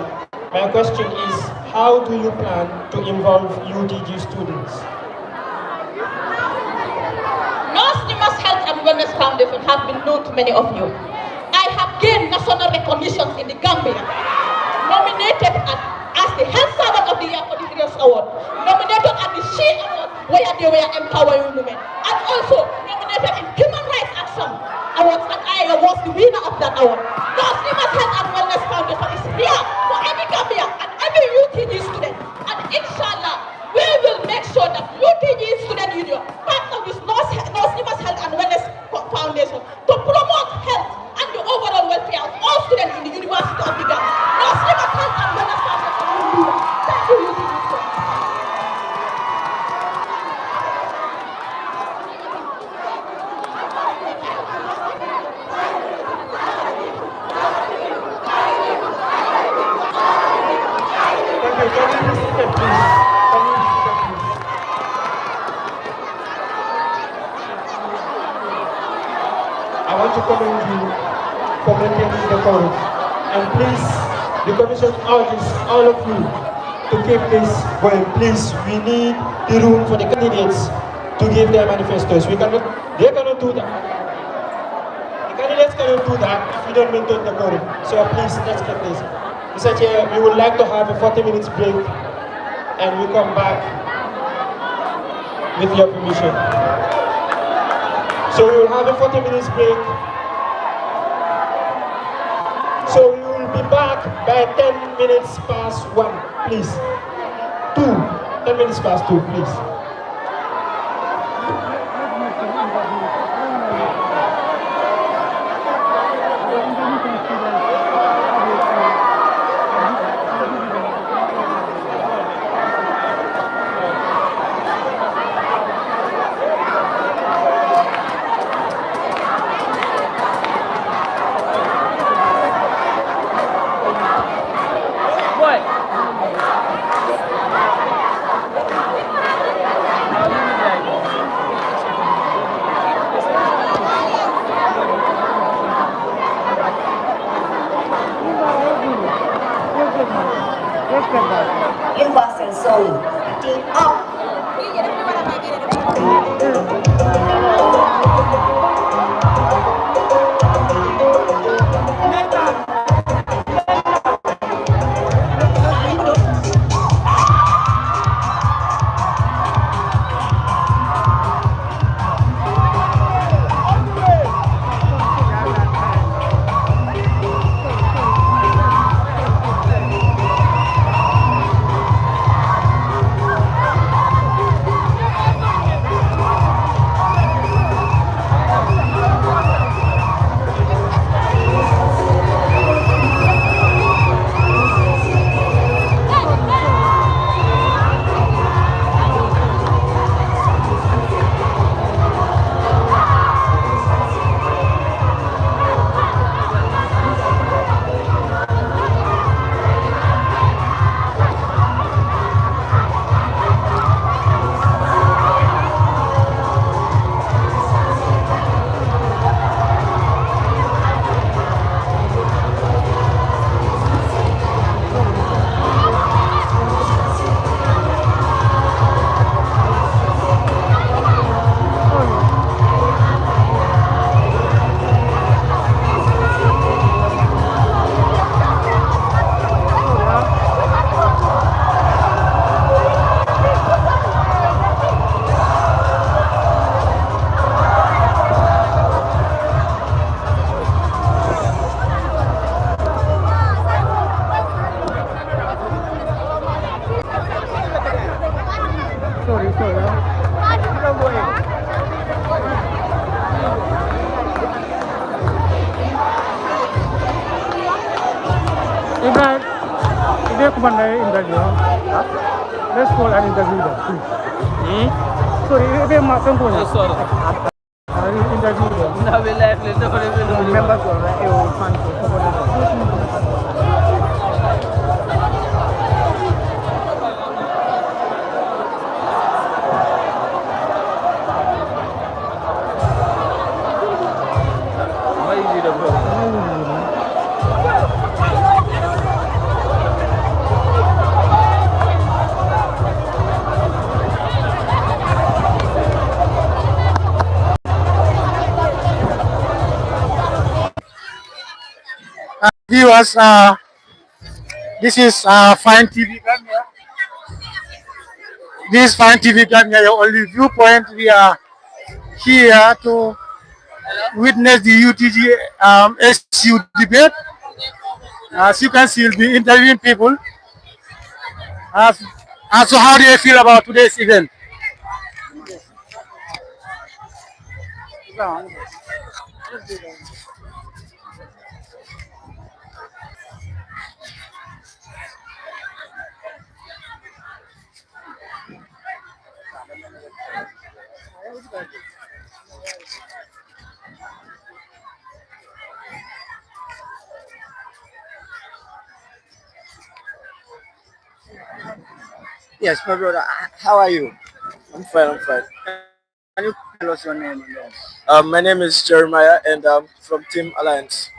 my question is, how do you plan to involve UTG students? Nurse Nima's Health and Wellness Foundation have been known to many of you. I have gained national recognition in the Gambia, nominated as the Health Servant of the Year for the Heroes Award, nominated at the She Award where they were empowering women, and also nominated in Human Rights Action Awards, and I was the winner of that award. Nurse Nima's Health and Wellness Foundation is here for every Gambia and every UTG student, and inshallah, we will make sure that UTG Student Union partner with Nurse Nima's Health and Wellness Foundation to promote health and the overall welfare of all students in the University of the Gambia. Nurse Nima's Health and Wellness Foundation will do that. Thank you, UTG students. I want to commend you for maintaining the courage. And please, the commission urges all of you to keep this going. Please, we need the room for the candidates to give their manifestos. They cannot do that. The candidates cannot do that if we don't maintain the quorum. So please, let's get this. Mr. Chair, we would like to have a 40 minutes break and we come back with your permission. So we will have a 40 minutes break. So we will be back by 10 minutes past 1, please. 10 minutes past 2, please. Universal Soul. Team up. Sorry. Ibrahim, dia kemana interview? Let's call an interview then, please. Sorry, dia makan punya. Interview then. Members of the EU country. Viewers, this is Fine TV Gambia. This is Fine TV Gambia, your only viewpoint. We are here to witness the UTGSU debate. As you can see, we'll be interviewing people. So how do you feel about today's event? Yes, my brother. How are you? I'm fine. Can you tell us your name? My name is Jeremiah and I'm from Team Alliance.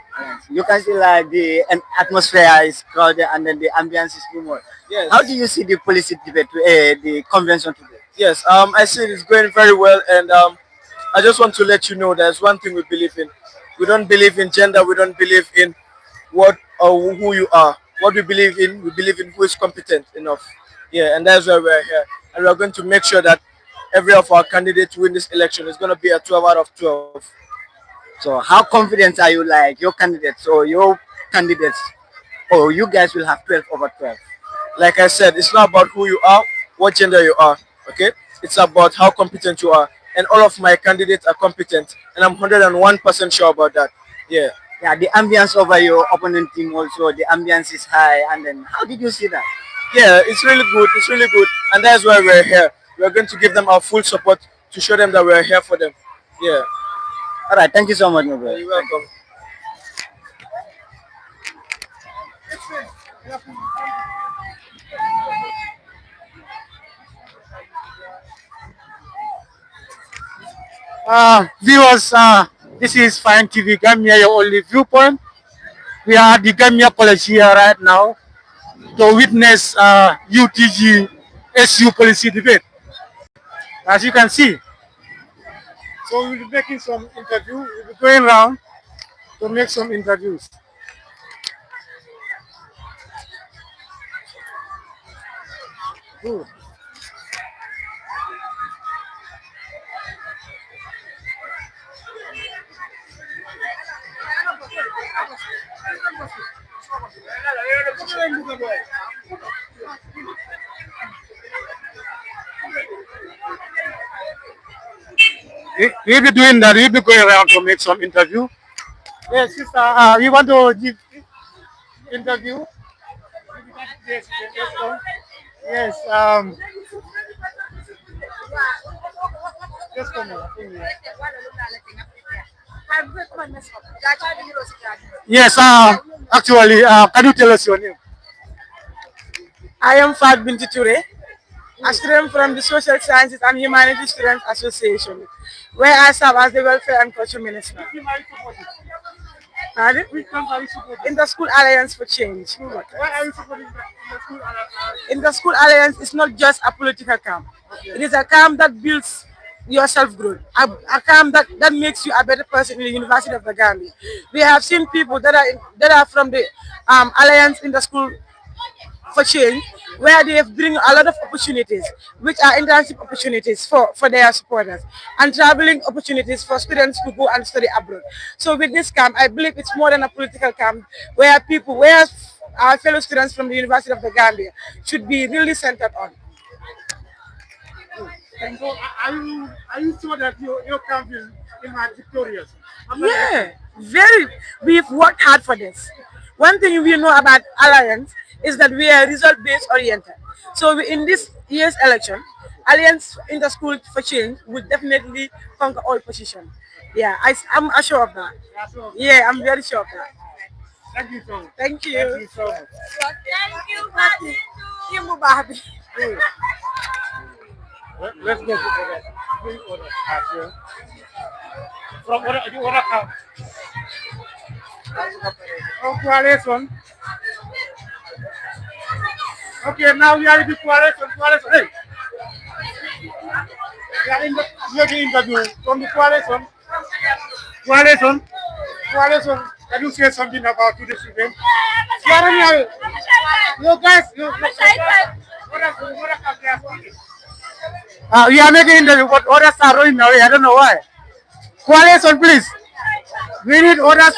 You can see like the atmosphere is crowded and then the ambience is too much. Yes. How do you see the policy debate, the convention today? Yes, I see it's going very well and I just want to let you know there's one thing we believe in. We don't believe in gender, we don't believe in what or who you are. What we believe in who is competent enough. Yeah, and that's why we're here. And we're going to make sure that every of our candidates who win this election is going to be a 12 out of 12. So how confident are you like your candidates or your candidates or you guys will have 12 over 12? Like I said, it's not about who you are, what gender you are, okay? It's about how competent you are. And all of my candidates are competent, and I'm 101% sure about that. Yeah. Yeah, the ambience over your opponent team also, the ambience is high. And then how did you see that? Yeah, it's really good. And that's why we're here. We're going to give them our full support to show them that we're here for them. Yeah. All right, thank you so much, my brother. You're welcome. Viewers, this is Fine TV Gambia, your only viewpoint. We are at the Gambia College here right now to witness UTGSU policy debate. As you can see, so we will be making some interview. We'll be going around to make some interviews. Good. We'll be doing that. We'll be going around to make some interview. Yes, sister. We want to give interview. Yes. Just come here. Yes. Actually, can you tell us your name? I am Fat Binti Ture, a student from the Social Sciences and Humanities Students Association, where I serve as the Welfare and Culture Minister. Pardon? In the School Alliance for Change. Why are you supporting the school? In the School Alliance, it's not just a political camp. Okay. It is a camp that builds your self-growth, a camp that makes you a better person in the University of the Gambia. We have seen people that are from the Alliance in the School for Change, where they bring a lot of opportunities, which are internship opportunities for their supporters, and traveling opportunities for students to go and study abroad. So with this camp, I believe it's more than a political camp, where our fellow students from the University of the Gambia should be really centered on. And so, are you sure that your campaign is victorious? Yeah, very. We've worked hard for this. One thing we know about Alliance is that we are result-based oriented. So in this year's election, Alliance in the School for Change will definitely conquer all positions. Yeah, I'm sure of that. Yeah, I'm very sure of that. Thank you so much. Thank you. Thank you so much. Thank you, Matthew. You move back. Let's go to other here. From what account? From coalition. Okay, now we are in the coalition. Coalition. Hey. We are in the making interview from the coalition. Coalition. Coalition. Can you say something about today's event? You guys, we are making interview, but others are running away. I don't know why. Coalition, please. We need others.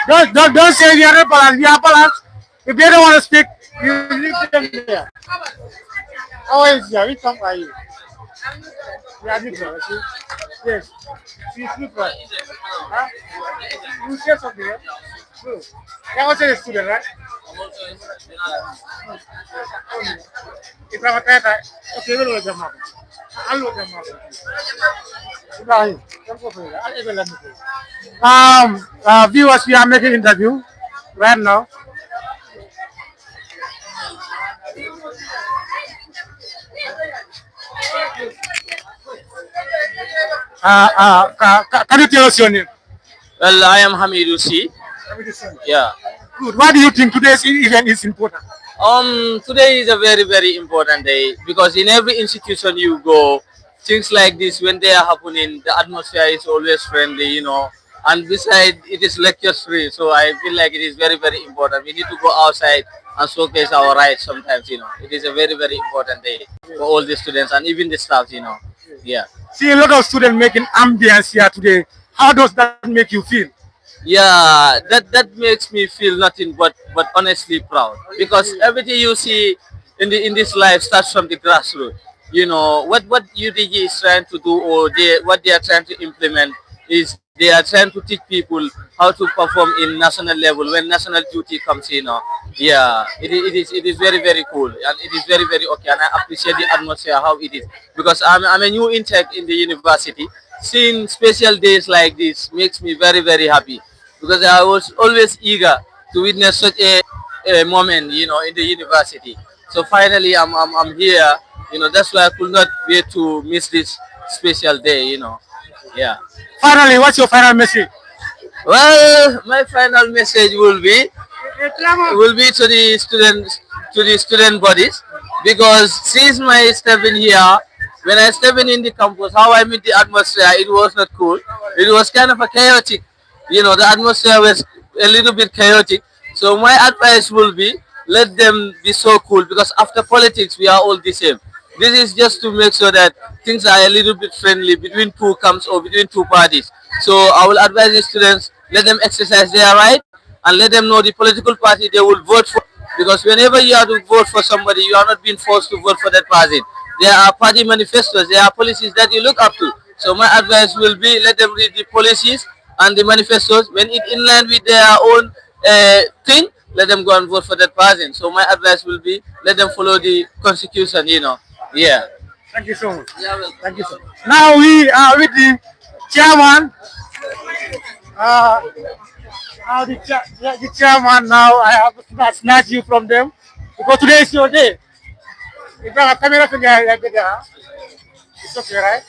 Don't say we are not balanced. We are balanced. If they don't want to speak, you leave them there. How is you? Which one are you? We are neutral. Yes. She's neutral. Huh? You say something, right? True. You're also a student, right? If I'm a tata, okay, we'll look them up. I'll look them up. Ibrahim, come over here. I'll even let me go. Viewers, we are making interview right now. Can you tell us your name? Well, I am Hamidu C. Yeah. Good. Why do you think today's event is important? Today is a very, very important day because in every institution you go, things like this, when they are happening, the atmosphere is always friendly, you know. And besides, it is lecture free, so I feel like it is very, very important. We need to go outside and showcase our rights sometimes, you know. It is a very, very important day for all the students and even the staff, you know. Yeah. See a lot of students making ambience here today. How does that make you feel? Yeah, that makes me feel nothing but honestly proud because everything you see in this life starts from the grassroots. You know what UTG is trying to do, or what they are trying to implement is they are trying to teach people how to perform in national level when national duty comes in. Yeah, it is very, very cool and it is very, very okay, and I appreciate the atmosphere how it is because I'm a new intake in the university. Seeing special days like this makes me very, very happy because I was always eager to witness such a moment, you know, in the university. So finally, I'm here. You know, that's why I could not wait to miss this special day. You know, yeah. Finally, what's your final message? Well, my final message will be to the student bodies because since my stepping here, when I stepping in the campus, how I meet the atmosphere, it was not cool. It was kind of a chaotic. You know, the atmosphere was a little bit chaotic. So my advice will be let them be so cool because after politics we are all the same. This is just to make sure that things are a little bit friendly between two camps or between two parties. So I will advise the students, let them exercise their right and let them know the political party they will vote for. Because whenever you are to vote for somebody, you are not being forced to vote for that person. There are party manifestos, there are policies that you look up to. So my advice will be let them read the policies and the manifestos. When it in line with their own thing, let them go and vote for that person. So my advice will be let them follow the constitution, you know. Yeah. Thank you so much. Thank you so much. Now we are with the chairman. The chairman now, I have to snatch you from them because today is your day. If you have a camera to get it's okay, right?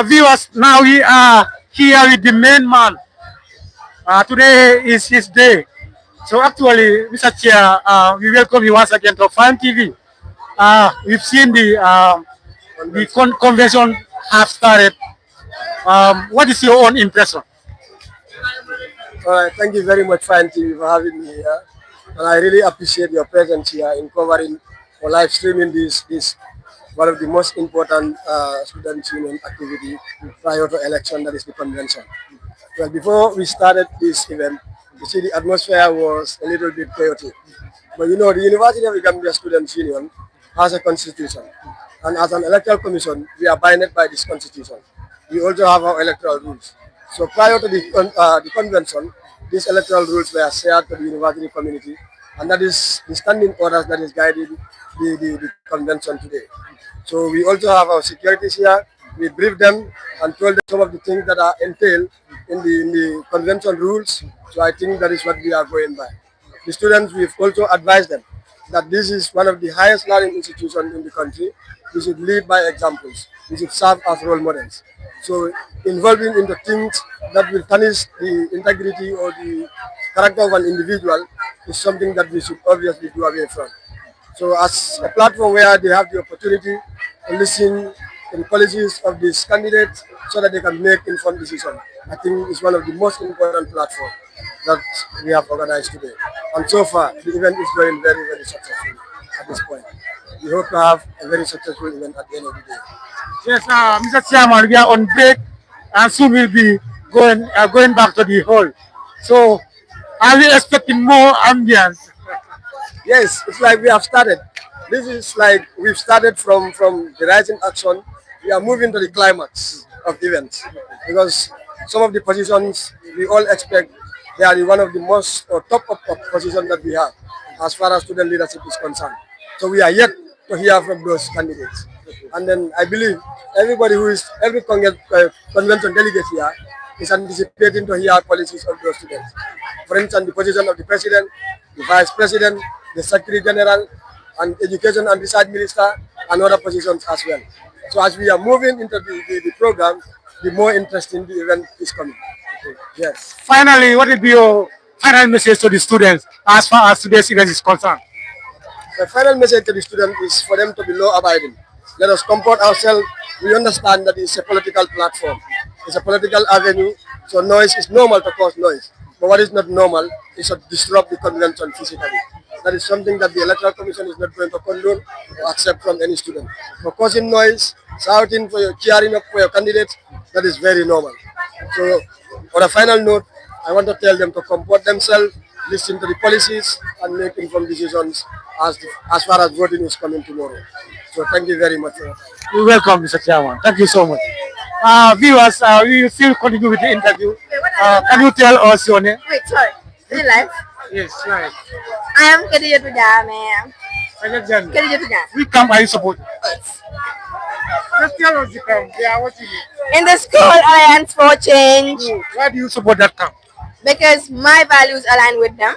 Viewers, now we are here with the main man. Today is his day. So actually, Mr. Chair, we welcome you once again to Fan TV. We've seen the convention have started. What is your own impression? All right, thank you very much, Fan TV, for having me here. And I really appreciate your presence here in covering or live streaming this one of the most important student union activity prior to election, that is the convention. Well, before we started this event, you see the atmosphere was a little bit chaotic. But you know, the University of the Gambia Students Union has a constitution. And as an electoral commission, we are binded by this constitution. We also have our electoral rules. So prior to the convention, these electoral rules were shared to the university community, and that is the standing orders that is guiding the convention today. So we also have our securities here. We briefed them and told them some of the things that are entailed in the convention rules. So I think that is what we are going by. The students, we've also advised them that this is one of the highest learning institutions in the country. We should lead by examples. We should serve as role models. So involving in the things that will tarnish the integrity or the character of an individual is something that we should obviously do away from. So as a platform where they have the opportunity to listen to the policies of these candidates so that they can make informed decisions, I think it's one of the most important platforms that we have organized today. And so far, the event is going very, very successful at this point. We hope to have a very successful event at the end of the day. Yes, Mr. Chairman, we are on break and soon we'll be going back to the hall. So, are we expecting more ambience? Yes, it's like we have started. This is like we've started from the rising action. We are moving to the climax of events because some of the positions we all expect they are one of the most or top of positions that we have as far as student leadership is concerned. So we are yet to hear from those candidates. And then I believe every convention delegate here is anticipating to hear policies of those students. For instance, the position of the president, the vice president, the secretary general, and education and research minister, and other positions as well. So as we are moving into the program, the more interesting the event is coming. Yes. Finally, what will be your final message to the students as far as today's event is concerned? The final message to the students is for them to be law abiding. Let us comport ourselves. We understand that it's a political platform. It's a political avenue, so noise is normal to cause noise. But what is not normal is to disrupt the convention physically. That is something that the Electoral Commission is not going to condone or accept from any student. For causing noise, shouting for your cheering up for your candidates, that is very normal. So on a final note, I want to tell them to comport themselves, listen to the policies, and make informed decisions as far as voting is coming tomorrow. So thank you very much. You're welcome, Mr. Chairman. Thank you so much. Viewers, we will still continue with the interview. Can you tell us your name? Wait, sorry. Is it live? Yes, right. I am Khadija Tujame. Khadija Tujame. Which camp are you supporting? Just tell us the camp. They are watching you. In the School Alliance for Change. Why do you support that camp? Because my values align with them.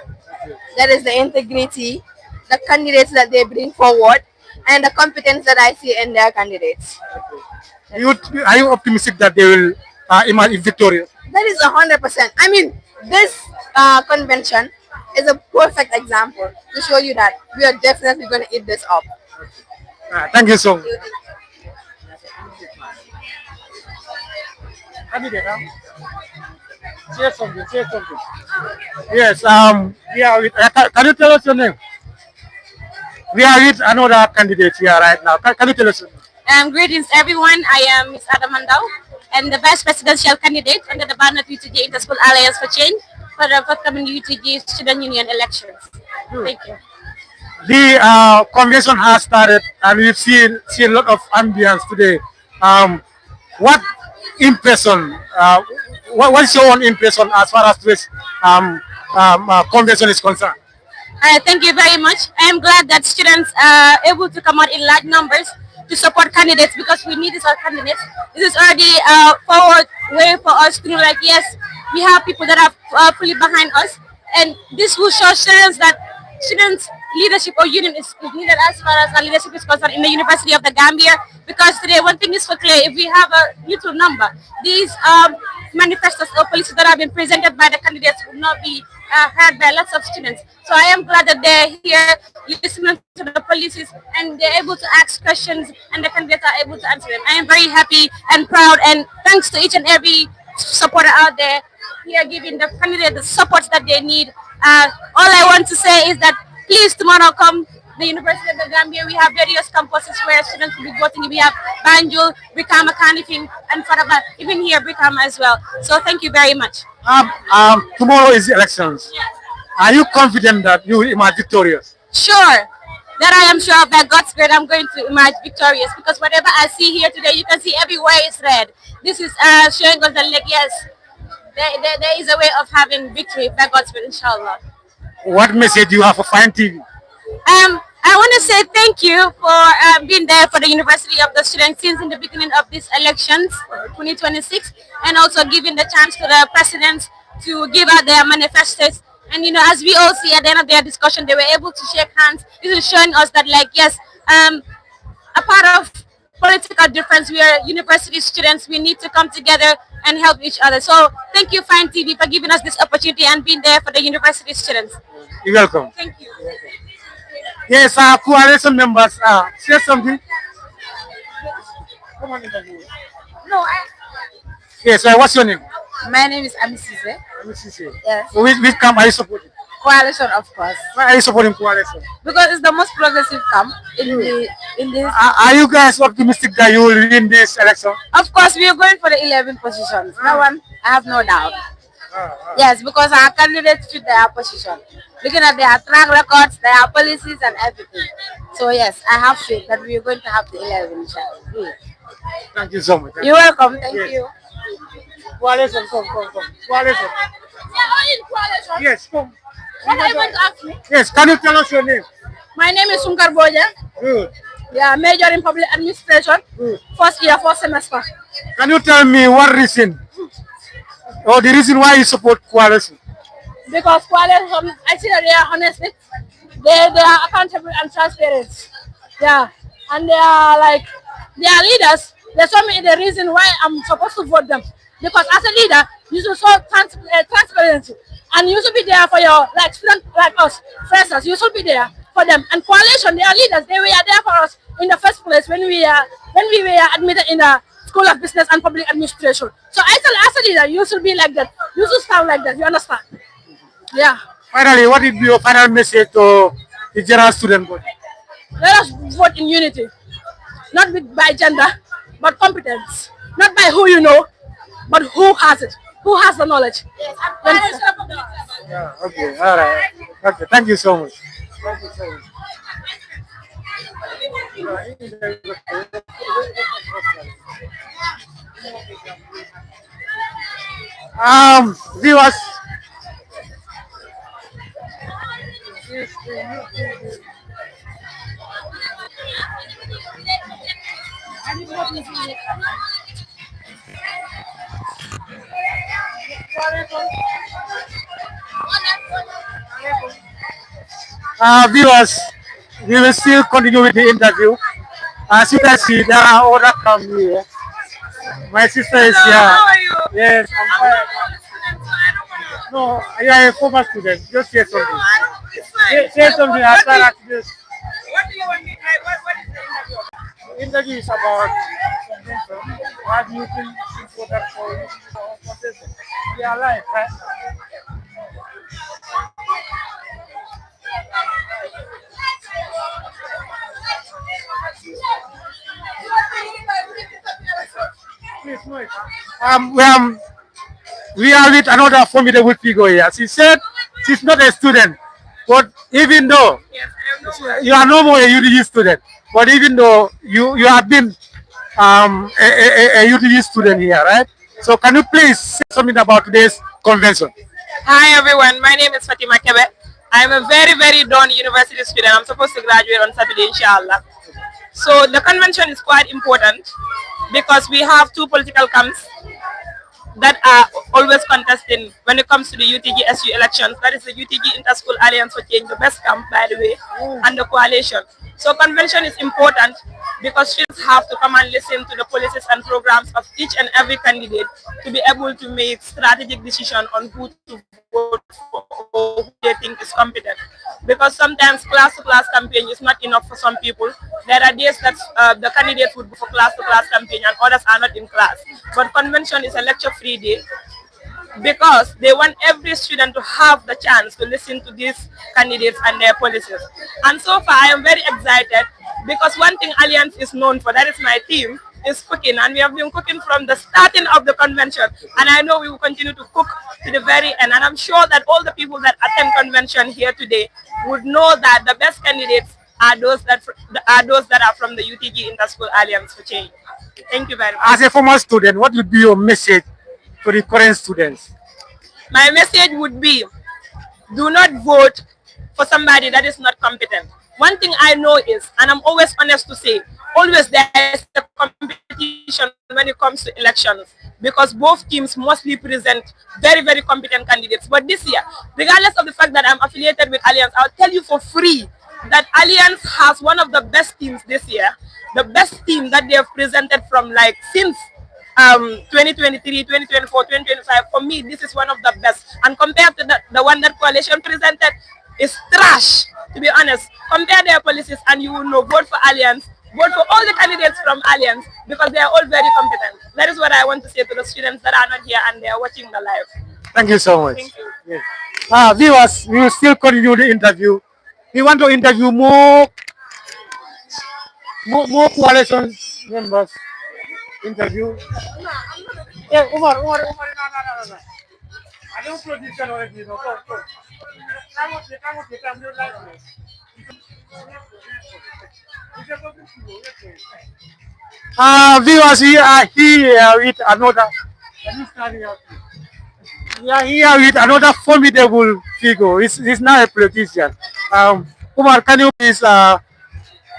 That is the integrity, the candidates that they bring forward, and the competence that I see in their candidates. Are you optimistic that they will emerge victorious? That is 100%. I mean, this convention is a perfect example to show you that we are definitely going to eat this up. Thank you so much. Say something. Yes, we are with, can you tell us your name? We are with another candidate here right now. Can you tell us your name? Greetings everyone, I am Ms. Adamandao and the Vice Presidential Candidate under the banner of UTG Interschool Alliance for Change for the forthcoming UTG Student Union elections. Thank you. The convention has started and we've seen a lot of ambience today. What impression, what's your own impression as far as this convention is concerned? Thank you very much. I am glad that students are able to come out in large numbers to support candidates because we need these candidates. This is already a forward way for us to know, like, yes, we have people that are fully behind us, and this will show students that students' leadership or union is needed as far as our leadership is concerned in the University of the Gambia. Because today, one thing is for clear: if we have a little number, these manifestos or policies that have been presented by the candidates will not be heard by lots of students. So I am glad that they're here listening to the policies and they're able to ask questions and the candidates are able to answer them. I am very happy and proud, and thanks to each and every supporter out there here giving the candidates the support that they need. All I want to say is that please tomorrow come the University of the Gambia, we have various campuses where students will be voting. We have Banjul, Brikama, Kanifing, and Faraba, even here, Brikama as well. So thank you very much. Tomorrow is elections. Are you confident that you will emerge victorious? Sure. That I am sure of, that God's spirit, I'm going to emerge victorious, because whatever I see here today, you can see everywhere is red. This is showing us that, like, yes, there is a way of having victory by God's spirit, inshallah. What message do you have for Fine TV? I want to say thank you for being there for the University of the Students since in the beginning of these elections, 2026, and also giving the chance to the presidents to give out their manifestos. And as we all see at the end of their discussion, they were able to shake hands. This is showing us that, like, yes, a part of political difference, we are university students. We need to come together and help each other. So thank you, Fine TV, for giving us this opportunity and being there for the university students. You're welcome. Thank you. Yes, coalition members, say something. Come on, No, yes, what's your name? my name is Amisise. Yes. Which camp are you supporting? Coalition, of course. Why are you supporting coalition? Because it's the most progressive camp in this. Are you guys optimistic that you will win this election? Of course, we are going for the 11 positions. That one, I have no doubt. Yes, because our candidates fit their position. Looking at their track records, their policies, and everything. So yes, I have faith that we are going to have the 11. Inshallah. Thank you so much. You're welcome. Thank you. Coalition, come. Coalition. Yes, come. What are you going to ask me? Yes, can you tell us your name? My name is Sunkar Boja. Good. Yeah, major in public administration. First year, first semester. Can you tell me what reason, or the reason why you support coalition? Because coalition, I see that they are honest, they are accountable and transparent. Yeah, and they are like, they are leaders. They show me the reason why I'm supposed to vote them. Because as a leader, you should show transparency, and you should be there for your students like us, freshers. You should be there for them. And coalition, they are leaders. They were there for us in the first place when we were admitted in the School of Business and Public Administration. So I tell as a leader, you should be like that. You should stand like that. You understand? Yeah. Finally, what would be your final message to the general student body? Let us vote in unity, not by gender, but competence. Not by who you know, but who has it, who has the knowledge. Yes, Yeah, okay, all right. Okay, thank you so much. Thank you so much. Viewers. Viewers, we will still continue with the interview. As you can see, there are other come here. My sister is here. How are you? Yes, I'm fine. No, you are a former student. Just say something. No, I don't. It's fine. Say something as far as this. What do you want me? What is the interview? The interview is about what do you think is important for you? We are live, right? Please, no. We are with another formidable figure here. She said she's not a student, but even though you are no more a UTG student, but even though you have been a UTG student here, right? So can you please say something about today's convention? Hi everyone, my name is Fatima Kebe. I'm a very, very done university student. I'm supposed to graduate on Saturday, inshallah. So the convention is quite important because we have two political camps that are always contesting when it comes to the UTGSU elections. That is the UTG Interschool Alliance for Change, the best camp, by the way, and the coalition. So convention is important because students have to come and listen to the policies and programs of each and every candidate to be able to make strategic decision on who to vote for or who they think is competent. Because sometimes class-to-class campaign is not enough for some people. There are days that the candidates would go for class-to-class campaign and others are not in class. But convention is a lecture-free day. because they want every student to have the chance to listen to these candidates and their policies. And so far, I am very excited because one thing Alliance is known for, that is my team, is cooking. And we have been cooking from the starting of the convention. And I know we will continue to cook to the very end. And I'm sure that all the people that attend convention here today would know that the best candidates are those that are from the UTG Interschool Alliance for Change. Thank you very much. As a former student, what would be your message to the current students? My message would be, do not vote for somebody that is not competent. One thing I know is, and I'm always honest to say, always there is a competition when it comes to elections, because both teams mostly present very, very competent candidates. But this year, regardless of the fact that I'm affiliated with Alliance, I'll tell you for free that Alliance has one of the best teams this year, the best team that they have presented from like since 2023, 2024, 2025. For me, this is one of the best. And compared to the one that coalition presented, is trash, to be honest. Compare their policies and you will know, vote for Alliance, vote for all the candidates from Alliance, because they are all very competent. That is what I want to say to the students that are not here and they are watching the live. Thank you so much. Thank you. Yes. Viewers, we will still continue the interview. We want to interview more coalition members. Interview. Yeah, Umar, no. I don't produce already. No, go. Viewers, we are here with another. We are here with another formidable figure. He's now a politician. Umar, can you please tell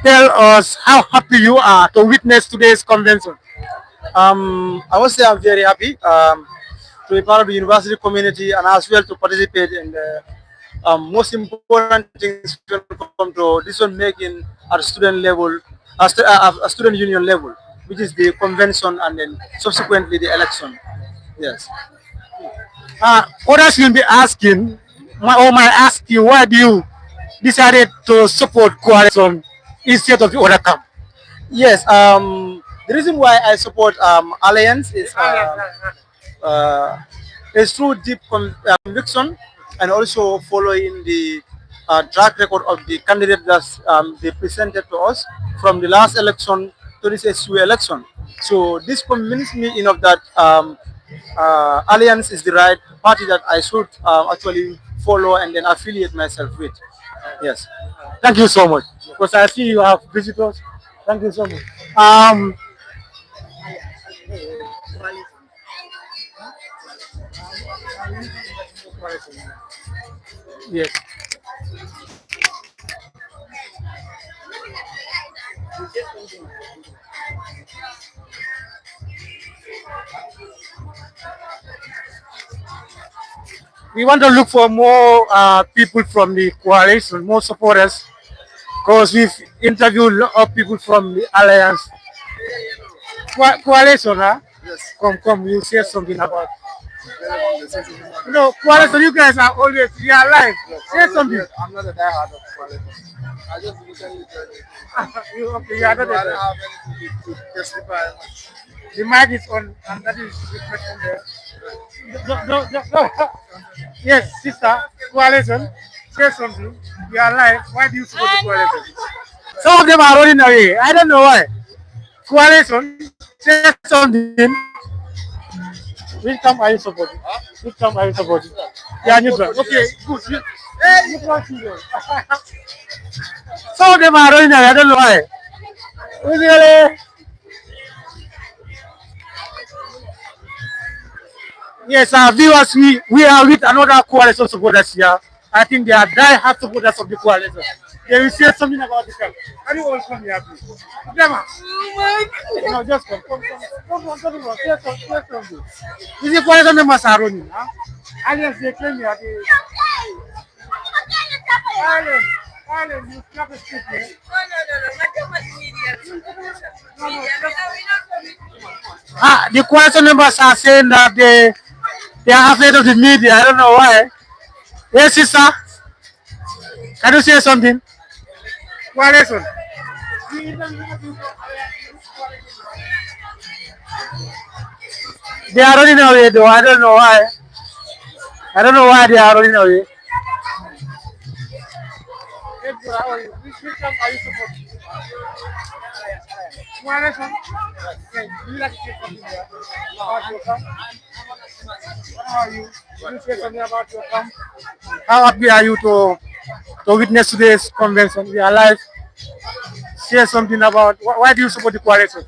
us how happy you are to witness today's convention? I would say I'm very happy to be part of the university community and as well to participate in the most important things when it comes to decision making at student level, a student union level, which is the convention and then subsequently the election. Yes. Others will be asking, might ask you, why do you decided to support coalition instead of the other camp? Yes. The reason why I support Alliance is through deep conviction and also following the track record of the candidate that they presented to us from the last election to this SU election. So this convinced me enough that Alliance is the right party that I should actually follow and then affiliate myself with. Yes. Thank you so much. Because I see you have visitors. Thank you so much. Yes. We want to look for more people from the coalition, more supporters, because we've interviewed a lot of people from the Alliance. Coalition, huh? Yes. Come, you say something about. Coalition, you guys are always, you are alive. Say something. I'm not a diehard of coalition. I just recently joined it. Okay, you are not I don't have anything to testify. The mic is on, and that is the question there. No. Yes, sister, coalition, say something. You are alive. Why do you support the coalition? Some of them are running away. I don't know why. Coalition, say something. Which camp are you supporting? Which camp are you supporting? Yeah, neutral. Okay, good. Some of them are running away. I don't know why. Really? Yes, viewers, we are with another coalition supporters here. I think they are die-hard supporters of the coalition. They will say something about the camp. Can you all come here, please? No, just come. Come. Say something. This is coalition members are running. Huh? Alliance, they claim you are the... Alliance, you snap a stick here. No. The coalition members are saying that they are afraid of the media. I don't know why. Yes, sister. Can you say something? Coalition. They are running away though. I don't know why. I don't know why they are running away. Which camp are you supporting? Coalition? Okay, do you like to say something there about your camp? How are you? Can you say something about your camp? How happy are you to witness today's convention? We are live. Say something about why do you support the coalition?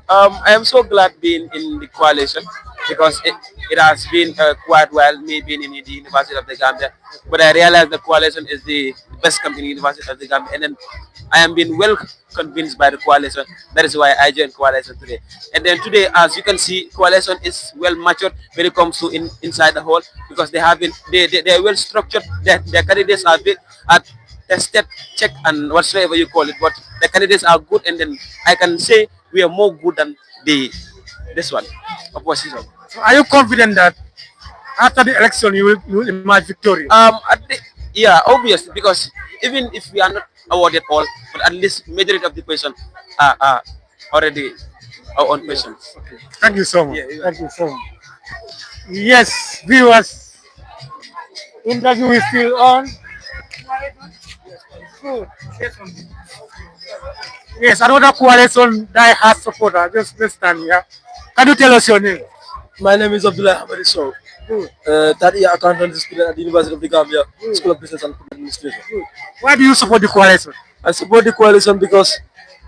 I am so glad being in the coalition because it has been quite while me being in the University of the Gambia. But I realized the coalition is the best company in the University of the Gambia. And then I am being well convinced by the coalition. That is why I joined coalition today. And then today, as you can see, coalition is well matured when it comes to inside the hall because they have been they are well structured. Their candidates are tested, check, and whatsoever you call it. But the candidates are good, and then I can say we are more good than this one opposition. So are you confident that after the election you will emerge victorious? Yeah, obviously, because even if we are not awarded all, but at least majority of the question are already our own questions. Okay. Thank you so much. Thank you so much. Yes, viewers, interview is still on. Good. Yes, another coalition die hard supporter. Just this time, yeah. Can you tell us your name? My name is Abdullah Hamadi Sow. Third year accountant student at the University of the Gambia, School of Business and Administration. Why do you support the coalition? I support the coalition because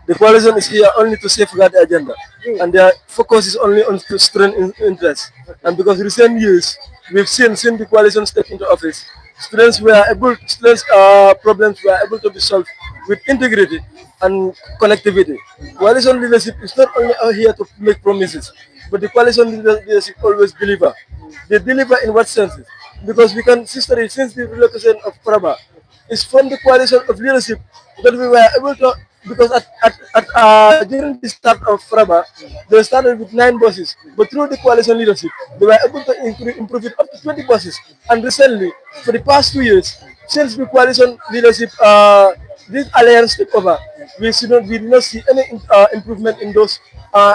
the coalition is here only to safeguard the agenda, and their focus is only on student interests. And because recent years we've seen the coalition step into office, students problems were able to be solved with integrity and connectivity. Coalition leadership is not only out here to make promises, but the coalition leadership always deliver. They deliver in what senses? Because we can see since the relocation of Praba, it's from the coalition of leadership that we were able to, because during the start of Praba, they started with 9 buses, but through the coalition leadership, they were able to improve it up to 20 buses. And recently, for the past 2 years, since the coalition leadership, this alliance took over, we did not see any improvement in those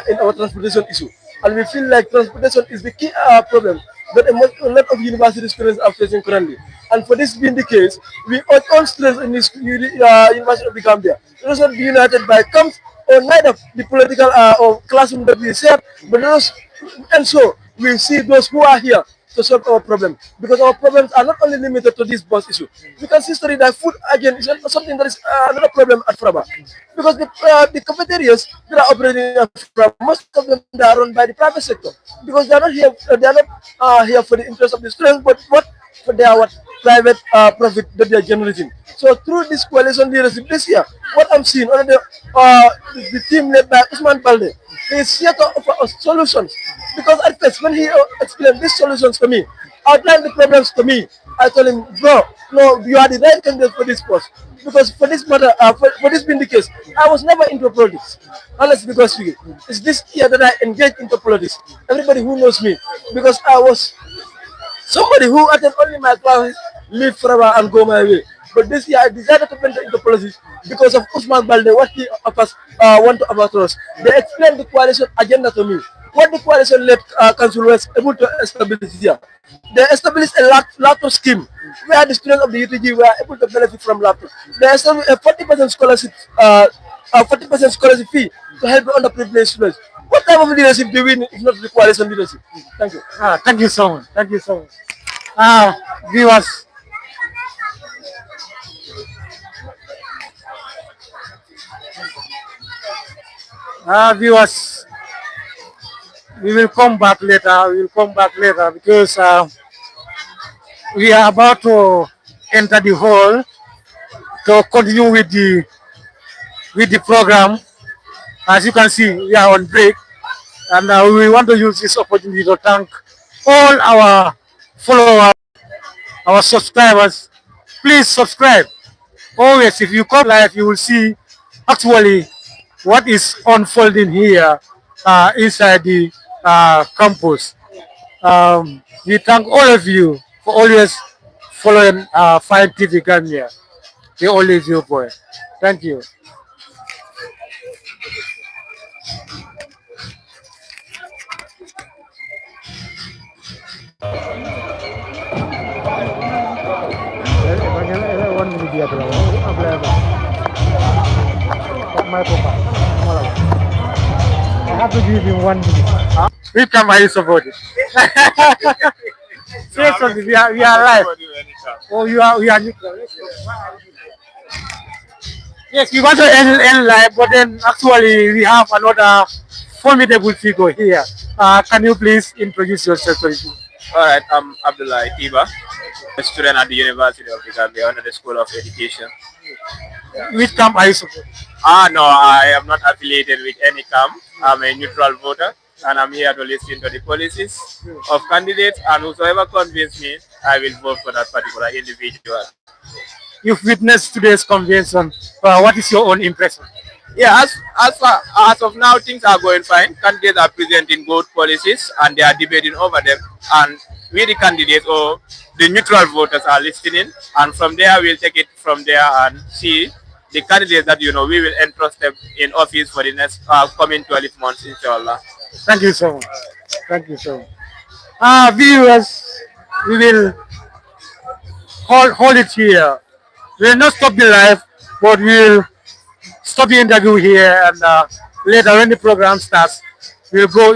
in our transportation issue. And we feel like transportation is the key problem that a lot of university students are facing currently. And for this being the case, we urge all students in this University of the Gambia to not be united by camps or neither the political or classroom that we share, but those, and so we see those who are here to solve our problem, because our problems are not only limited to this bus issue. We can see that food again is something that is another problem at Fraba, because the cafeterias that are operating at Fraba, most of them they are run by the private sector, because they are not here. They are not here for the interest of the students, but for their private profit that they are generating. So through this coalition leadership this year, what I'm seeing under the team led by Usman Balde is here to offer us solutions. Because at first, when he explained these solutions to me, outlined the problems to me, I told him, bro, no, you are the right candidate for this post. Because for this matter, for this being the case, I was never into politics. Honestly, because it's this year that I engaged into politics. Everybody who knows me, because I was somebody who attended only my classes, leave forever and go my way. But this year I decided to enter into politics because of Usman Balde, what he offers, want to offer to us. They explained the coalition agenda to me. What the coalition-led council was able to establish here. They established a laptop scheme where the students of the UTG were able to benefit from laptops. They established a 40% scholarship, 40% scholarship fee to help the underprivileged students. What type of leadership do we need if not the coalition leadership? Thank you. Thank you so much. Thank you so much. Viewers. Viewers, we will come back later. We will come back later because we are about to enter the hall to continue with the program. As you can see, we are on break, and we want to use this opportunity to thank all our followers, our subscribers. Please subscribe. Always, if you come live, you will see actually what is unfolding here inside the campus. We thank all of you for always following Fine TV Gambia, the only viewpoint. Thank you. I have to give him 1 minute. Which camp are you supporting? Say something. We are live. Oh, we are neutral. Yes, we want to end live, but then actually we have another formidable figure here. Can you please introduce yourself? All right, I'm Abdullah Tiba, a student at the University of the Gambia under the School of Education. Which camp are you supporting? No, I am not affiliated with any camp. I'm a neutral voter, and I'm here to listen to the policies of candidates, and whosoever convinces me, I will vote for that particular individual. You've witnessed today's convention. What is your own impression? Yeah, as of now, things are going fine. Candidates are presenting good policies, and they are debating over them. And we, the candidates or the neutral voters, are listening. And from there, we'll take it from there and see the candidates that we will entrust them in office for the next coming 12 months, inshallah. Thank you so much. Thank you so much. Viewers, we will hold it here. We will not stop the live, but we will stop the interview here, and later when the program starts, we'll go